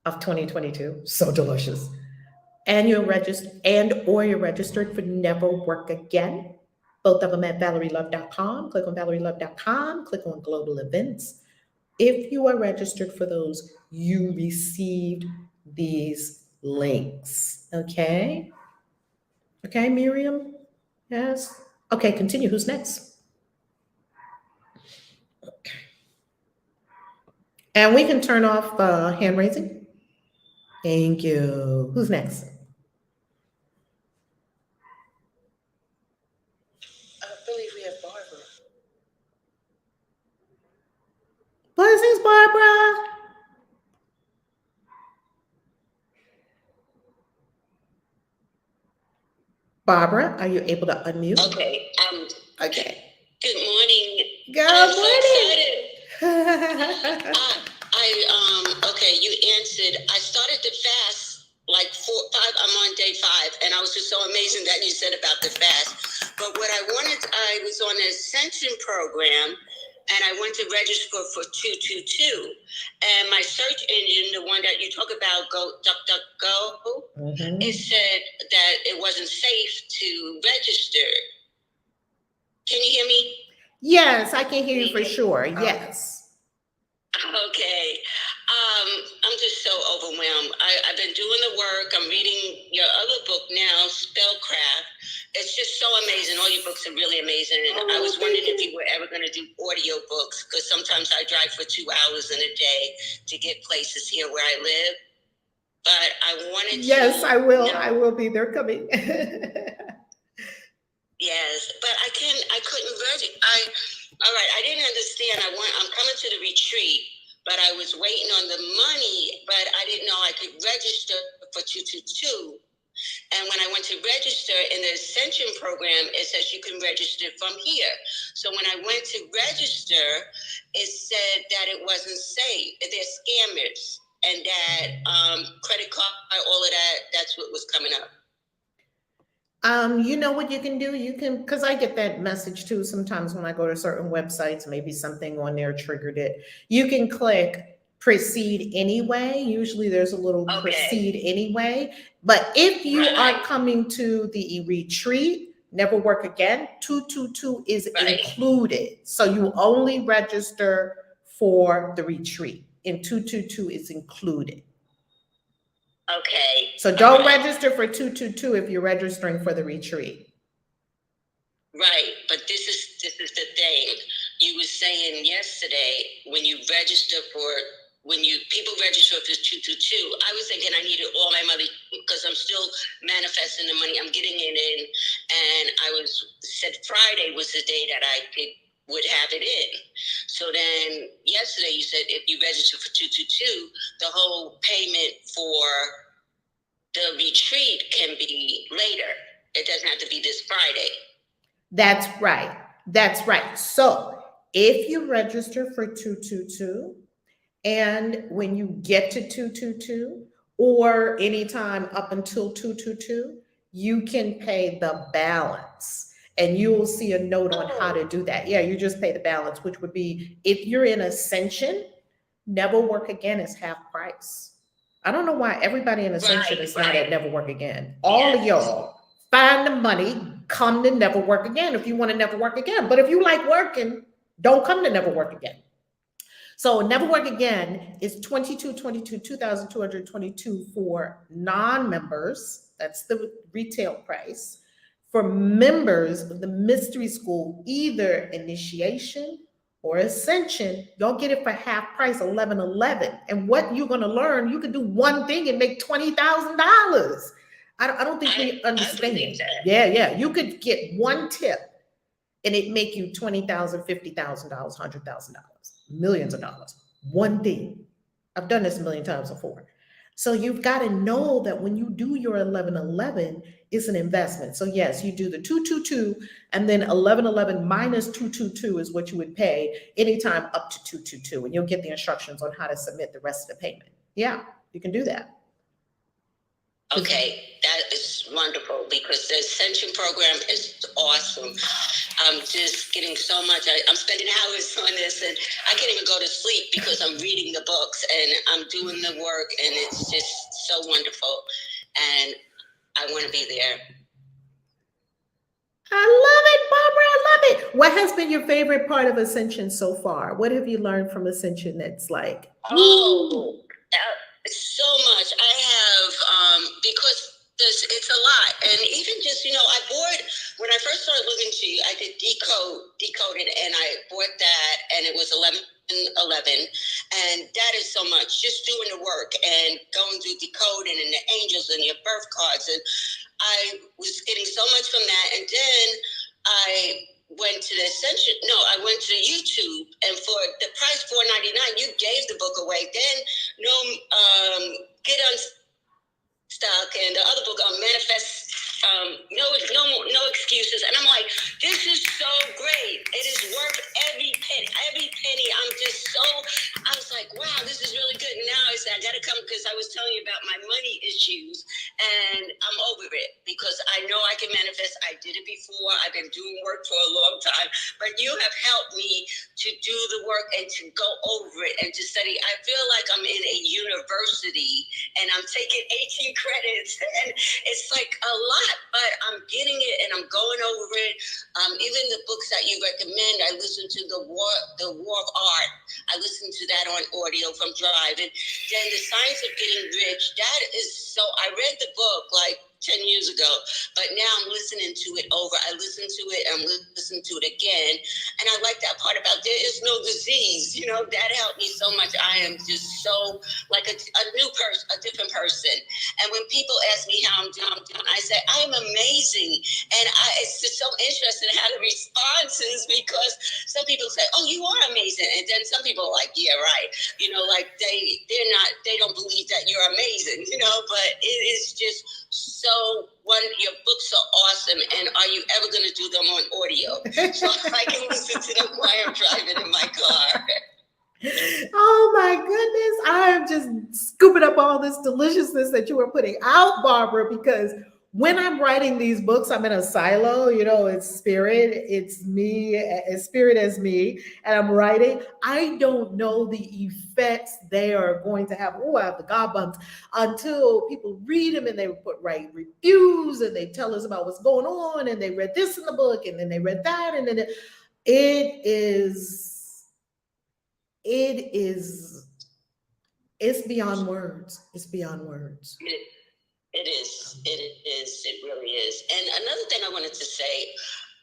of 2022, so delicious. And you're registered for Never Work Again. Both of them at ValerieLove.com. Click on ValerieLove.com, click on Global Events. If you are registered for those, you received these links. Okay, Miriam? Yes? Okay, continue. Who's next? Okay. And we can turn off hand raising. Thank you. Who's next? I believe we have Barbara. Blessings, Barbara. Barbara, are you able to unmute? Okay. Okay. Good morning. Good morning. Okay, you answered. I started to fast like 5. I'm on day 5, and I was just so amazing that you said about the fast. But what I was on an Ascension program, and I went to register for 222. And my search engine, the one that you talk about, DuckDuckGo, it said that it wasn't safe to register. Can you hear me? Yes, I can hear you for sure. Yes. Okay. I'm just so overwhelmed. I've been doing the work. I'm reading your other book now, Spellcraft. It's just so amazing. All your books are really amazing. And I was wondering if you were ever going to do audio books, because sometimes I drive for 2 hours in a day to get places here where I live. But I wanted to. Yes, I will. I will be. They're coming. Yes, but I couldn't register. All right, I didn't understand. I'm coming to the retreat, but I was waiting on the money, but I didn't know I could register for 222. And when I went to register in the Ascension program, it says you can register from here. So when I went to register, it said that it wasn't safe. They're scammers, and that credit card, all of that, that's what was coming up. You know what you can do? You can, because I get that message too sometimes when I go to certain websites, maybe something on there triggered it. You can click proceed anyway. Usually there's a little proceed anyway. But if you are coming to the retreat, Never Work Again, 222 is included. So you only register for the retreat, and 222 is included. Okay. So don't register for 222 if you're registering for the retreat. Right, but this is the thing. You were saying yesterday when you register for people register for 222, I was thinking I needed all my money because I'm still manifesting the money. I'm getting it in, and I said Friday was the day that I would have it in. So then yesterday you said if you register for 222, the whole payment for the retreat can be later. It doesn't have to be this Friday. That's right. That's right. So if you register for 222, and when you get to 222 or anytime up until 222, you can pay the balance, and you will see a note on how to do that. Yeah, you just pay the balance, which would be, if you're in Ascension, Never Work Again is half price. I don't know why everybody in Ascension is not at Never Work Again. All of y'all find the money, come to Never Work Again if you want to never work again. But if you like working, don't come to Never Work Again. So Never Work Again is $2,222 for non-members. That's the retail price. For members of the mystery school, either initiation or ascension, y'all get it for half price, $1,111. And what you're going to learn, you can do one thing and make $20,000. I don't think we understand. Yeah. You could get one tip and it make you $20,000, $50,000, $100,000, millions of dollars. One thing. I've done this a million times before. So you've got to know that when you do your 1111, it's an investment. So yes, you do the 222, and then 1111 minus 222 is what you would pay anytime up to 222, and you'll get the instructions on how to submit the rest of the payment. Yeah, you can do that. Okay, that is wonderful, because the Ascension program is awesome. I'm just getting so much. I'm spending hours on this, and I can't even go to sleep because I'm reading the books and I'm doing the work, and it's just so wonderful. And I want to be there. I love it, Barbara. I love it. What has been your favorite part of Ascension so far? What have you learned from Ascension that's like? So much. I have, because it's a lot. And even just, I bought, when I first started looking to you, I did Decoded, and I bought that, and it was $11.11. And that is so much, just doing the work and going through Decoding and the angels and your birth cards. And I was getting so much from that. And then I went to the Ascension. No, I went to YouTube, and for the price $4.99, you gave the book away. Then Get Unstuck, and the other book, Manifest. No excuses. And I'm like, this is so great. It is worth every penny. I was like, wow, this this is really good. Now I said, I got to come because I was telling you about my money issues, and I'm over it because I know I can manifest. I did it before. I've been doing work for a long time, but you have helped me to do the work and to go over it and to study. I feel like I'm in a university and I'm taking 18 credits, and it's like a lot, but I'm getting it and I'm going over it. Even the books that you recommend, I listen to the War of Art. I listen to that on audio from driving. Then the Science of Getting Rich, that is so, I read the book like 10 years ago, but now I'm listening to it over. I listen to it and listen to it again. And I like that part about there is no disease. You know, that helped me so much. I am just so like a new person, a different person. And when people ask me how I'm doing, I say, I'm amazing. And it's just so interesting how the response is, because some people say, oh, you are amazing. And then some people are like, yeah, right. You know, like they don't believe that you're amazing, you know, but it is just so, your books are awesome. And are you ever going to do them on audio? So I can listen to them while I'm driving in my car. Oh my goodness. I am just scooping up all this deliciousness that you are putting out, Barbara, because when I'm writing these books, I'm in a silo, you know, it's spirit, it's me, it's spirit as me, and I'm writing. I don't know the effects they are going to have. Oh, I have the God bumps until people read them and they write reviews and they tell us about what's going on and they read this in the book and then they read that and then it is, it's beyond words. It's beyond words. It is. It really is. And another thing I wanted to say,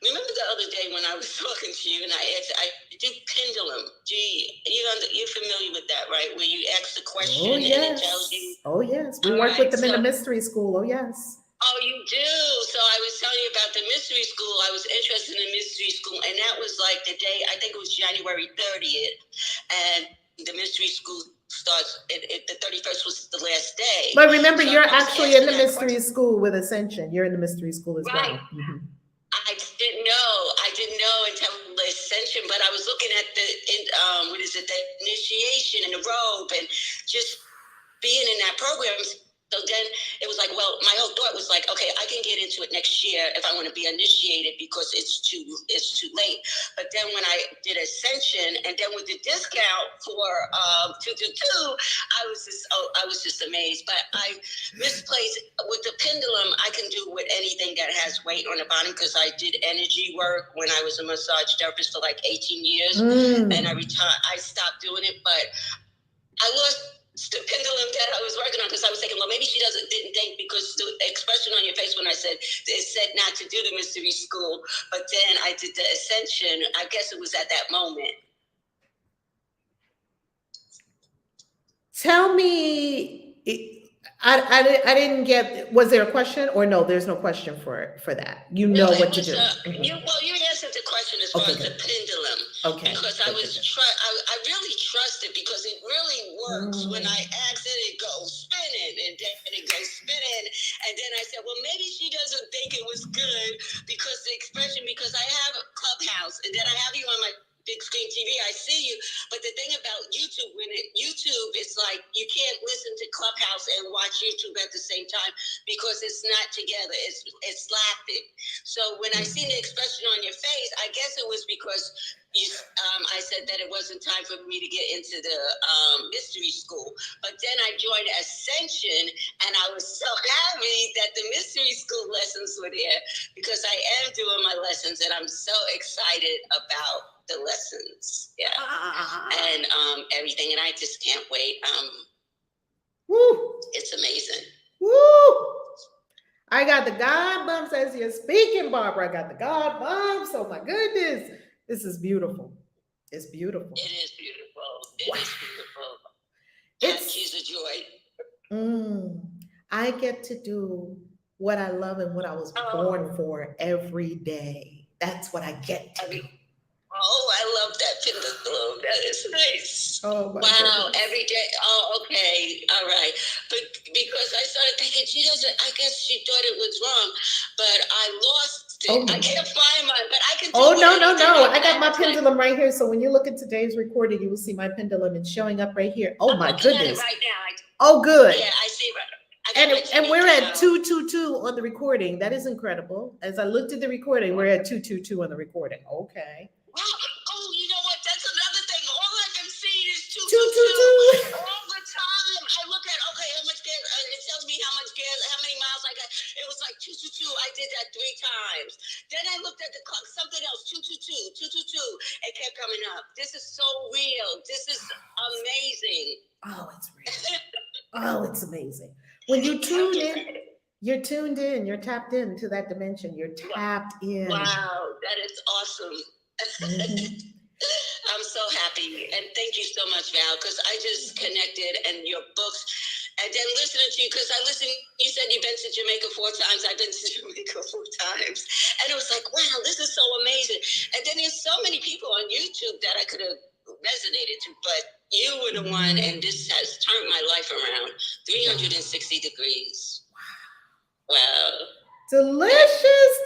remember the other day when I was talking to you and I asked, I do pendulum. You're familiar with that, right? Where you ask the question and it tells you. Oh, yes. We work with them in the mystery school. Oh, yes. Oh, you do? So I was telling you about the mystery school. I was interested in mystery school. And that was like the day, I think it was January 30th. And the mystery school starts, the 31st was the last day. But remember, so you're actually in the mystery school with Ascension. You're in the mystery school as well. Mm-hmm. I didn't know until the Ascension, but I was looking at the initiation and the robe and just being in that program. So then it was like, well, my whole thought was like, okay, I can get into it next year if I want to be initiated because it's too late. But then when I did Ascension and then with the discount for 222, I was just amazed. But I misplaced with the pendulum. I can do with anything that has weight on the bottom because I did energy work when I was a massage therapist for like 18 years, and I retired. I stopped doing it, but I lost the pendulum that I was working on because I was thinking, well, maybe she didn't think because the expression on your face when I said it said not to do the mystery school, but then I did the Ascension. I guess it was at that moment. Tell me, I didn't get. Was there a question or no? There's no question for that. You know what to do. You answered the question as far as the pendulum. Okay. Because I really trust it because it really works. When I ask it, it goes spinning and then it goes spinning. And then I said, well, maybe she doesn't think it was good because the expression, because I have a Clubhouse and then I have you on my big screen TV, I see you. But the thing about YouTube, YouTube, it's like you can't listen to Clubhouse and watch YouTube at the same time because it's not together. It's laughing. So when I see the expression on your face, I guess it was because I said that it wasn't time for me to get into the mystery school. But then I joined Ascension, and I was so happy that the mystery school lessons were there because I am doing my lessons, and I'm so excited about the lessons. Yeah. And everything, and I just can't wait. Woo. It's amazing. Woo. I got the God bumps as you're speaking, Barbara. I got the God bumps. Oh my goodness. This is beautiful. It's beautiful. It is beautiful. It is beautiful. She's a joy. I get to do what I love and what I was born for every day. That's what I get to do. Oh, I love that pendulum. That is nice. Oh, my wow, goodness. Every day. Oh, okay. All right. But because I started thinking, I guess she thought it was wrong. But I lost Oh, I can't find mine, but I can. Oh, no. I got my pendulum right here. So when you look at today's recording, you will see my pendulum. It's showing up right here. Oh, my goodness. Right now. Oh, good. Yeah, I see. And we're at 222 on the recording. That is incredible. As I looked at the recording, we're at 222 on the recording. Okay. Wow. Oh, you know what? That's another thing. All I've been seeing is 222. All the time. I look at, okay, how much gas, it tells me how much gas, how many miles I got. It was like 222. I did that 3 times. Then I looked at the clock, something else, 222. It kept coming up. This is so real. This is amazing. Oh, it's real. Oh, it's amazing. When you tune in, you're tuned in, you're tapped into that dimension. You're tapped in. Wow, that is awesome. Mm-hmm. I'm so happy. And thank you so much, Val, because I just connected and your books. And then listening to you, because you said you've been to Jamaica 4 times. I've been to Jamaica 4 times. And it was like, wow, this is so amazing. And then there's so many people on YouTube that I could have resonated to, but you were the one, and this has turned my life around 360 degrees. Wow. Delicious.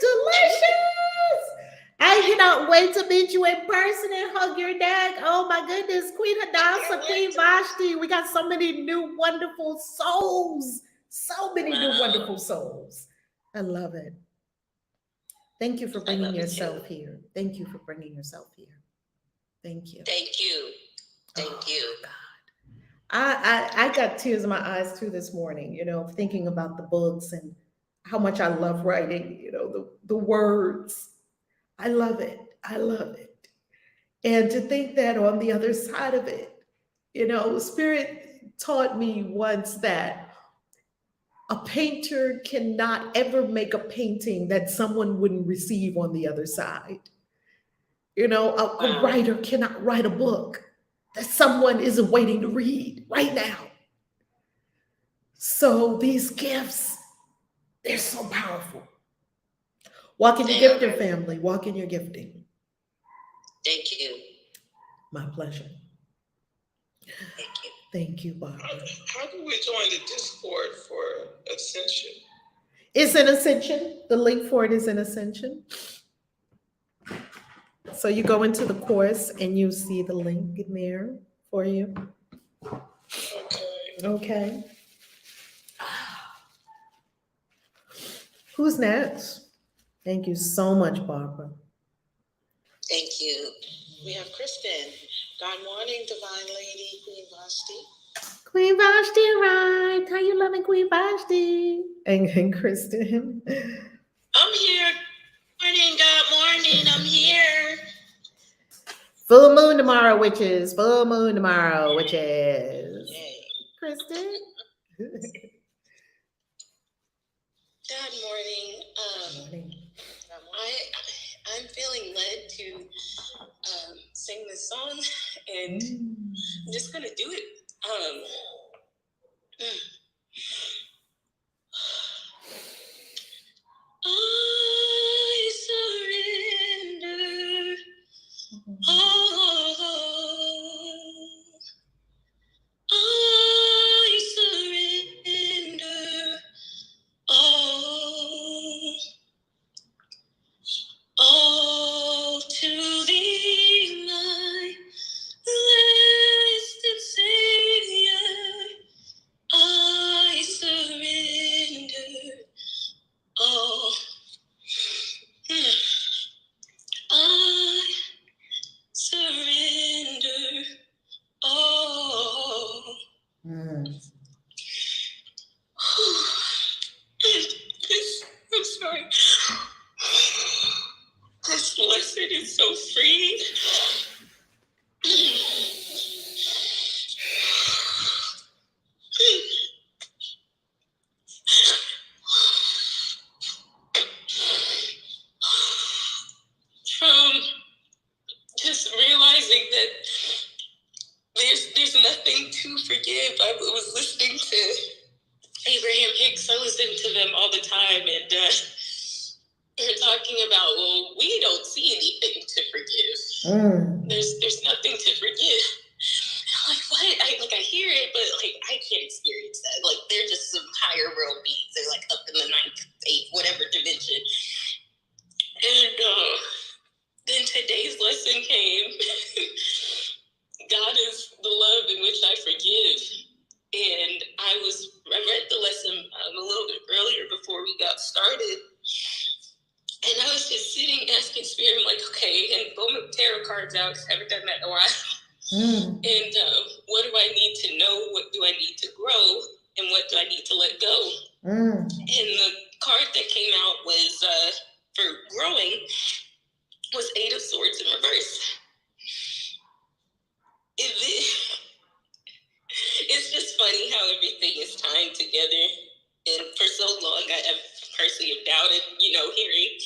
I cannot wait to meet you in person and hug your neck. Oh my goodness, Queen Hadassah, Queen Vashti. We got so many new wonderful souls. So many new wonderful souls. I love it. Thank you for bringing yourself here. Thank you for bringing yourself here. Thank you. Thank you. Thank you. God. I got tears in my eyes too this morning, thinking about the books and how much I love writing, the words. I love it. And to think that on the other side of it, Spirit taught me once that a painter cannot ever make a painting that someone wouldn't receive on the other side. A writer cannot write a book that someone isn't waiting to read right now. So these gifts, they're so powerful. Walk in your gifting, family. Walk in your gifting. Thank you. My pleasure. Thank you. Thank you, Barbara. How do we join the Discord for Ascension? It's an Ascension. The link for it is an Ascension. So you go into the course and you see the link in there for you. Okay. Who's next? Thank you so much, Barbara. Thank you. We have Kristen. Good morning, Divine Lady, Queen Vashti. Queen Vashti arrived. How you loving Queen Vashti? And Kristen. I'm here. Good morning. I'm here. Full moon tomorrow, witches. Full moon tomorrow, witches. Yay. Kristen. Good morning. I'm feeling led to sing this song, and I'm just gonna do it. I surrender all. I surrender all to thee, my blessed Savior. I surrender all. I surrender all. I'm sorry. This lesson is so freeing. From just realizing that there's nothing to forgive. I was listening to Abraham Hicks. I listen to them all the time, and they're talking about, well, we don't see anything to forgive. There's nothing to forgive. I'm like, what? I hear it, but I can't experience that. They're just some higher world beings. They're up in the 9th, 8th, whatever dimension. And then today's lesson came. God is the love in which I forgive. And I read the lesson a little bit earlier before we got started. And I was just sitting asking Spirit, I'm like, okay, and pull my tarot cards out, because I haven't done that in a while. And what do I need to know? What do I need to grow? And what do I need to let go? And the card that came out was, for growing, was 8 of Swords in reverse. It's just funny how everything is tying together. And for so long, I have personally doubted, hearing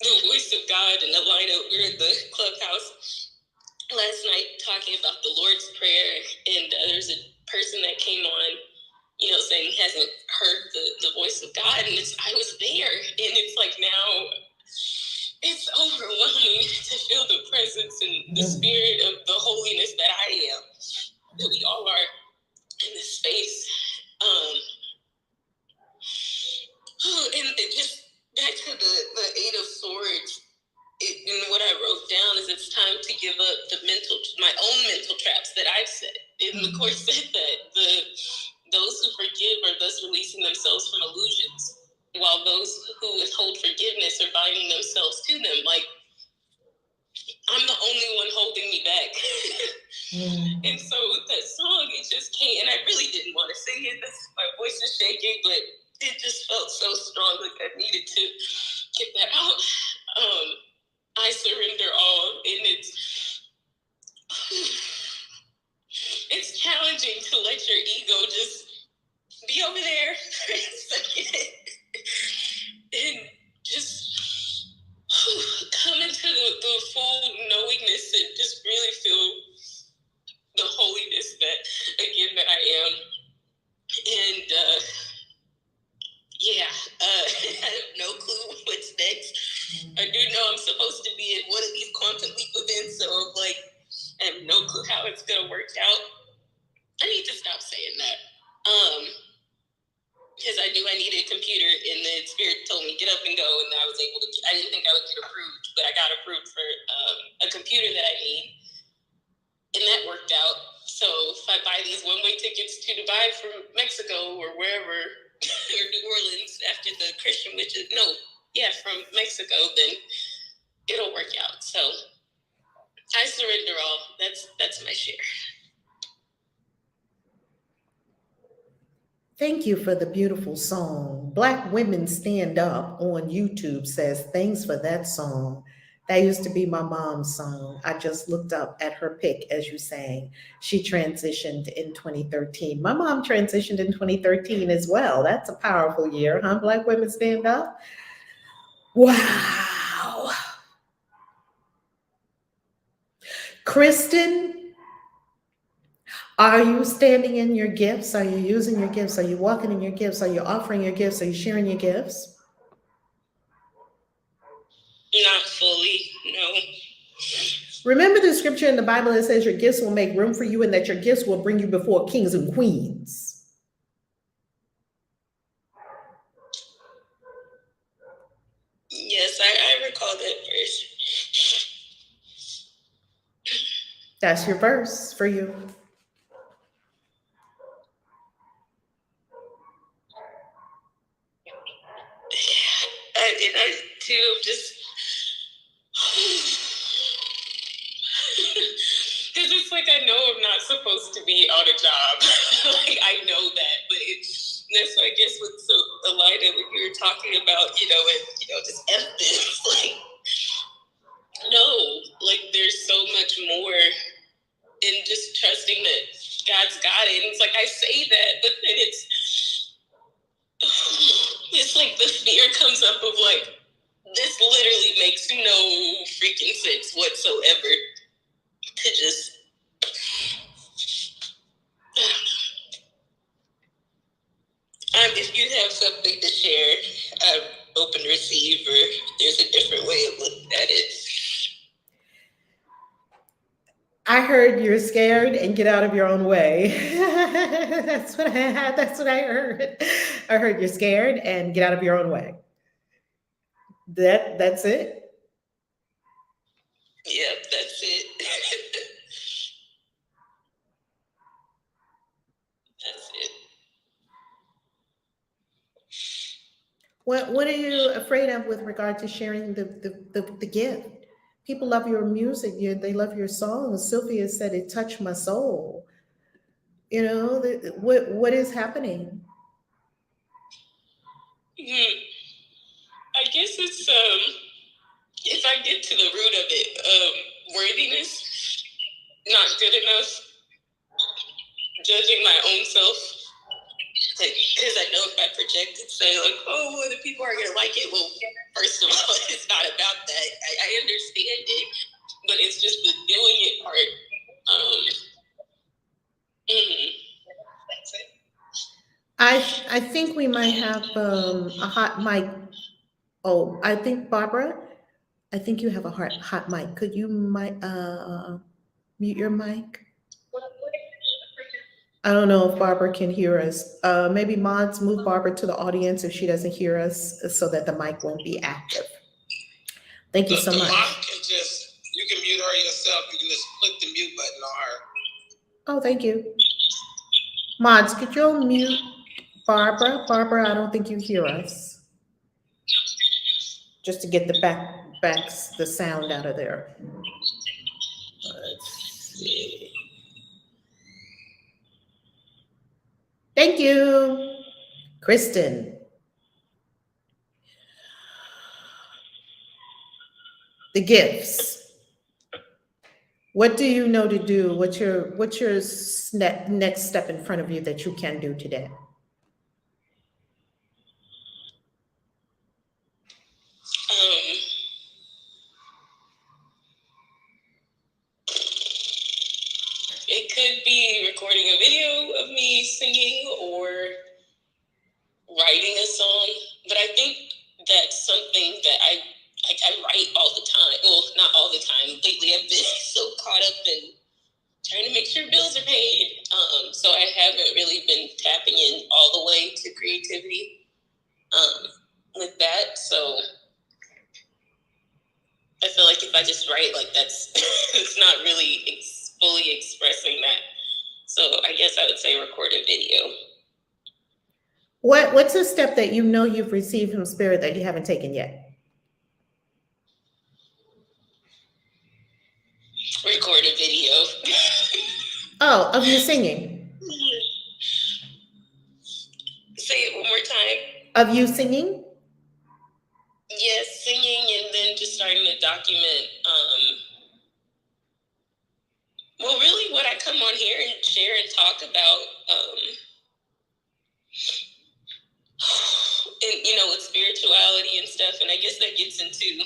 the voice of God. And Elida, we were at the clubhouse last night talking about the Lord's Prayer. And there's a person that came on, saying he hasn't heard the voice of God. And I was there. And it's like now, it's overwhelming to feel the presence and the spirit of the holiness that I am, that we all are in this space. And it just back to the 8 of Swords, and what I wrote down is it's time to give up my own mental traps that I've set. And the Course said that those who forgive are thus releasing themselves from illusions, while those who withhold forgiveness are binding themselves to them. Like, I'm the only one holding me back. And so with that song, it just came, and I really didn't want to sing it. My voice is shaking, but it just felt so strong, like I needed to get that out. I surrender all, and it's challenging to let your ego just be over there for a second and just come into the full knowingness and just really feel the holiness that I am. And I have no clue what's next. I do know I'm supposed to be at one of these quantum leap events, so I have no clue how it's gonna work out. I need to stop saying that. Because I needed a computer, and the Spirit told me get up and go, and I was able to. I didn't think I would get approved, but I got approved for a computer that I need, and that worked out. So if I buy these one-way tickets to Dubai from Mexico or wherever, or New Orleans after the Christian witches, from Mexico, then it'll work out. So I surrender all. That's my share. Thank you for the beautiful song. Black Women Stand Up on YouTube says, thanks for that song. That used to be my mom's song. I just looked up at her pic as you sang. She transitioned in 2013. My mom transitioned in 2013 as well. That's a powerful year, huh? Black Women Stand Up. Wow. Kristen, are you standing in your gifts? Are you using your gifts? Are you walking in your gifts? Are you offering your gifts? Are you sharing your gifts? Not fully, no. Remember the scripture in the Bible that says your gifts will make room for you and that your gifts will bring you before kings and queens. Yes, I recall that verse. That's your verse for you. I too just because it's like I know I'm not supposed to be on a job. Like I know that, but that's why I guess with Elida, when you were talking about just emphasis, like no, like there's so much more in just trusting that God's got it. And it's like I say that, but then it's like the fear comes up of like, this literally makes no freaking sense whatsoever to just, if you have something to share, I'm open to receive, or there's a different way of looking at it. I heard you're scared and get out of your own way. That's what I heard. I heard you're scared and get out of your own way. That's it. Yep, that's it. That's it. What are you afraid of with regard to sharing the gift? People love your music, they love your songs. Sylvia said it touched my soul. What is happening? Hmm. I guess it's if I get to the root of it, worthiness, not good enough, judging my own self. Because I know if I project and say like, oh, other people are gonna like it. Well, first of all, it's not about that. I understand it, but it's just the doing it part. I think we might have a hot mic. Oh, I think Barbara. I think you have a hot mic. Could you mute your mic? I don't know if Barbara can hear us. Maybe mods move Barbara to the audience if she doesn't hear us so that the mic won't be active. Thank you so much. Mod can you can mute her yourself. You can just click the mute button on her. Oh, thank you. Mods, could you mute Barbara? Barbara, I don't think you hear us. Just to get the sound out of there. Let's see. Thank you. Kristen. The gifts. What do you know to do? What's your next step in front of you that you can do today? It could be recording a video of me singing or writing a song, but I think that's something that I write all the time. Well, not all the time. Lately, I've been so caught up in trying to make sure bills are paid, so I haven't really been tapping in all the way to creativity with that. So I feel like if I just write, like that's it's not really fully expressing that. So I guess I would say record a video. What's a step that you know you've received from Spirit that you haven't taken yet? Record a video. Oh, of you singing. Say it one more time. Of you singing? Yes, singing, and then just starting to document. Well, really, what I come on here and share and talk about, and with spirituality and stuff, and I guess that gets into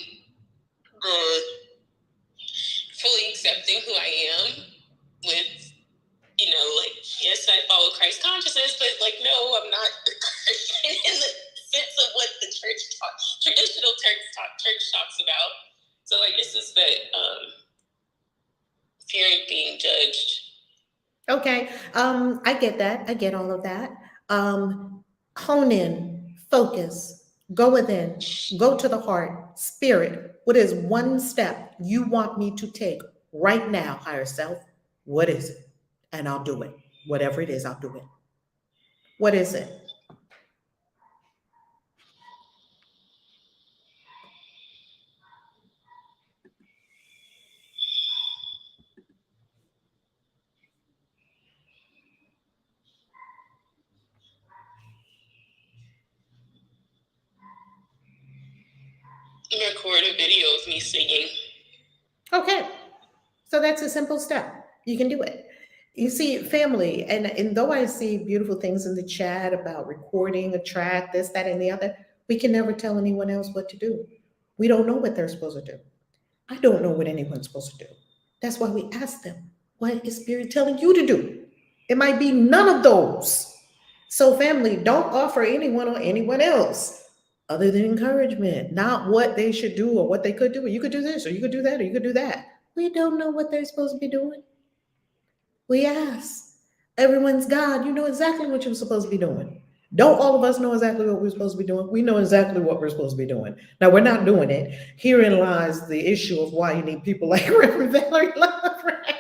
fully accepting who I am with, yes, I follow Christ consciousness, but no, I'm not a Christian in the sense of what the traditional church talks about. So I guess it's that fearing being judged. Okay, I get that. I get all of that. Hone in, focus, go within, go to the heart, spirit. What is one step you want me to take right now, higher self? What is it? And I'll do it. Whatever it is, I'll do it. What is it? Record a video of me singing. Okay, so that's a simple step. You can do it. You see, family, and though I see beautiful things in the chat about recording a track, this, that, and the other, we can never tell anyone else what to do. We don't know what they're supposed to do. I don't know what anyone's supposed to do. That's why we ask them, what is Spirit telling you to do? It might be none of those. So, family, don't offer anyone or anyone else other than encouragement, not what they should do or what they could do. Or you could do this, or you could do that, or you could do that. We don't know what they're supposed to be doing. We ask. Everyone's God. You know exactly what you're supposed to be doing. Don't all of us know exactly what we're supposed to be doing? We know exactly what we're supposed to be doing. Now, we're not doing it. Herein lies the issue of why you need people like Reverend Valerie Love, right?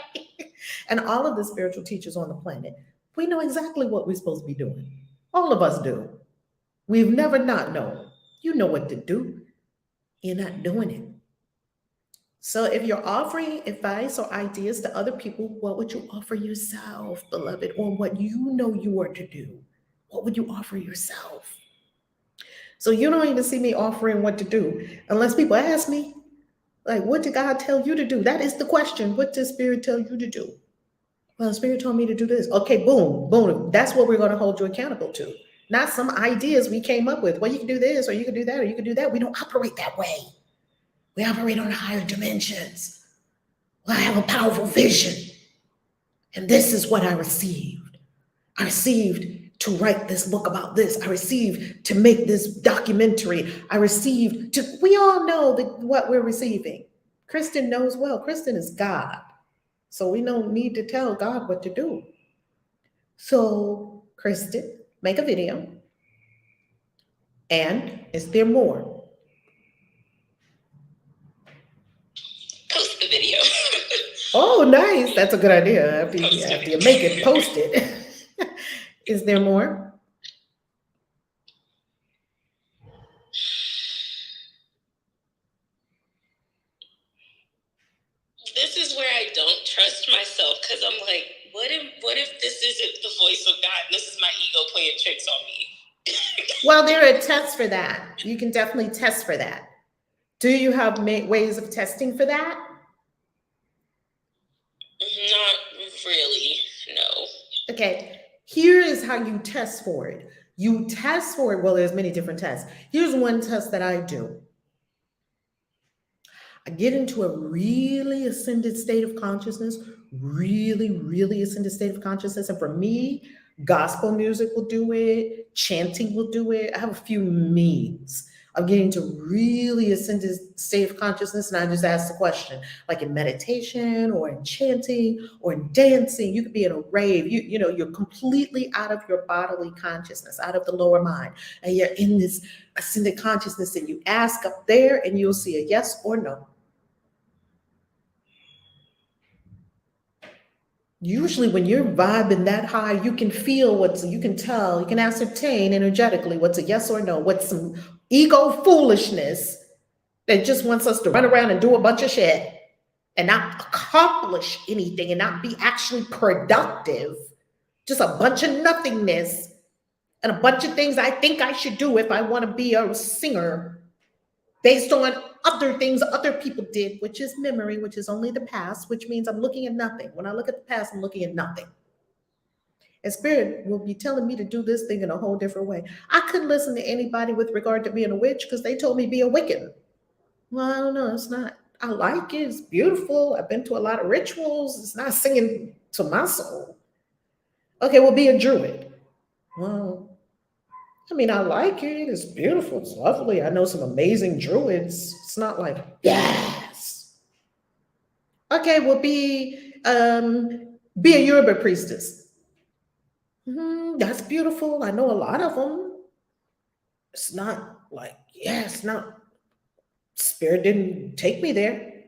And all of the spiritual teachers on the planet. We know exactly what we're supposed to be doing. All of us do. We've never not known. You know what to do. You're not doing it. So if you're offering advice or ideas to other people, what would you offer yourself, beloved, on what you know you are to do? What would you offer yourself? So you don't even see me offering what to do unless people ask me, like, what did God tell you to do? That is the question. What did Spirit tell you to do? Well, Spirit told me to do this. Okay, boom, boom. That's what we're going to hold you accountable to. Not some ideas we came up with. Well, you can do this, or you can do that, or you can do that. We don't operate that way. We operate on higher dimensions. Well, I have a powerful vision. And this is what I received. I received to write this book about this. I received to make this documentary. I received to, we all know that what we're receiving. Kristen knows well. Kristen is God. So we don't need to tell God what to do. So, Kristen, make a video. And is there more? Post the video. Oh, nice. That's a good idea. After you make it, post it. Is there more? This is where I don't trust myself, because I'm like, what if this isn't the voice of God? This is my ego playing tricks on me. Well, there are tests for that. You can definitely test for that. Do you have ways of testing for that? Not really, no. Okay, here is how you test for it. You test for it, well, there's many different tests. Here's one test that I do. I get into a really ascended state of consciousness, really ascended state of consciousness. And for me, gospel music will do it, chanting will do it. I have a few means of getting to really ascended state of consciousness. And I just ask the question, like in meditation or in chanting or in dancing, you could be in a rave, you know, you're completely out of your bodily consciousness, out of the lower mind. And you're in this ascended consciousness and you ask up there and you'll see a yes or no. Usually when you're vibing that high, you can feel you can tell, you can ascertain energetically what's a yes or no, what's some ego foolishness that just wants us to run around and do a bunch of shit and not accomplish anything and not be actually productive. Just a bunch of nothingness and a bunch of things I think I should do if I want to be a singer based on other things other people did, which is memory, which is only the past, which means I'm looking at nothing. When I look at the past, I'm looking at nothing. And Spirit will be telling me to do this thing in a whole different way. I couldn't listen to anybody with regard to being a witch because they told me be a Wiccan. Well, I don't know. It's not. I like it. It's beautiful. I've been to a lot of rituals. It's not singing to my soul. Okay, well, be a Druid. Well, I mean, I like it. It's beautiful. It's lovely. I know some amazing Druids. It's not like, yes. Okay, well, be a Yoruba priestess. That's beautiful. I know a lot of them. It's not like, yeah, it's not, Spirit didn't take me there.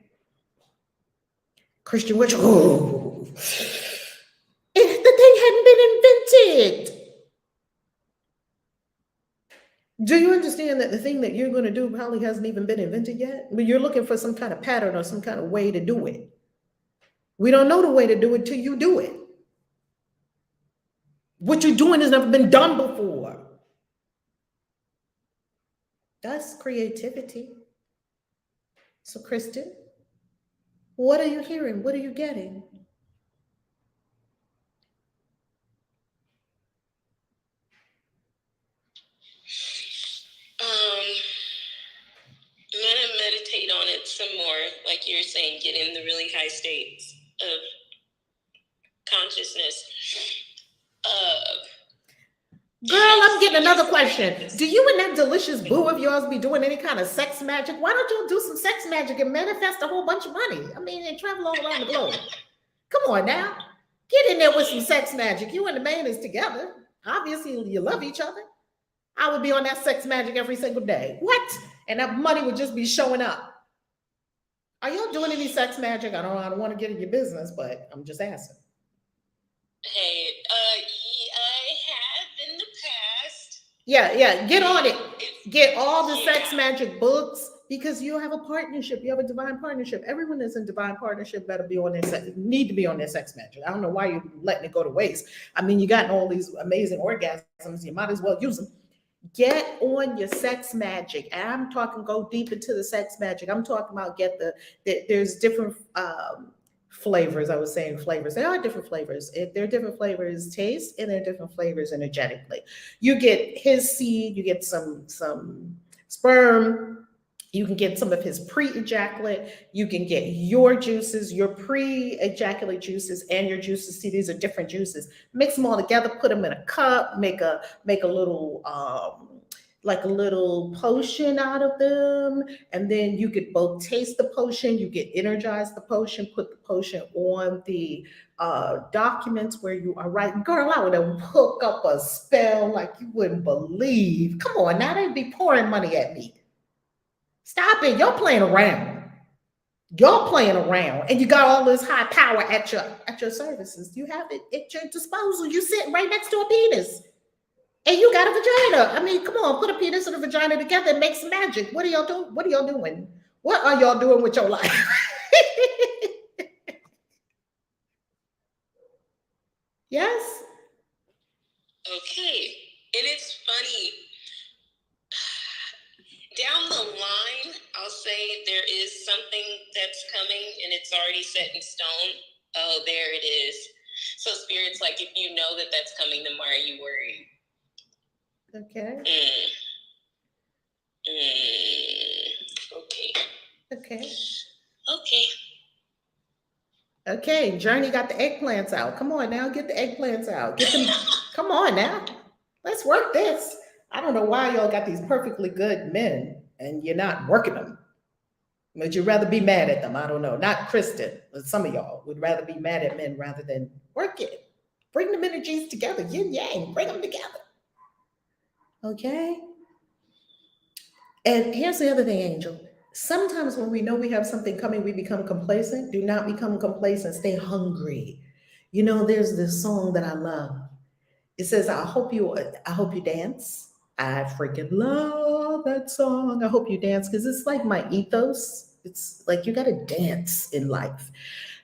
Christian witch, oh, the thing hadn't been invented. Do you understand that the thing that you're going to do probably hasn't even been invented yet? But you're looking for some kind of pattern or some kind of way to do it. We don't know the way to do it till you do it. What you're doing has never been done before. That's creativity. So, Kristen, what are you hearing? What are you getting? I'm gonna meditate on it some more, like you're saying, get in the really high states of consciousness. Girl, I'm getting another question. Do you and that delicious boo of yours be doing any kind of sex magic? Why don't you do some sex magic and manifest a whole bunch of money? I mean, and travel all around the globe. Come on now. Get in there with some sex magic. You and the man is together. Obviously, you love each other. I would be on that sex magic every single day. What? And that money would just be showing up. Are y'all doing any sex magic? I don't want to get in your business, but I'm just asking. Hey, I have in the past. Yeah, get on it. Get all the sex magic books, because you have a partnership. You have a divine partnership. Everyone that's in divine partnership better be on their need to be on their sex magic. I don't know why you're letting it go to waste. I mean, you got all these amazing orgasms. You might as well use them. Get on your sex magic. And I'm talking go deep into the sex magic. I'm talking about there's different flavors. I was saying flavors. There are different flavors. There are different flavors taste, and there are different flavors energetically. You get his seed, you get some sperm, you can get some of his pre-ejaculate, you can get your juices, your pre-ejaculate juices and your juices. See, these are different juices. Mix them all together, put them in a cup, make a little like a little potion out of them, and then you could both taste the potion, you get energized the potion, put the potion on the documents where you are writing. Girl, I would have hooked up a spell like you wouldn't believe. Come on, now they'd be pouring money at me. Stop it. Y'all playing around. Y'all playing around, and you got all this high power at your services. You have it at your disposal. You sitting right next to a penis, and you got a vagina. I mean, come on, put a penis and a vagina together and make some magic. What are y'all doing? What are y'all doing? What are y'all doing with your life? Yes. Okay, and it's funny. Down the line, I'll say there is something that's coming and it's already set in stone. Oh, there it is. So Spirit's like, if you know that that's coming, then why are you worried? Okay. Okay. Okay, Journey got the eggplants out. Come on now, get the eggplants out. Get them. Come on now. Let's work this. I don't know why y'all got these perfectly good men and you're not working them. Would you rather be mad at them? I don't know. Not Kristen, but some of y'all would rather be mad at men rather than work it. Bring the energies together, yin yang, bring them together. Okay? And here's the other thing, Angel. Sometimes when we know we have something coming, we become complacent. Do not become complacent. Stay hungry. You know, there's this song that I love. It says, I hope you dance. I freaking love that song. I hope you dance, because it's like my ethos. It's like you got to dance in life.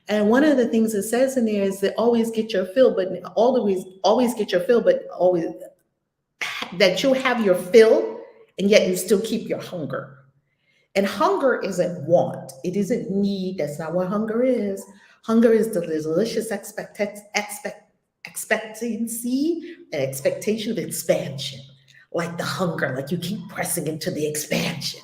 And one of the things it says in there is that always get your fill, but always get your fill, but always that you'll have your fill and yet you still keep your hunger. And hunger isn't want. It isn't need. That's not what hunger is. Hunger is the delicious expectancy and expectation of expansion. Like the hunger, like you keep pressing into the expansion.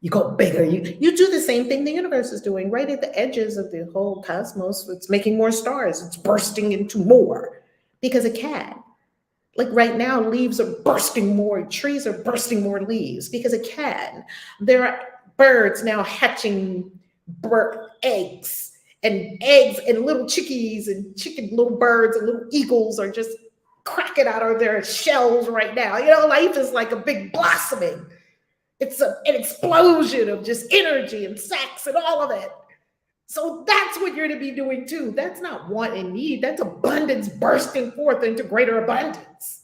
You go bigger. You do the same thing the universe is doing right at the edges of the whole cosmos. It's making more stars. It's bursting into more because it can. Like right now, leaves are bursting more, trees are bursting more leaves because it can. There are birds now hatching eggs and little chickies and little birds and little eagles are just cracking out of their shells right now. You know, life is like a big blossoming. It's an explosion of just energy and sex and all of it. So that's what you're to be doing too. That's not want and need. That's abundance bursting forth into greater abundance.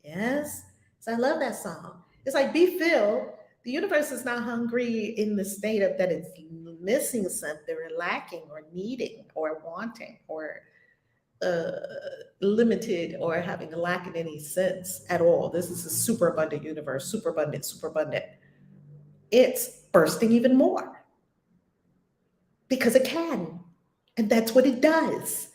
Yes. So I love that song. It's like be filled. The universe is not hungry in the state of that it's missing something or lacking or needing or wanting or limited or having a lack in any sense at all. This is a super abundant universe, super abundant, super abundant. It's bursting even more because it can. And that's what it does.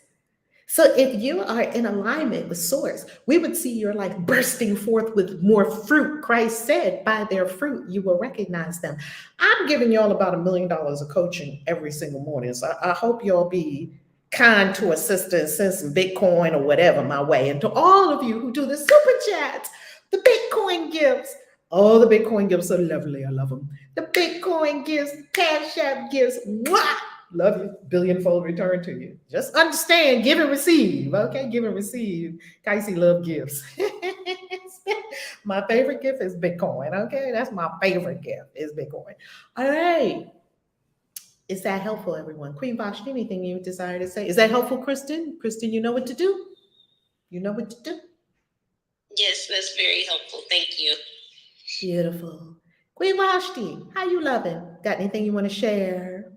So if you are in alignment with source, we would see your life bursting forth with more fruit. Christ said, by their fruit, you will recognize them. I'm giving y'all about $1 million of coaching every single morning. So I hope y'all be kind to a sister and send some Bitcoin or whatever my way. And to all of you who do the super chats, the Bitcoin gifts. Oh, the Bitcoin gifts are lovely. I love them. The Bitcoin gifts, Cash App gifts. Mwah! Love you. Billionfold return to you. Just understand, give and receive. Okay, give and receive. Kaisi love gifts. My favorite gift is Bitcoin. Okay, that's my favorite gift is Bitcoin. All right. Is that helpful, everyone? Queen Vashti, anything you desire to say? Is that helpful, Kristen? Kristen, you know what to do? You know what to do? Yes, that's very helpful. Thank you. Beautiful. Queen Vashti, how you loving? Got anything you want to share?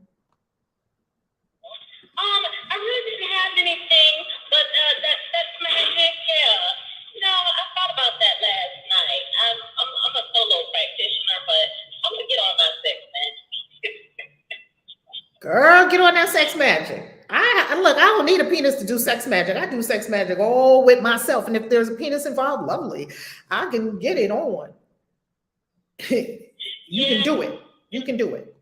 I really didn't have anything, but that's magic. Yeah, I thought about that last night. I'm a solo practitioner, but I'm gonna get on my sex magic. Girl, get on that sex magic. Look, I don't need a penis to do sex magic. I do sex magic all with myself. And if there's a penis involved, lovely. I can get it on. You can do it. You can do it.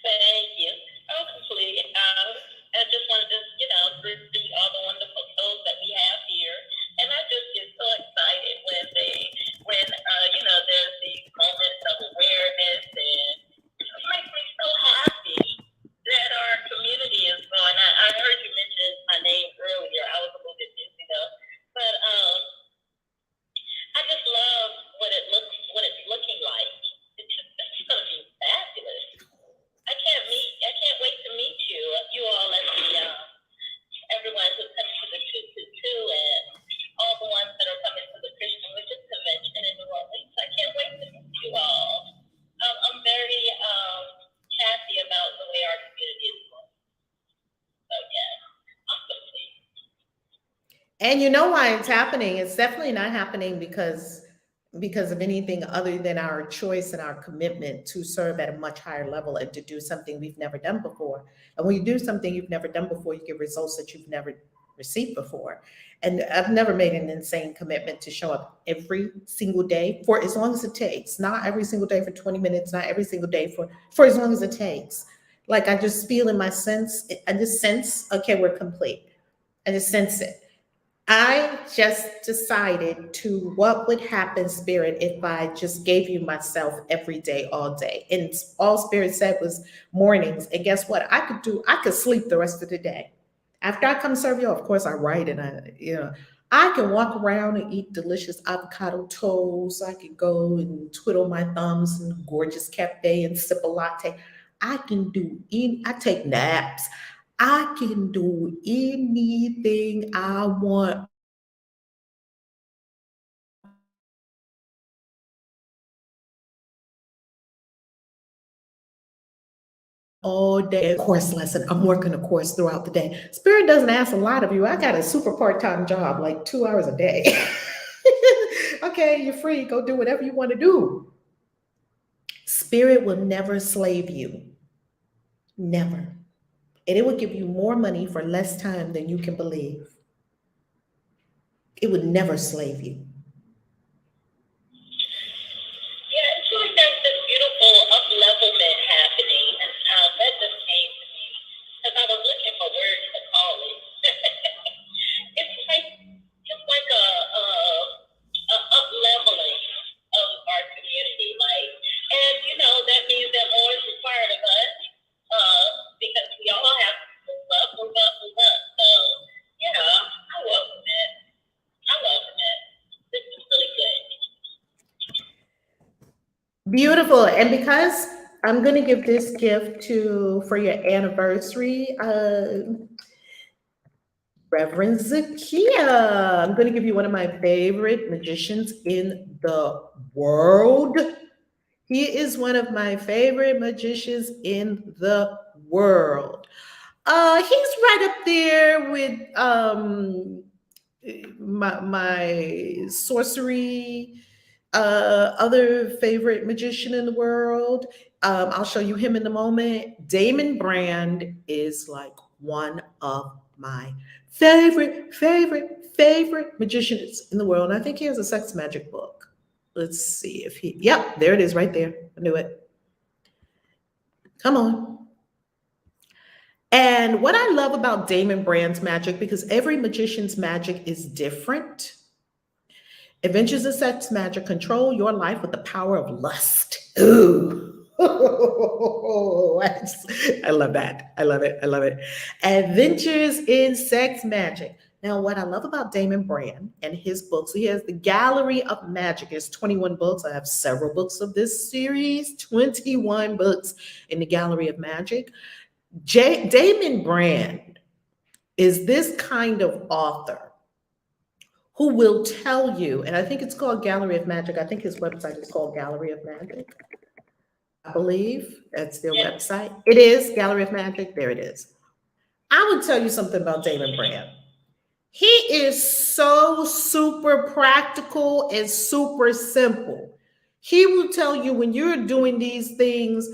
Thank you. Oh, completely. I just wanted to, see all the wonderful souls that we have here, and I just get so excited when there's these moments of awareness, and it just makes me so happy that our community is growing. I heard you mention my name earlier. I was a little bit busy though, but I just love what it's looking like. It's going to be fabulous. I can't wait to meet you all, and everyone who's coming to the 222 and all the ones that are coming to the Christian Witches Convention in New Orleans. I can't wait to meet you all. I'm very happy about the way our community is going. So yeah, I'm complete. And you know why it's happening? It's definitely not happening because of anything other than our choice and our commitment to serve at a much higher level and to do something we've never done before. And when you do something you've never done before, you get results that you've never received before. And I've never made an insane commitment to show up every single day for as long as it takes. Not every single day for 20 minutes, not every single day for as long as it takes. Like I just feel in my sense, I just sense, okay, we're complete. I just sense it. I just decided to what would happen, Spirit, if I just gave you myself every day, all day. And all Spirit said was mornings. And guess what? I could sleep the rest of the day. After I come serve you, of course, I write and I can walk around and eat delicious avocado toast. I can go and twiddle my thumbs in a gorgeous cafe and sip a latte. I take naps. I can do anything I want all day. Course lesson. I'm working a course throughout the day. Spirit doesn't ask a lot of you. I got a super part-time job, like 2 hours a day. Okay, you're free. Go do whatever you want to do. Spirit will never slave you. Never. And it will give you more money for less time than you can believe. It would never slave you. Yeah, it's like there's this beautiful up-levelment happening, and that just came to me because I was looking for words to call it. It's like a up-leveling of our community, and that means that more is required of us, because we all have to move up. So I welcome it. This is really good. Beautiful. And because I'm going to give this gift for your anniversary, Reverend Zakia, I'm going to give you one of my favorite magicians in the world. He is one of my favorite magicians in the world. He's right up there with my sorcery other favorite magician in the world. I'll show you him in a moment. Damon Brand is like one of my favorite magicians in the world. And I think he has a sex magic book. Let's see if yep, there it is right there. I knew it. Come on. And what I love about Damon Brand's magic, because every magician's magic is different. Adventures of Sex Magic, control your life with the power of lust. Ooh. I love that. I love it. Adventures in Sex Magic. Now, what I love about Damon Brand and his books, he has the Gallery of Magic. It's 21 books. I have several books of this series, 21 books in the Gallery of Magic. Damon Brand is this kind of author who will tell you, and I think it's called Gallery of Magic. I think his website is called Gallery of Magic. I believe that's their website. It is Gallery of Magic. There it is. I would tell you something about Damon Brand. He is so super practical and super simple. He will tell you when you're doing these things,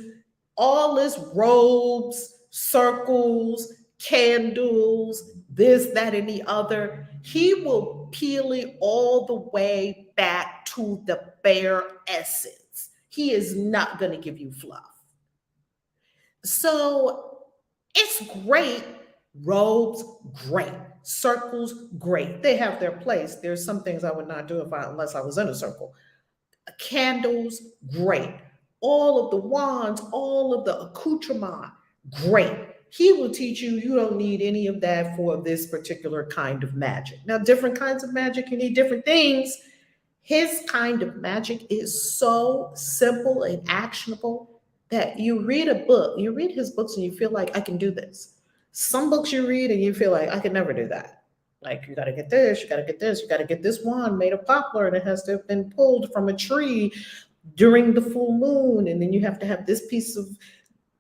all this robes, circles, candles, this, that, and the other, he will peel it all the way back to the bare essence. He is not going to give you fluff. So it's great. Robes, great. Circles, great. They have their place. There's some things I would not do unless I was in a circle. Candles, great. All of the wands, all of the accoutrement, great. He will teach you, you don't need any of that for this particular kind of magic. Now, different kinds of magic, you need different things. His kind of magic is so simple and actionable that you read a book, you read his books and you feel like, I can do this. Some books you read and you feel like, I could never do that. Like, you got to get this, you got to get this, you got to get this wand made of poplar and it has to have been pulled from a tree during the full moon. And then you have to have this piece of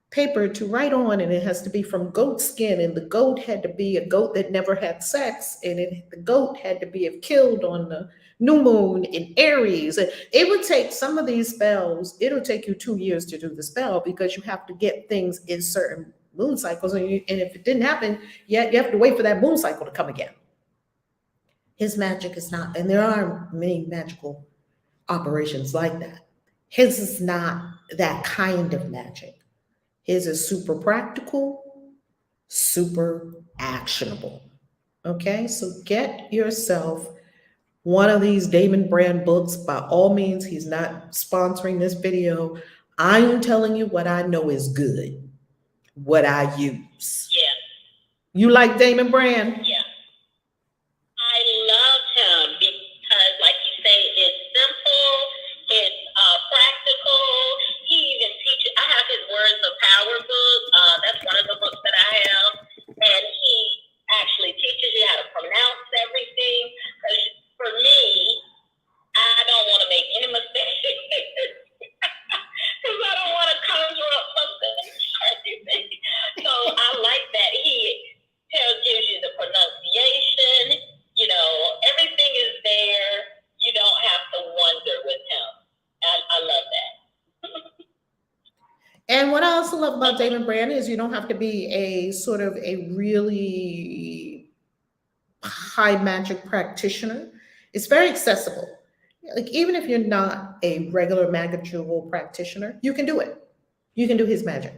paper to write on and it has to be from goat skin and the goat had to be a goat that never had sex and the goat had to be killed on the new moon in Aries. It would take some of these spells, it'll take you 2 years to do the spell because you have to get things in certain moon cycles and if it didn't happen yet, you have to wait for that moon cycle to come again. His magic is not, and there are many magical operations like that. His is not that kind of magic. His is super practical, super actionable. Okay, so get yourself one of these Damon Brand books. By all means, he's not sponsoring this video. I'm telling you what I know is good, what I use. Yeah. You like Damon Brand? Yeah. I love him because, like you say, it's simple, it's practical. He even teaches. I have his Words of Power book. That's one of the books that I have, and he actually teaches you how to pronounce everything. Because for me, I don't want to make any mistakes because I don't want to conjure up something crazy. So I like that he gives you the pronunciation. You know, everything is there. You don't have to wonder with him. I love that. And what I also love about Damon Brand is you don't have to be a sort of a really high magic practitioner. It's very accessible. Like, even if you're not a regular magical practitioner, you can do it. You can do his magic.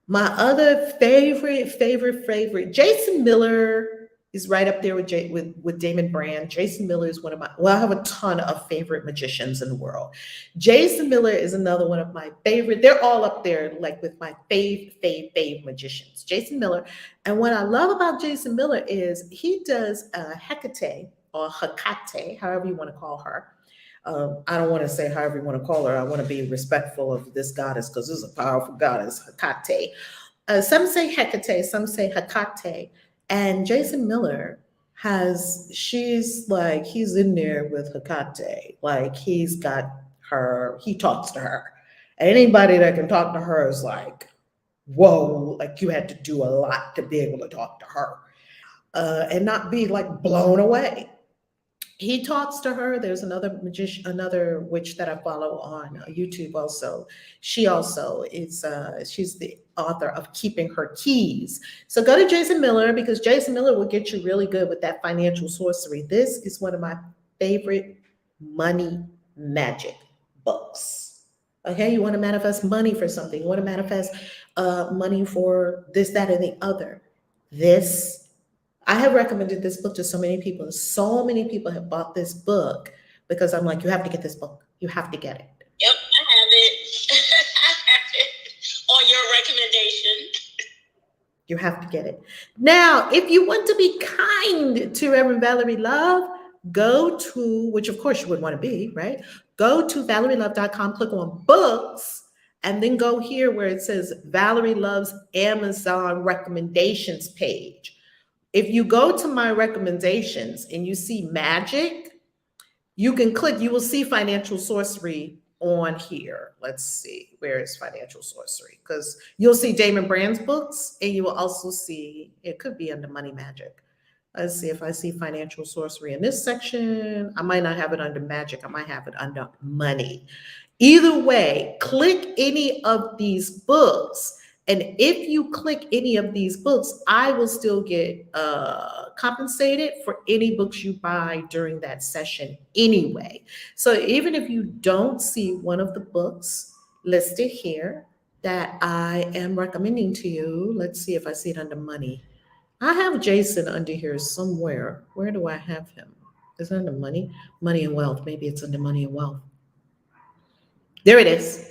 My other favorite, Jason Miller is right up there with Damon Brand. Jason Miller is one of my, well, I have a ton of favorite magicians in the world. Jason Miller is another one of my favorite. They're all up there, like with my fave magicians. Jason Miller. And what I love about Jason Miller is he does Hecate or Hecate, however you want to call her. I don't want to say however you want to call her. I want to be respectful of this goddess because this is a powerful goddess, Hecate. Some say Hecate, some say Hecate. And Jason Miller he's in there with Hecate. Like, he's got her, he talks to her. Anybody that can talk to her is like, whoa, like you had to do a lot to be able to talk to her and not be like blown away. He talks to her. There's another magician, another witch that I follow on YouTube also. She also is, she's the author of Keeping Her Keys. So go to Jason Miller because Jason Miller will get you really good with that financial sorcery. This is one of my favorite money magic books. Okay, you want to manifest money for something. You want to manifest money for this, that, and the other. I have recommended this book to so many people. So many people have bought this book because I'm like, you have to get this book. You have to get it. Yep, I have it. I have it on your recommendation. You have to get it. Now, if you want to be kind to Reverend Valerie Love, go to, which of course you would want to be, right? Go to valerielove.com, click on books, and then go here where it says Valerie Love's Amazon recommendations page. If you go to my recommendations and you see magic, you can click, you will see financial sorcery on here. Let's see, where is financial sorcery? Because you'll see Damon Brand's books, and you will also see, it could be under money magic. Let's see if I see financial sorcery in this section. I might not have it under magic. I might have it under money. Either way, click any of these books. And if you click any of these books, I will still get compensated for any books you buy during that session anyway. So even if you don't see one of the books listed here that I am recommending to you, let's see if I see it under money. I have Jason under here somewhere. Where do I have him? Is it under money? Money and wealth. Maybe it's under money and wealth. There it is.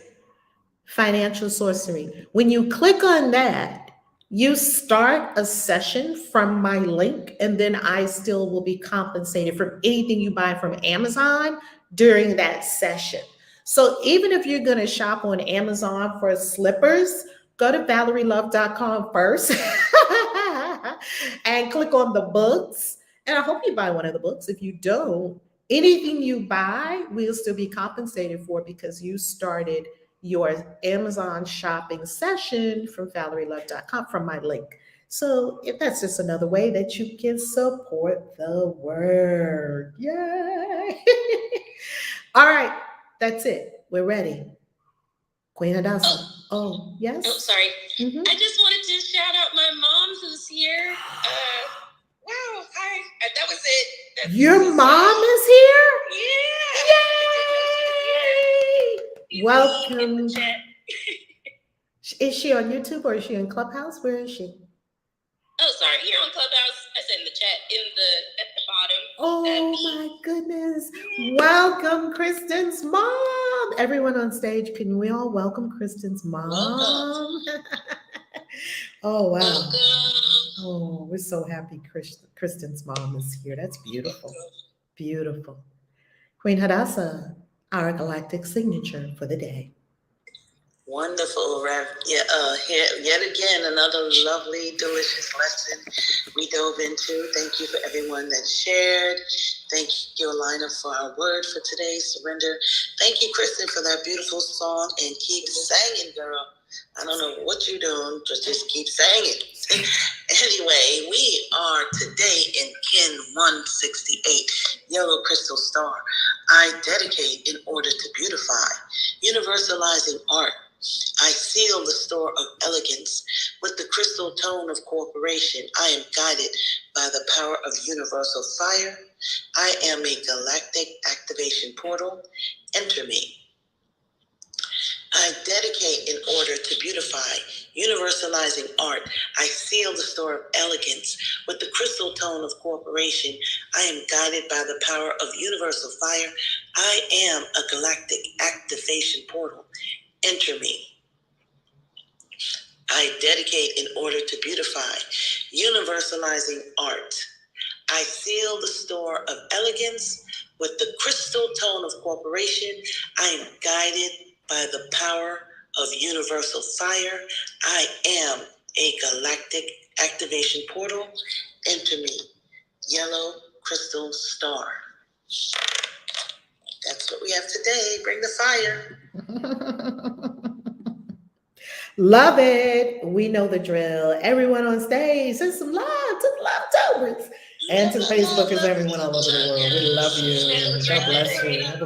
Financial sorcery. When you click on that, you start a session from my link, and then I still will be compensated from anything you buy from Amazon during that session. So even if you're going to shop on Amazon for slippers, go to valerielove.com first and click on the books. And I hope you buy one of the books. If you don't, anything you buy will still be compensated for because you started your Amazon shopping session from valerielove.com from my link. So if that's just another way that you can support the word. Yay! All right, that's it. We're ready. Queen Hadassah. Oh, yes? Oh, sorry. Mm-hmm. I just wanted to shout out my mom who's here. Wow, hi. That was it. Your mom is here? Yeah. Yay! Welcome. Is she on YouTube or is she in Clubhouse? Where is she? Oh, sorry. Here on Clubhouse. I said in the chat, at the bottom. Oh my goodness. Welcome, Kristen's mom. Everyone on stage, can we all welcome Kristen's mom? Oh, wow. Welcome. Oh, we're so happy Kristen's mom is here. That's beautiful. Beautiful. Queen Hadassah, our galactic signature for the day. Wonderful, Rev. Yeah, yet again, another lovely, delicious lesson we dove into. Thank you for everyone that shared. Thank you, Alina, for our word for today, surrender. Thank you, Kristen, for that beautiful song, and keep singing, girl. I don't know what you're doing, just keep singing. Anyway, we are today in Kin 168, Yellow Crystal Star. I dedicate in order to beautify, universalizing art. I seal the store of elegance with the crystal tone of cooperation. I am guided by the power of universal fire. I am a galactic activation portal. Enter me. I dedicate in order to beautify, universalizing art. I seal the store of elegance with the crystal tone of cooperation. I am guided by the power of universal fire. I am a galactic activation portal. Enter me. I dedicate in order to beautify, universalizing art. I seal the store of elegance with the crystal tone of cooperation. I am guided by the power of universal fire. I am a galactic activation portal. Enter me. Yellow crystal star. That's what we have today. Bring the fire. Love it. We know the drill. Everyone on stage, send some love to the Love Tobers and to the Facebookers, everyone all over the world. We love you. God bless you. Have a